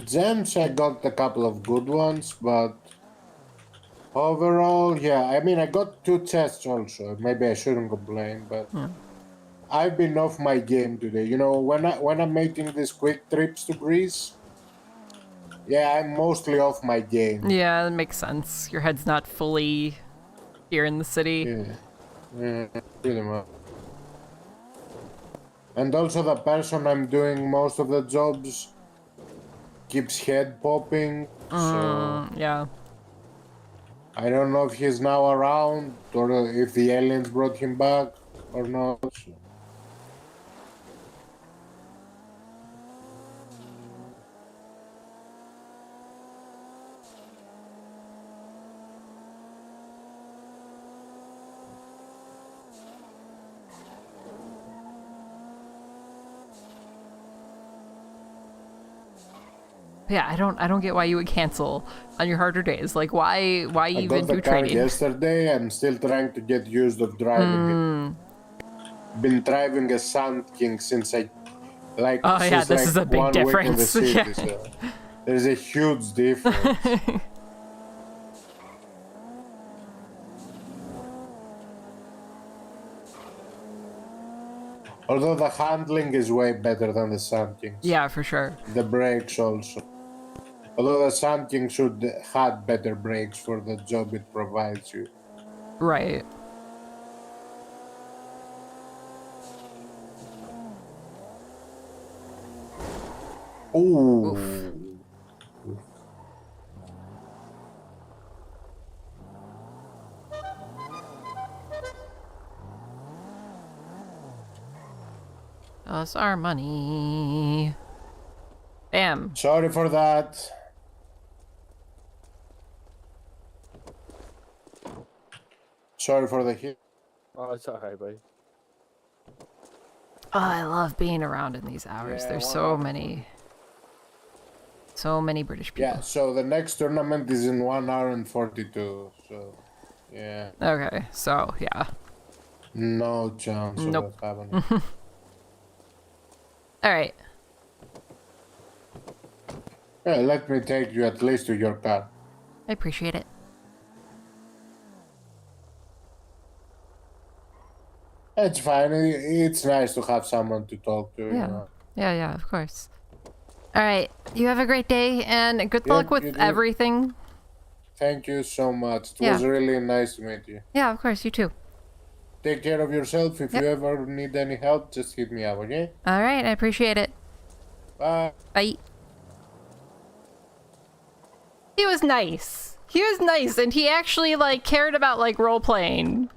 Gems, I got a couple of good ones, but overall, yeah. I mean, I got 2 chests also. Maybe I shouldn't complain, but I've been off my game today. You know, when I'm making these quick trips to Greece, yeah, I'm mostly off my game. Yeah, that makes sense. Your head's not fully here in the city. Yeah, pretty much. And also, the person I'm doing most of the jobs keeps head popping, so Yeah. I don't know if he's now around or if the aliens brought him back or not. Yeah, I don't get why you would cancel on your harder days. Like, why I even got the do car training? yesterday. I'm still trying to get used of driving it. Been driving a Sand King since Oh yeah, this is a big 1 week in the difference. city. Yeah. So there's a huge difference. Although the handling is way better than the Sand Kings. Yeah, for sure. The brakes also. Although the Sand King should had better brakes for the job it provides you. Right. Ooh. Oof. Us our money. Damn. Sorry for that. Sorry for the hit. Oh, it's alright, buddy. Oh, I love being around in these hours. Yeah, There's why so not? many British people. Yeah, so the next tournament is in 1 hour and 42. So, yeah. Okay, so yeah. No chance Nope. of that happening. All right. Yeah, let me take you at least to your car. I appreciate it. It's fine. It's nice to have someone to talk to. Yeah. You know? Yeah, of course. All right. You have a great day and good Yeah, luck you with do. everything. Thank you so much. It Yeah. was really nice to meet you. Yeah, of course. You too. Take care of yourself. If Yep. you ever need any help, just hit me up, okay? All right. I appreciate it. Bye. Bye. He was nice. He was nice, and he actually like cared about like role playing.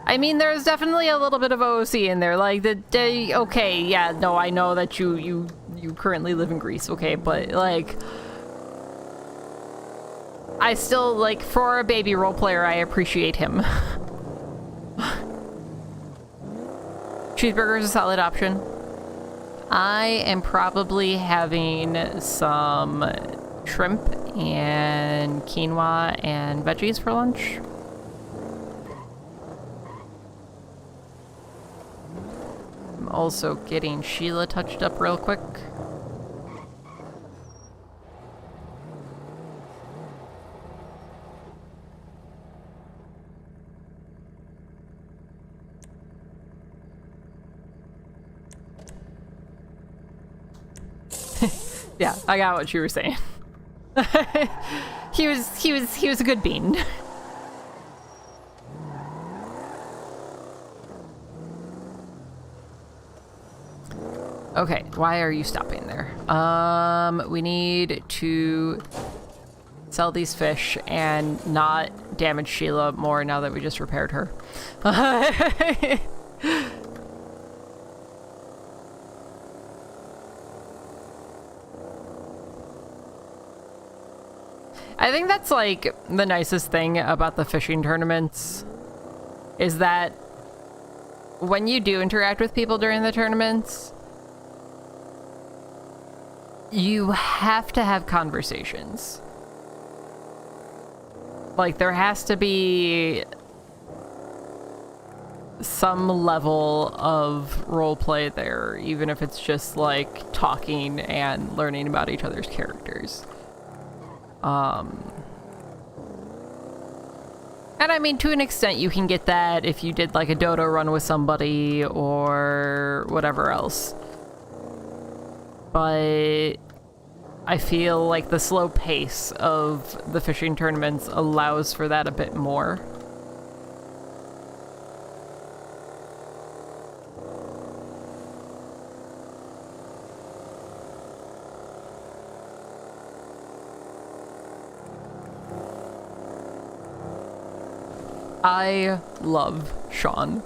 I mean, there's definitely a little bit of OOC in there. Like the day. Okay, yeah, no, I know that you currently live in Greece. Okay, but like, I still like for a baby role player, I appreciate him. Cheeseburger is a solid option. I am probably having some shrimp and quinoa and veggies for lunch. I'm also getting Sheila touched up real quick. Yeah, I got what you were saying. he was a good bean. Okay, why are you stopping there? We need to sell these fish and not damage Sheila more now that we just repaired her. I think that's like the nicest thing about the fishing tournaments is that when you do interact with people during the tournaments, you have to have conversations. Like, there has to be some level of roleplay there, even if it's just like talking and learning about each other's characters. And I mean, to an extent, you can get that if you did like a dodo run with somebody or whatever else. But I feel like the slow pace of the fishing tournaments allows for that a bit more. I love Sean.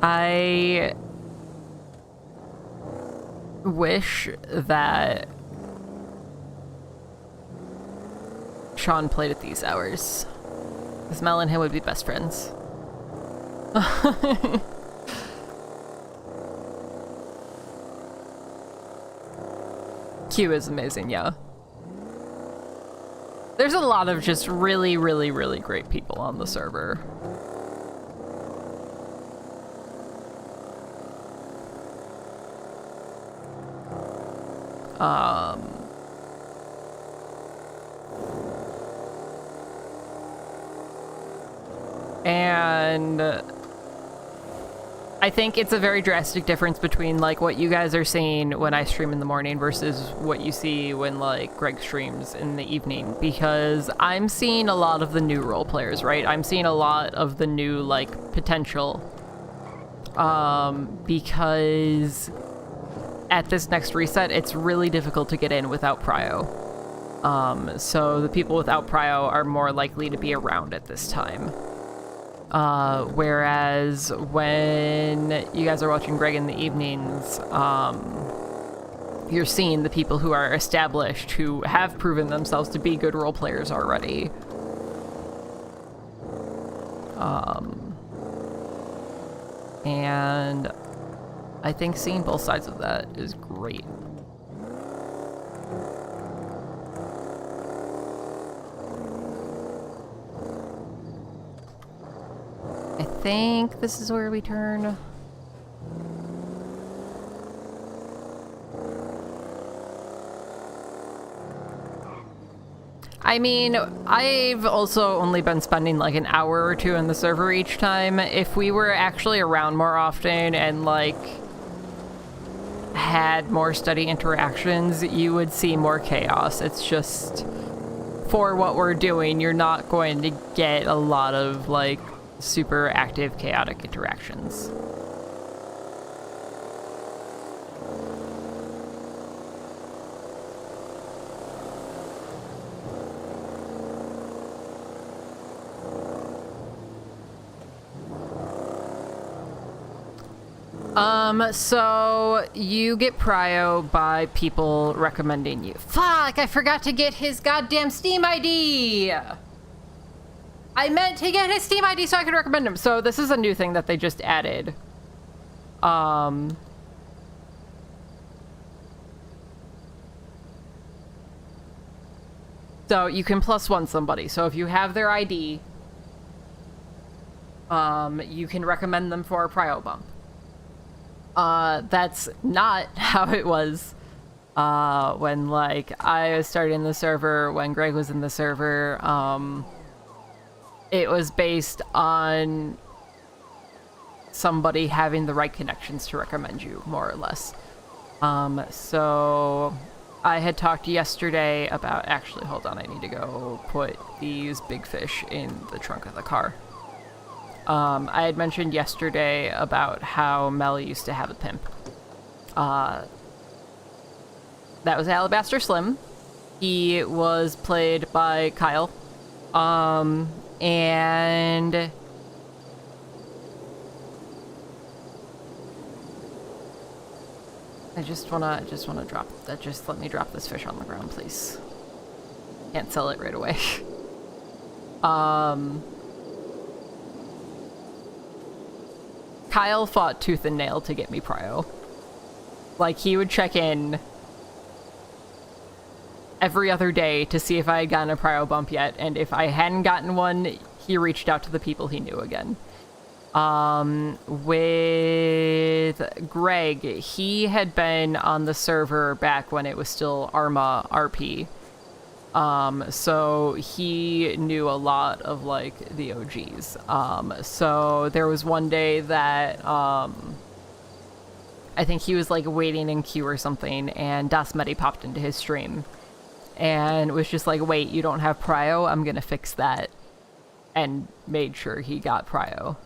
I wish that Sean played at these hours, because Mel and him would be best friends. Q is amazing, yeah. There's a lot of just really, really, really great people on the server. And I think it's a very drastic difference between like what you guys are seeing when I stream in the morning versus what you see when like Greg streams in the evening, because I'm seeing a lot of the new role players, right? I'm seeing a lot of the new like potential, because at this next reset it's really difficult to get in without prio. So the people without prio are more likely to be around at this time. Whereas when you guys are watching Greg in the evenings, you're seeing the people who are established, who have proven themselves to be good role players already. And I think seeing both sides of that is great. I think this is where we turn. I mean, I've also only been spending like an hour or two in the server each time. If we were actually around more often and like had more steady interactions, you would see more chaos. It's just, for what we're doing, you're not going to get a lot of like super active chaotic interactions. So you get prio by people recommending you. Fuck, I forgot to get his goddamn Steam ID! I meant to get his Steam ID so I could recommend him. So this is a new thing that they just added. So you can +1 somebody. So if you have their ID, you can recommend them for a prio bump. That's not how it was when like I was starting the server, when Greg was in the server. It was based on somebody having the right connections to recommend you, more or less. So I had talked yesterday about, actually, hold on, I need to go put these big fish in the trunk of the car. I had mentioned yesterday about how Mel used to have a pimp. That was Alabaster Slim. He was played by Kyle. And I just wanna drop that. Just let me drop this fish on the ground, please. Can't sell it right away. Kyle fought tooth and nail to get me prio. Like, he would check in every other day to see if I had gotten a prio bump yet, and if I hadn't gotten one, he reached out to the people he knew again. With Greg, he had been on the server back when it was still Arma RP. So he knew a lot of, like, the OGs. So there was one day that, I think he was, like, waiting in queue or something, and Dasmeti popped into his stream. And was just like, wait, you don't have prio? I'm gonna fix that. And made sure he got prio.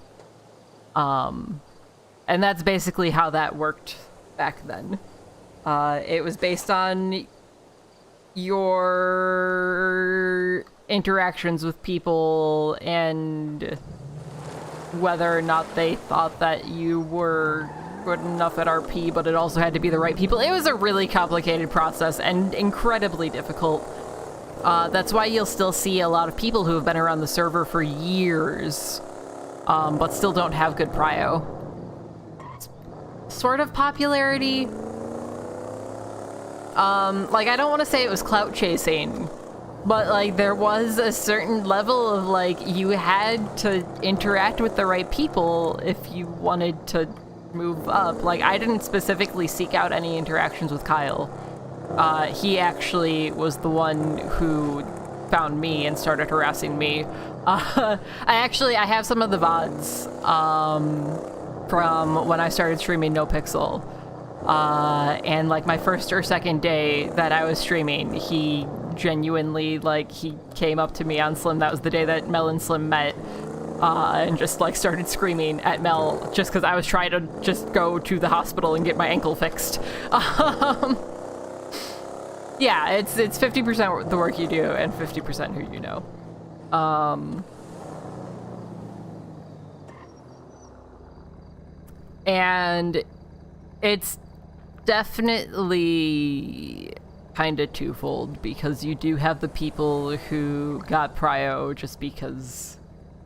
And that's basically how that worked back then. It was based on your interactions with people and whether or not they thought that you were good enough at RP, but it also had to be the right people. It was a really complicated process and incredibly difficult. That's why you'll still see a lot of people who have been around the server for years, but still don't have good prio. Sort of popularity. Like, I don't want to say it was clout chasing, but, like, there was a certain level of, like, you had to interact with the right people if you wanted to move up. Like, I didn't specifically seek out any interactions with Kyle. He actually was the one who found me and started harassing me. I have some of the VODs, from when I started streaming NoPixel. And, like, my first or second day that I was streaming, he genuinely, like, he came up to me on Slim. That was the day that Mel and Slim met, and just, like, started screaming at Mel just because I was trying to just go to the hospital and get my ankle fixed. Yeah, it's 50% the work you do and 50% who you know. And it's definitely kind of twofold, because you do have the people who got prio just because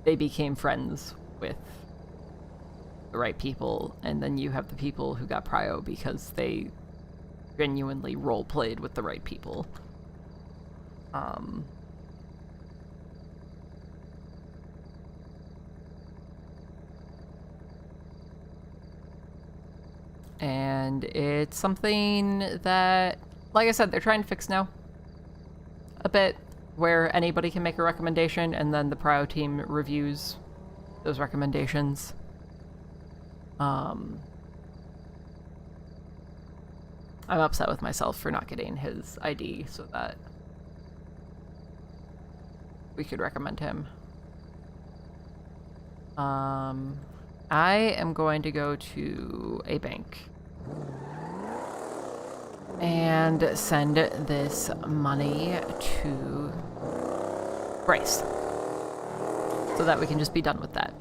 they became friends with the right people, and then you have the people who got prio because they genuinely role-played with the right people. And it's something that, like I said, they're trying to fix now. A bit, where anybody can make a recommendation and then the prio team reviews those recommendations. I'm upset with myself for not getting his ID so that we could recommend him. I am going to go to a bank and send this money to Bryce so that we can just be done with that.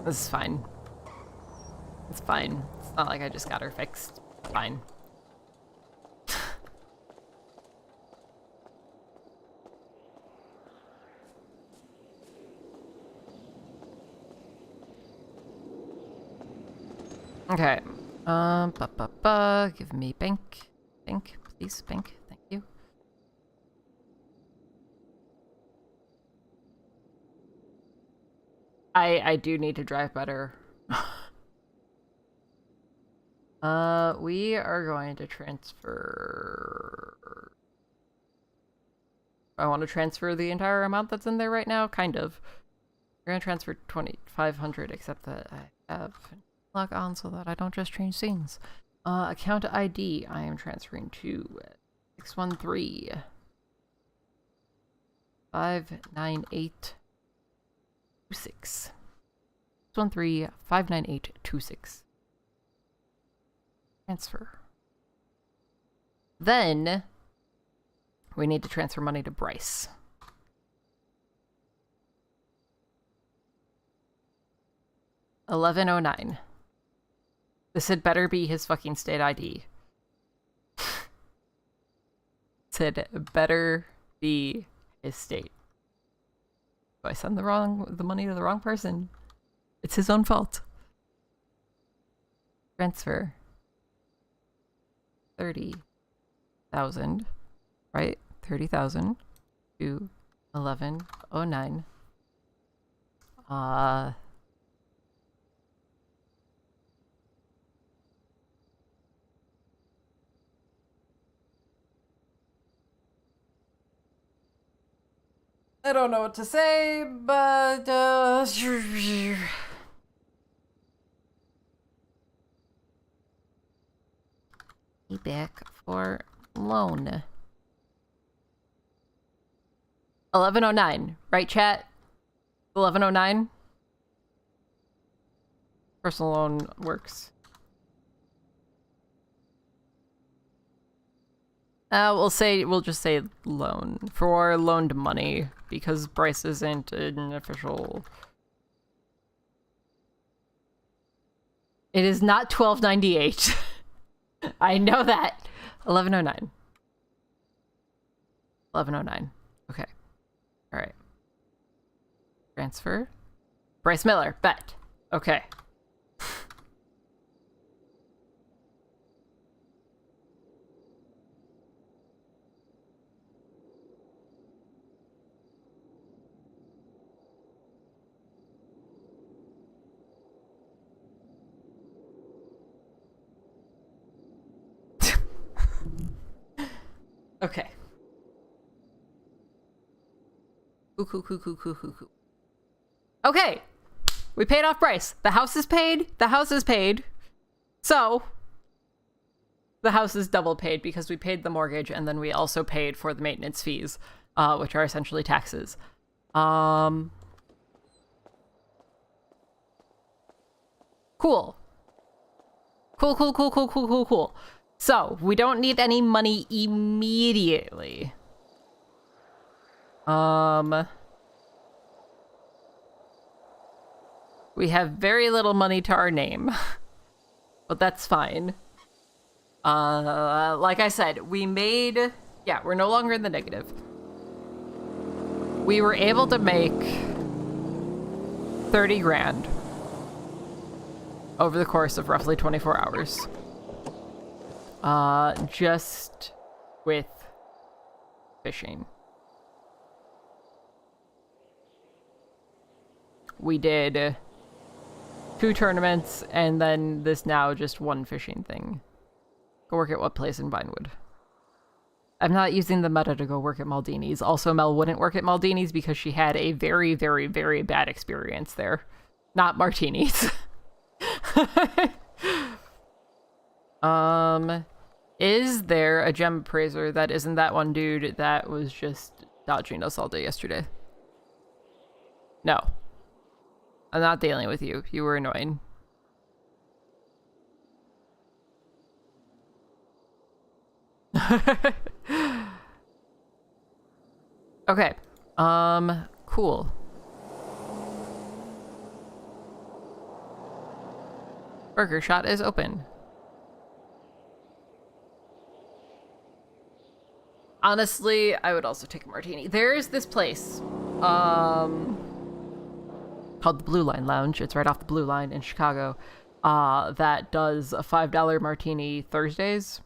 This is fine. It's fine. It's not like I just got her fixed. It's fine. Okay. Give me bank. Bank, please, bank. Thank you. I do need to drive better. We are going to transfer... I want to transfer the entire amount that's in there right now? Kind of. We're going to transfer 2,500, except that I have lock on so that I don't just change scenes. Account ID, I am transferring to 613 598 26. 613-598-26. Transfer. Then we need to transfer money to Bryce. $11.09. This had better be his fucking state ID. Said better be his state. If I send the money to the wrong person, it's his own fault. Transfer. 30,000, right? 30,000 to 1109. I don't know what to say, but be back for loan. 1109, right, chat? 1109. Personal loan works. We'll just say loan for loaned money because Bryce isn't an official. It is not 1298. I know that. 1109. 1109. Okay. All right. Transfer. Bryce Miller. Bet. Okay. Okay. Cool. Okay. We paid off Bryce. The house is paid. The house is paid. So, the house is double paid because we paid the mortgage and then we also paid for the maintenance fees, which are essentially taxes. Cool. Cool. So, we don't need any money immediately. We have very little money to our name. But that's fine. Like I said, we made... Yeah, we're no longer in the negative. We were able to make 30 grand over the course of roughly 24 hours. Just with fishing. We did 2 tournaments and then this now just 1 fishing thing. Go work at what place in Vinewood? I'm not using the meta to go work at Maldini's. Also, Mel wouldn't work at Maldini's because she had a very, very, very bad experience there. Not Martini's. Is there a gem appraiser that isn't that one dude that was just dodging us all day yesterday? No. I'm not dealing with you. You were annoying. Okay. Cool. Burger Shot is open. Honestly, I would also take a martini. There's this place, called the Blue Line Lounge. It's right off the Blue Line in Chicago, that does a $5 martini Thursdays.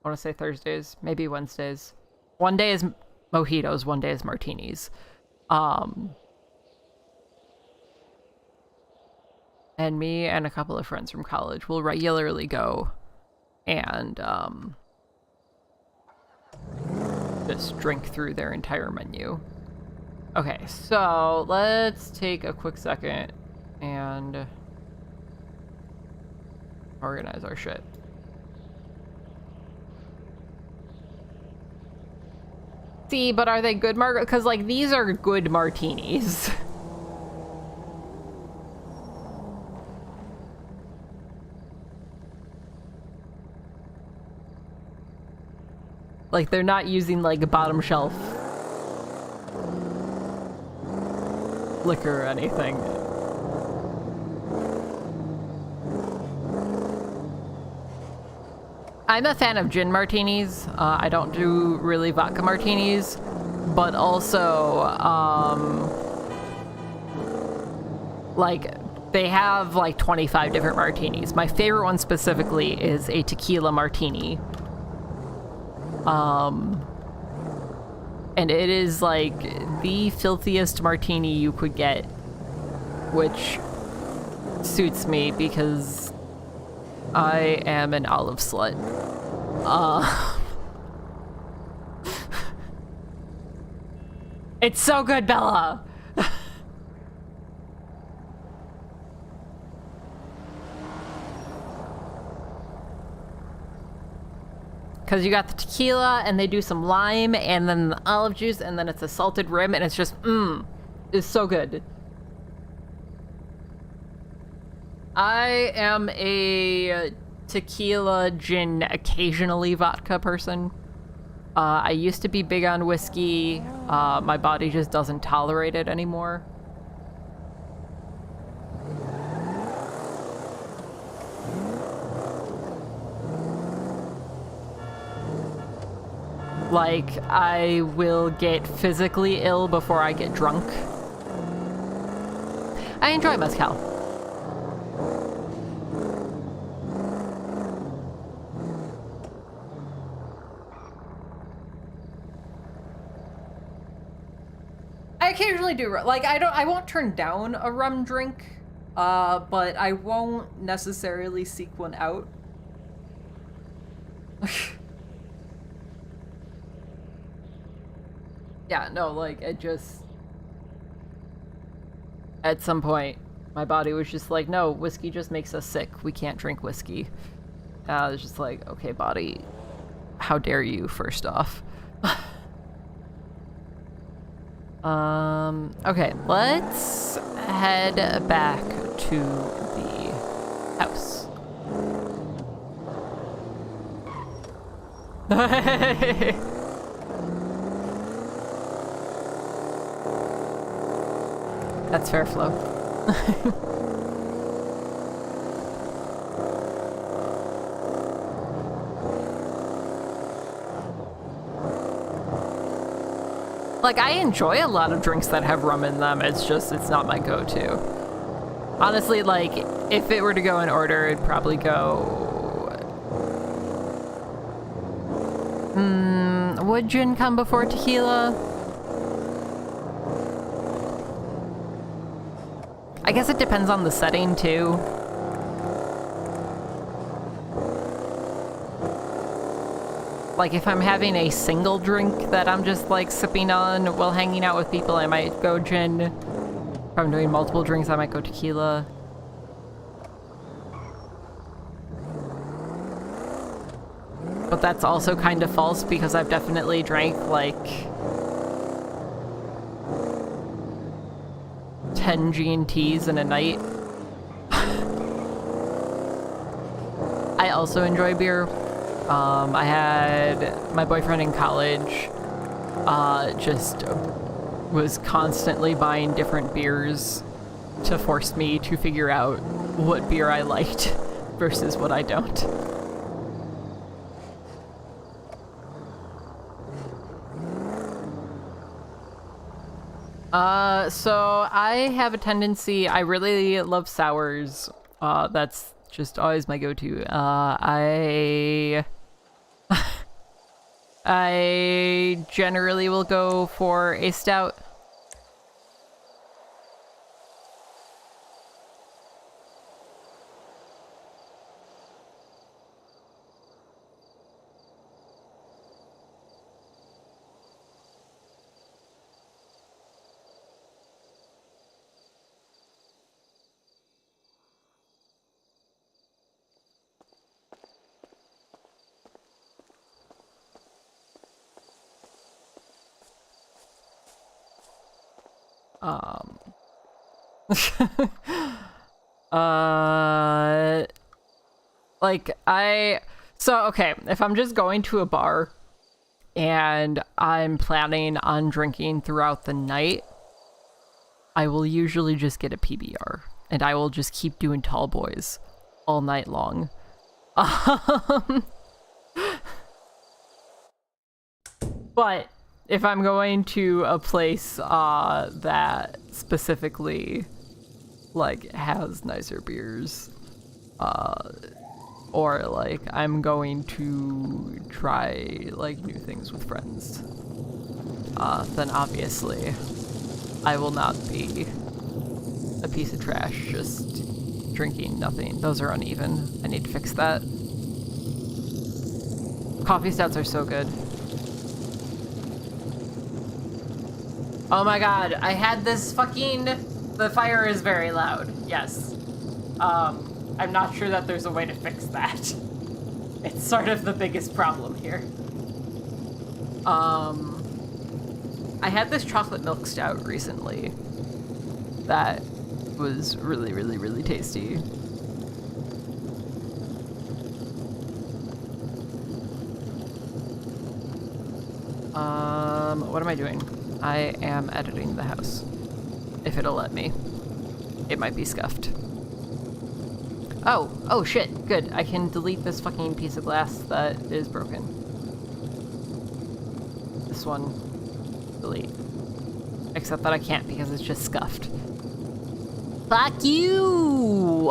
I want to say Thursdays, maybe Wednesdays. One day is mojitos, one day is martinis. And me and a couple of friends from college will regularly go and, just drink through their entire menu. Okay, so let's take a quick second and organize our shit. See, but are they good margaritas? Because, like, these are good martinis. Like, they're not using, like, a bottom shelf liquor or anything. I'm a fan of gin martinis. I don't do really vodka martinis, but also, like, they have like 25 different martinis. My favorite one specifically is a tequila martini. And it is like the filthiest martini you could get, which suits me because I am an olive slut. It's so good, Bella! Because you got the tequila, and they do some lime, and then the olive juice, and then it's a salted rim, and it's just, it's so good. I am a tequila, gin, occasionally vodka person. I used to be big on whiskey. My body just doesn't tolerate it anymore. Like, I will get physically ill before I get drunk. I enjoy mezcal. I occasionally do, like, I won't turn down a rum drink, but I won't necessarily seek one out. Yeah, no, like, it just... At some point, my body was just like, no, whiskey just makes us sick. We can't drink whiskey. And I was just like, okay, body, how dare you, first off. Okay, let's head back to the house. That's fair, Flo. Like, I enjoy a lot of drinks that have rum in them, it's just, it's not my go-to. Honestly, like, if it were to go in order, it'd probably go... would gin come before tequila? I guess it depends on the setting, too. Like, if I'm having a single drink that I'm just, like, sipping on while hanging out with people, I might go gin. If I'm doing multiple drinks, I might go tequila. But that's also kind of false, because I've definitely drank, like... 10 G&Ts in a night. I also enjoy beer. I had my boyfriend in college just was constantly buying different beers to force me to figure out what beer I liked versus what I don't. So I have a tendency, I really love sours. That's just always my go-to. I generally will go for a stout. Like, so, okay, if I'm just going to a bar, and I'm planning on drinking throughout the night, I will usually just get a PBR, and I will just keep doing tall boys all night long. But if I'm going to a place that specifically like has nicer beers, or like I'm going to try like new things with friends, then obviously I will not be a piece of trash just drinking nothing. Those are uneven. I need to fix that. Coffee stouts are so good. Oh my god, I had this fucking... The fire is very loud, yes. I'm not sure that there's a way to fix that. It's sort of the biggest problem here. I had this chocolate milk stout recently that was really, really, really tasty. What am I doing? I am editing the house. If it'll let me. It might be scuffed. Oh shit, good. I can delete this fucking piece of glass that is broken. This one, delete. Except that I can't because it's just scuffed. Fuck you!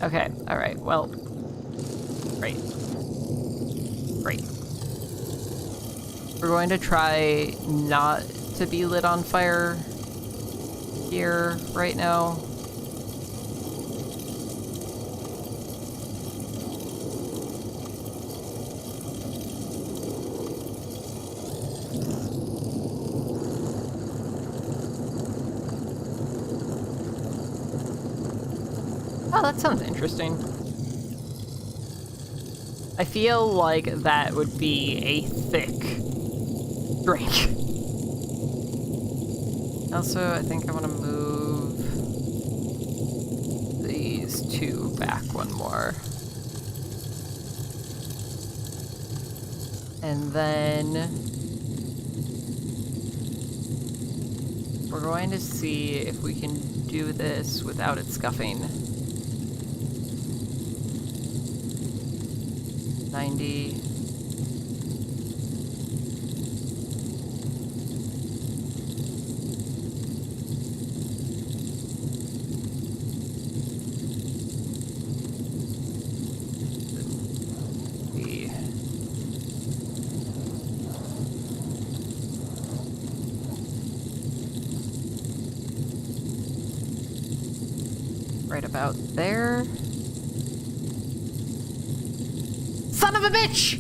Okay, alright, well. Great. Great. We're going to try not to be lit on fire here right now. Oh, that sounds interesting. I feel like that would be a thick drink. Also, I think I want to move these two back one more. And then we're going to see if we can do this without it scuffing. 90. Right about there. Son of a bitch!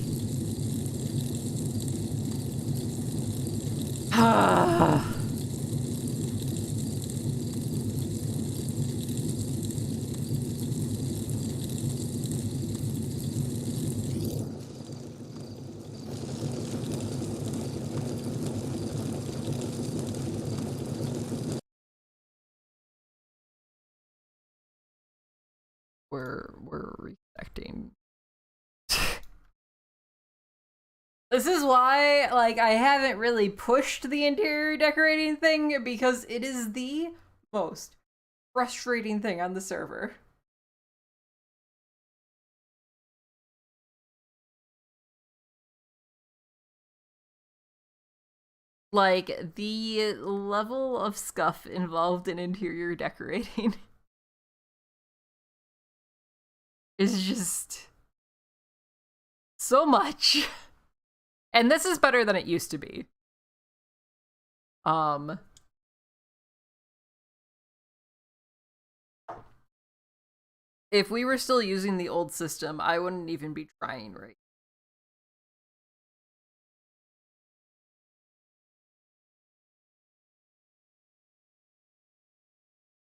We're reconnecting. This is why, like, I haven't really pushed the interior decorating thing, because it is the most frustrating thing on the server. Like, the level of scuff involved in interior decorating is just so much. And this is better than it used to be. If we were still using the old system, I wouldn't even be trying right.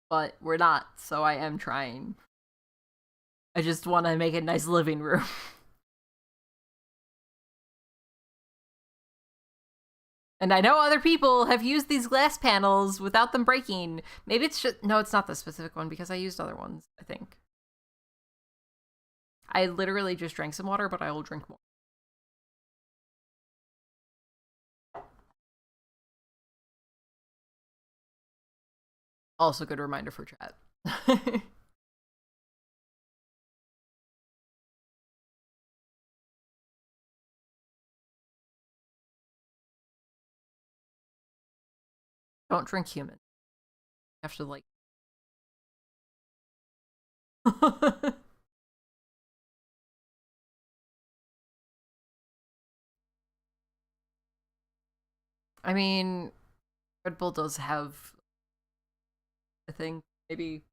But we're not, so I am trying. I just want to make a nice living room. And I know other people have used these glass panels without them breaking. Maybe it's just... No, it's not the specific one, because I used other ones, I think. I literally just drank some water, but I will drink more. Also, good reminder for chat. Don't drink human. You have to, like... I mean, Red Bull does have, I think, maybe...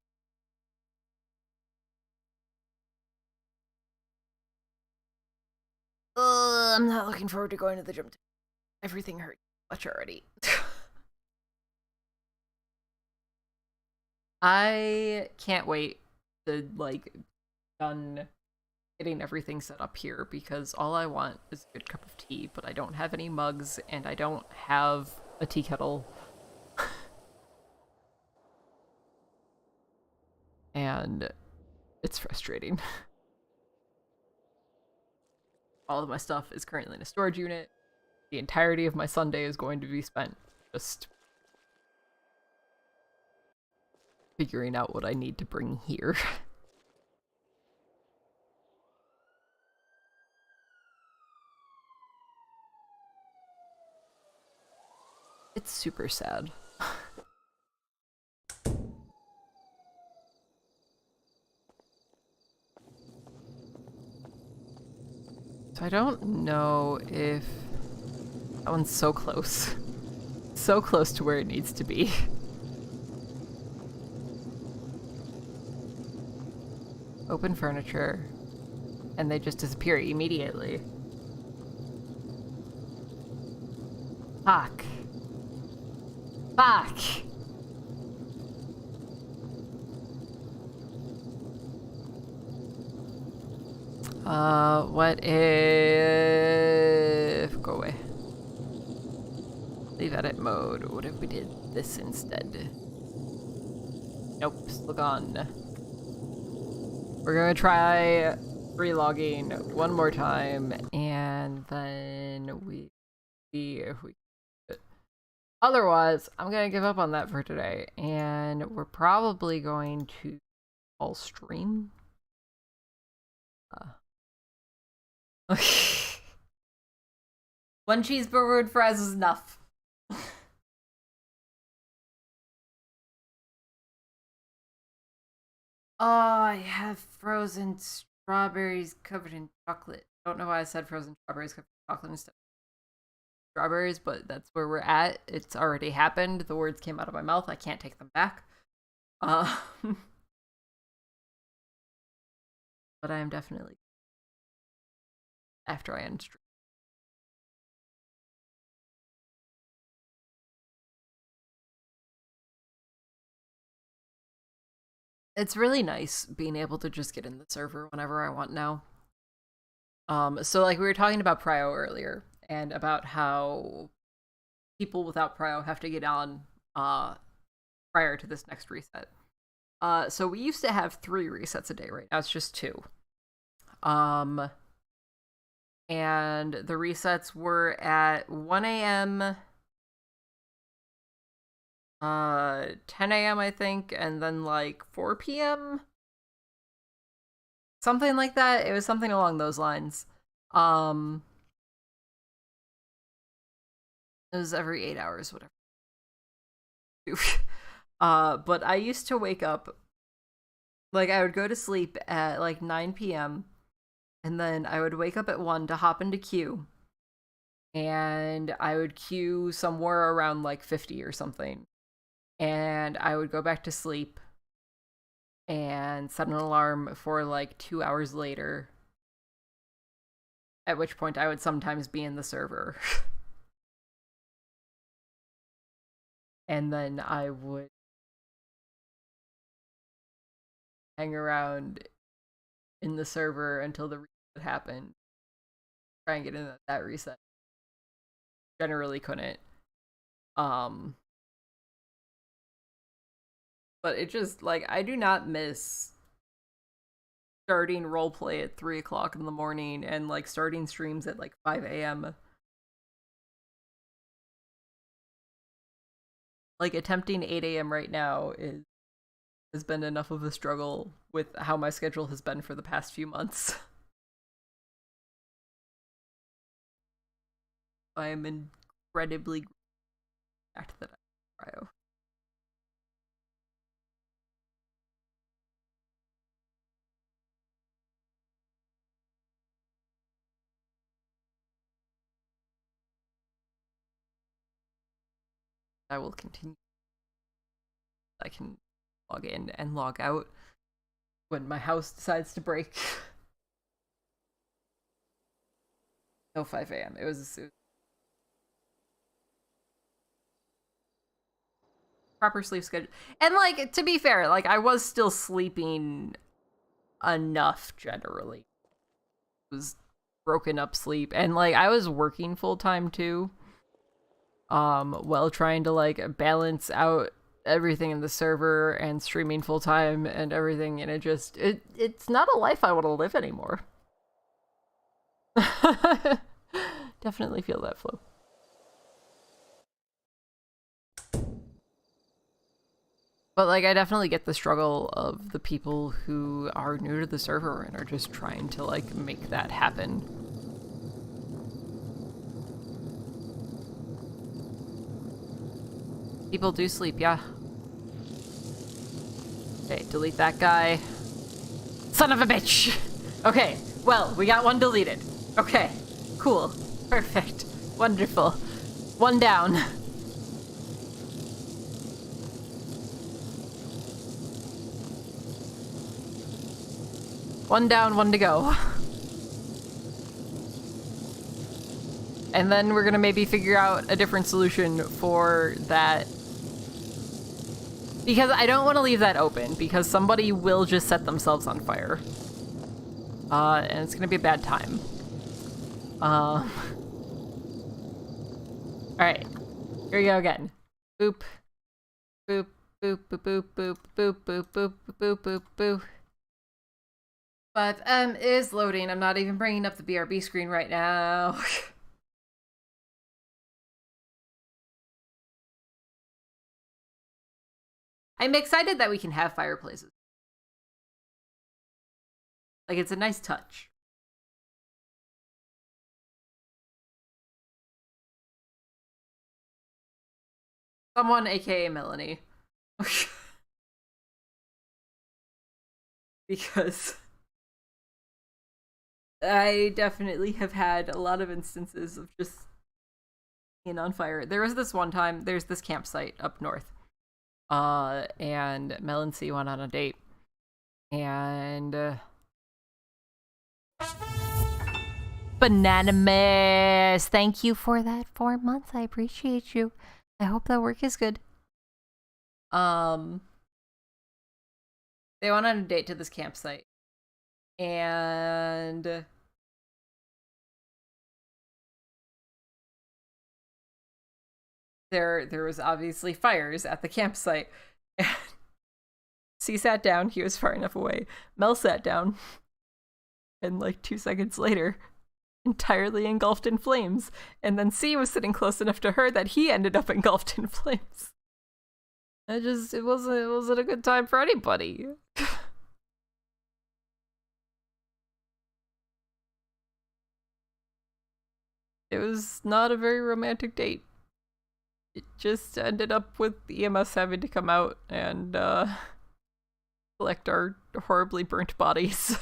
I'm not looking forward to going to the gym. Everything hurts much already. I can't wait to, like, done getting everything set up here, because all I want is a good cup of tea, but I don't have any mugs, and I don't have a tea kettle. And it's frustrating. All of my stuff is currently in a storage unit. The entirety of my Sunday is going to be spent just figuring out what I need to bring here. It's super sad. So I don't know if... That one's so close. So close to where it needs to be. Open furniture. And they just disappear immediately. Fuck. Fuck! What if... Go away. Leave edit mode. What if we did this instead? Nope, still gone. We're gonna try relogging one more time, and then we see if we... Otherwise, I'm gonna give up on that for today, and we're probably going to all stream. One cheeseburger and fries is enough. Oh, I have frozen strawberries covered in chocolate. I don't know why I said frozen strawberries covered in chocolate instead of strawberries, but that's where we're at. It's already happened. The words came out of my mouth. I can't take them back. But I am definitely after I end stream. It's really nice being able to just get in the server whenever I want now. So like we were talking about Prio earlier, and about how people without Prio have to get on prior to this next reset. So we used to have 3 resets a day, right now it's just 2. And the resets were at 1 a.m., 10 a.m. I think, and then like 4 p.m. Something like that. It was something along those lines. It was every 8 hours, whatever. But I used to wake up, like I would go to sleep at like 9 p.m. and then I would wake up at 1 to hop into queue. And I would queue somewhere around like 50 or something. And I would go back to sleep and set an alarm for like 2 hours later. At which point I would sometimes be in the server. And then I would hang around in the server until the reset happened. Try and get in that reset. Generally couldn't. But it just, like, I do not miss starting roleplay at 3 o'clock in the morning and, like, starting streams at, like, 5 a.m. like attempting 8 a.m. right now has been enough of a struggle with how my schedule has been for the past few months. I am incredibly glad that I'm cryo. I will continue. I can log in and log out when my house decides to break. No 5 a.m. It was proper sleep schedule. And like, to be fair, like I was still sleeping enough generally. It was broken up sleep. And like I was working full time too. While trying to like balance out everything in the server and streaming full time and everything, and it's not a life I want to live anymore. Definitely feel that flow. But like I definitely get the struggle of the people who are new to the server and are just trying to like make that happen. People do sleep, yeah. Okay, delete that guy. Son of a bitch! Okay, well, we got one deleted. Okay, cool. Perfect. Wonderful. One down. One down, one to go. And then we're gonna maybe figure out a different solution for that. Because I don't want to leave that open, because somebody will just set themselves on fire. And it's gonna be a bad time. Alright. Here we go again. Boop. Boop, boop, boop, boop, boop, boop, boop, boop, boop, boop, boop. 5M is loading. I'm not even bringing up the BRB screen right now. I'm excited that we can have fireplaces. Like, it's a nice touch. Someone, aka Melony. Because I definitely have had a lot of instances of just being on fire. There was this one time, there's this campsite up north. And Mel and C went on a date. And Bananamus, thank you for that 4 months. I appreciate you. I hope that work is good. They went on a date to this campsite. And there was obviously fires at the campsite. C sat down, he was far enough away. Mel sat down, and like 2 seconds later, entirely engulfed in flames. And then C was sitting close enough to her that he ended up engulfed in flames. It wasn't a good time for anybody. It was not a very romantic date. It just ended up with EMS having to come out and collect our horribly burnt bodies.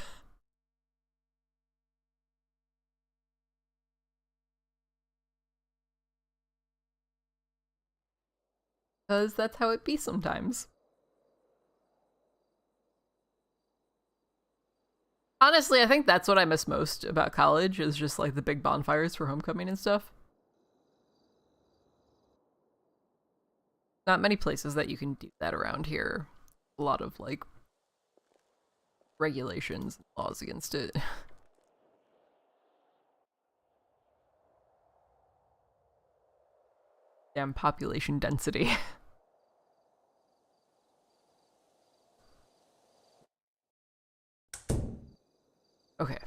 Because that's how it be sometimes. Honestly, I think that's what I miss most about college, is just like the big bonfires for homecoming and stuff. Not many places that you can do that around here. A lot of like regulations and laws against it. Damn population density. Okay.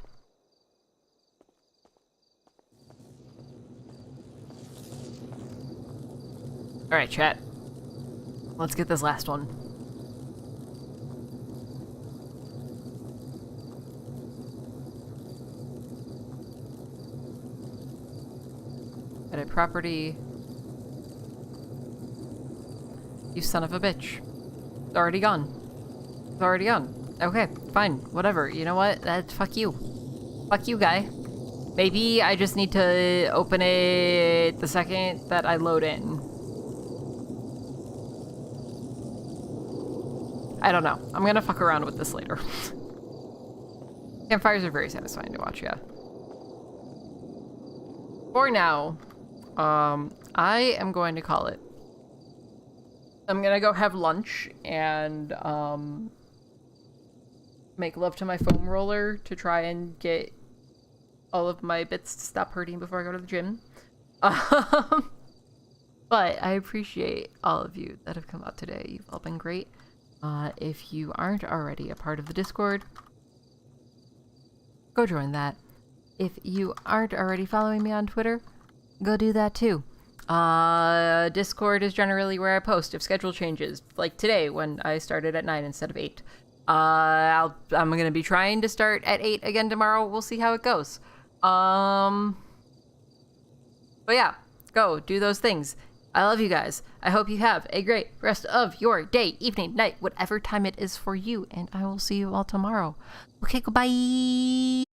Alright, chat. Let's get this last one. Edit property. You son of a bitch. It's already gone. It's already gone. Okay, fine. Whatever. You know what? Fuck you. Fuck you, guy. Maybe I just need to open it the second that I load in. I don't know. I'm gonna fuck around with this later. Campfires are very satisfying to watch, yeah. For now, I am going to call it. I'm gonna go have lunch and make love to my foam roller to try and get all of my bits to stop hurting before I go to the gym. But I appreciate all of you that have come out today. You've all been great. If you aren't already a part of the Discord, go join that. If you aren't already following me on Twitter, go do that too. Discord is generally where I post if schedule changes. Like today when I started at 9 instead of 8. I'm gonna be trying to start at 8 again tomorrow. We'll see how it goes. But yeah, go do those things. I love you guys. I hope you have a great rest of your day, evening, night, whatever time it is for you. And I will see you all tomorrow. Okay, goodbye.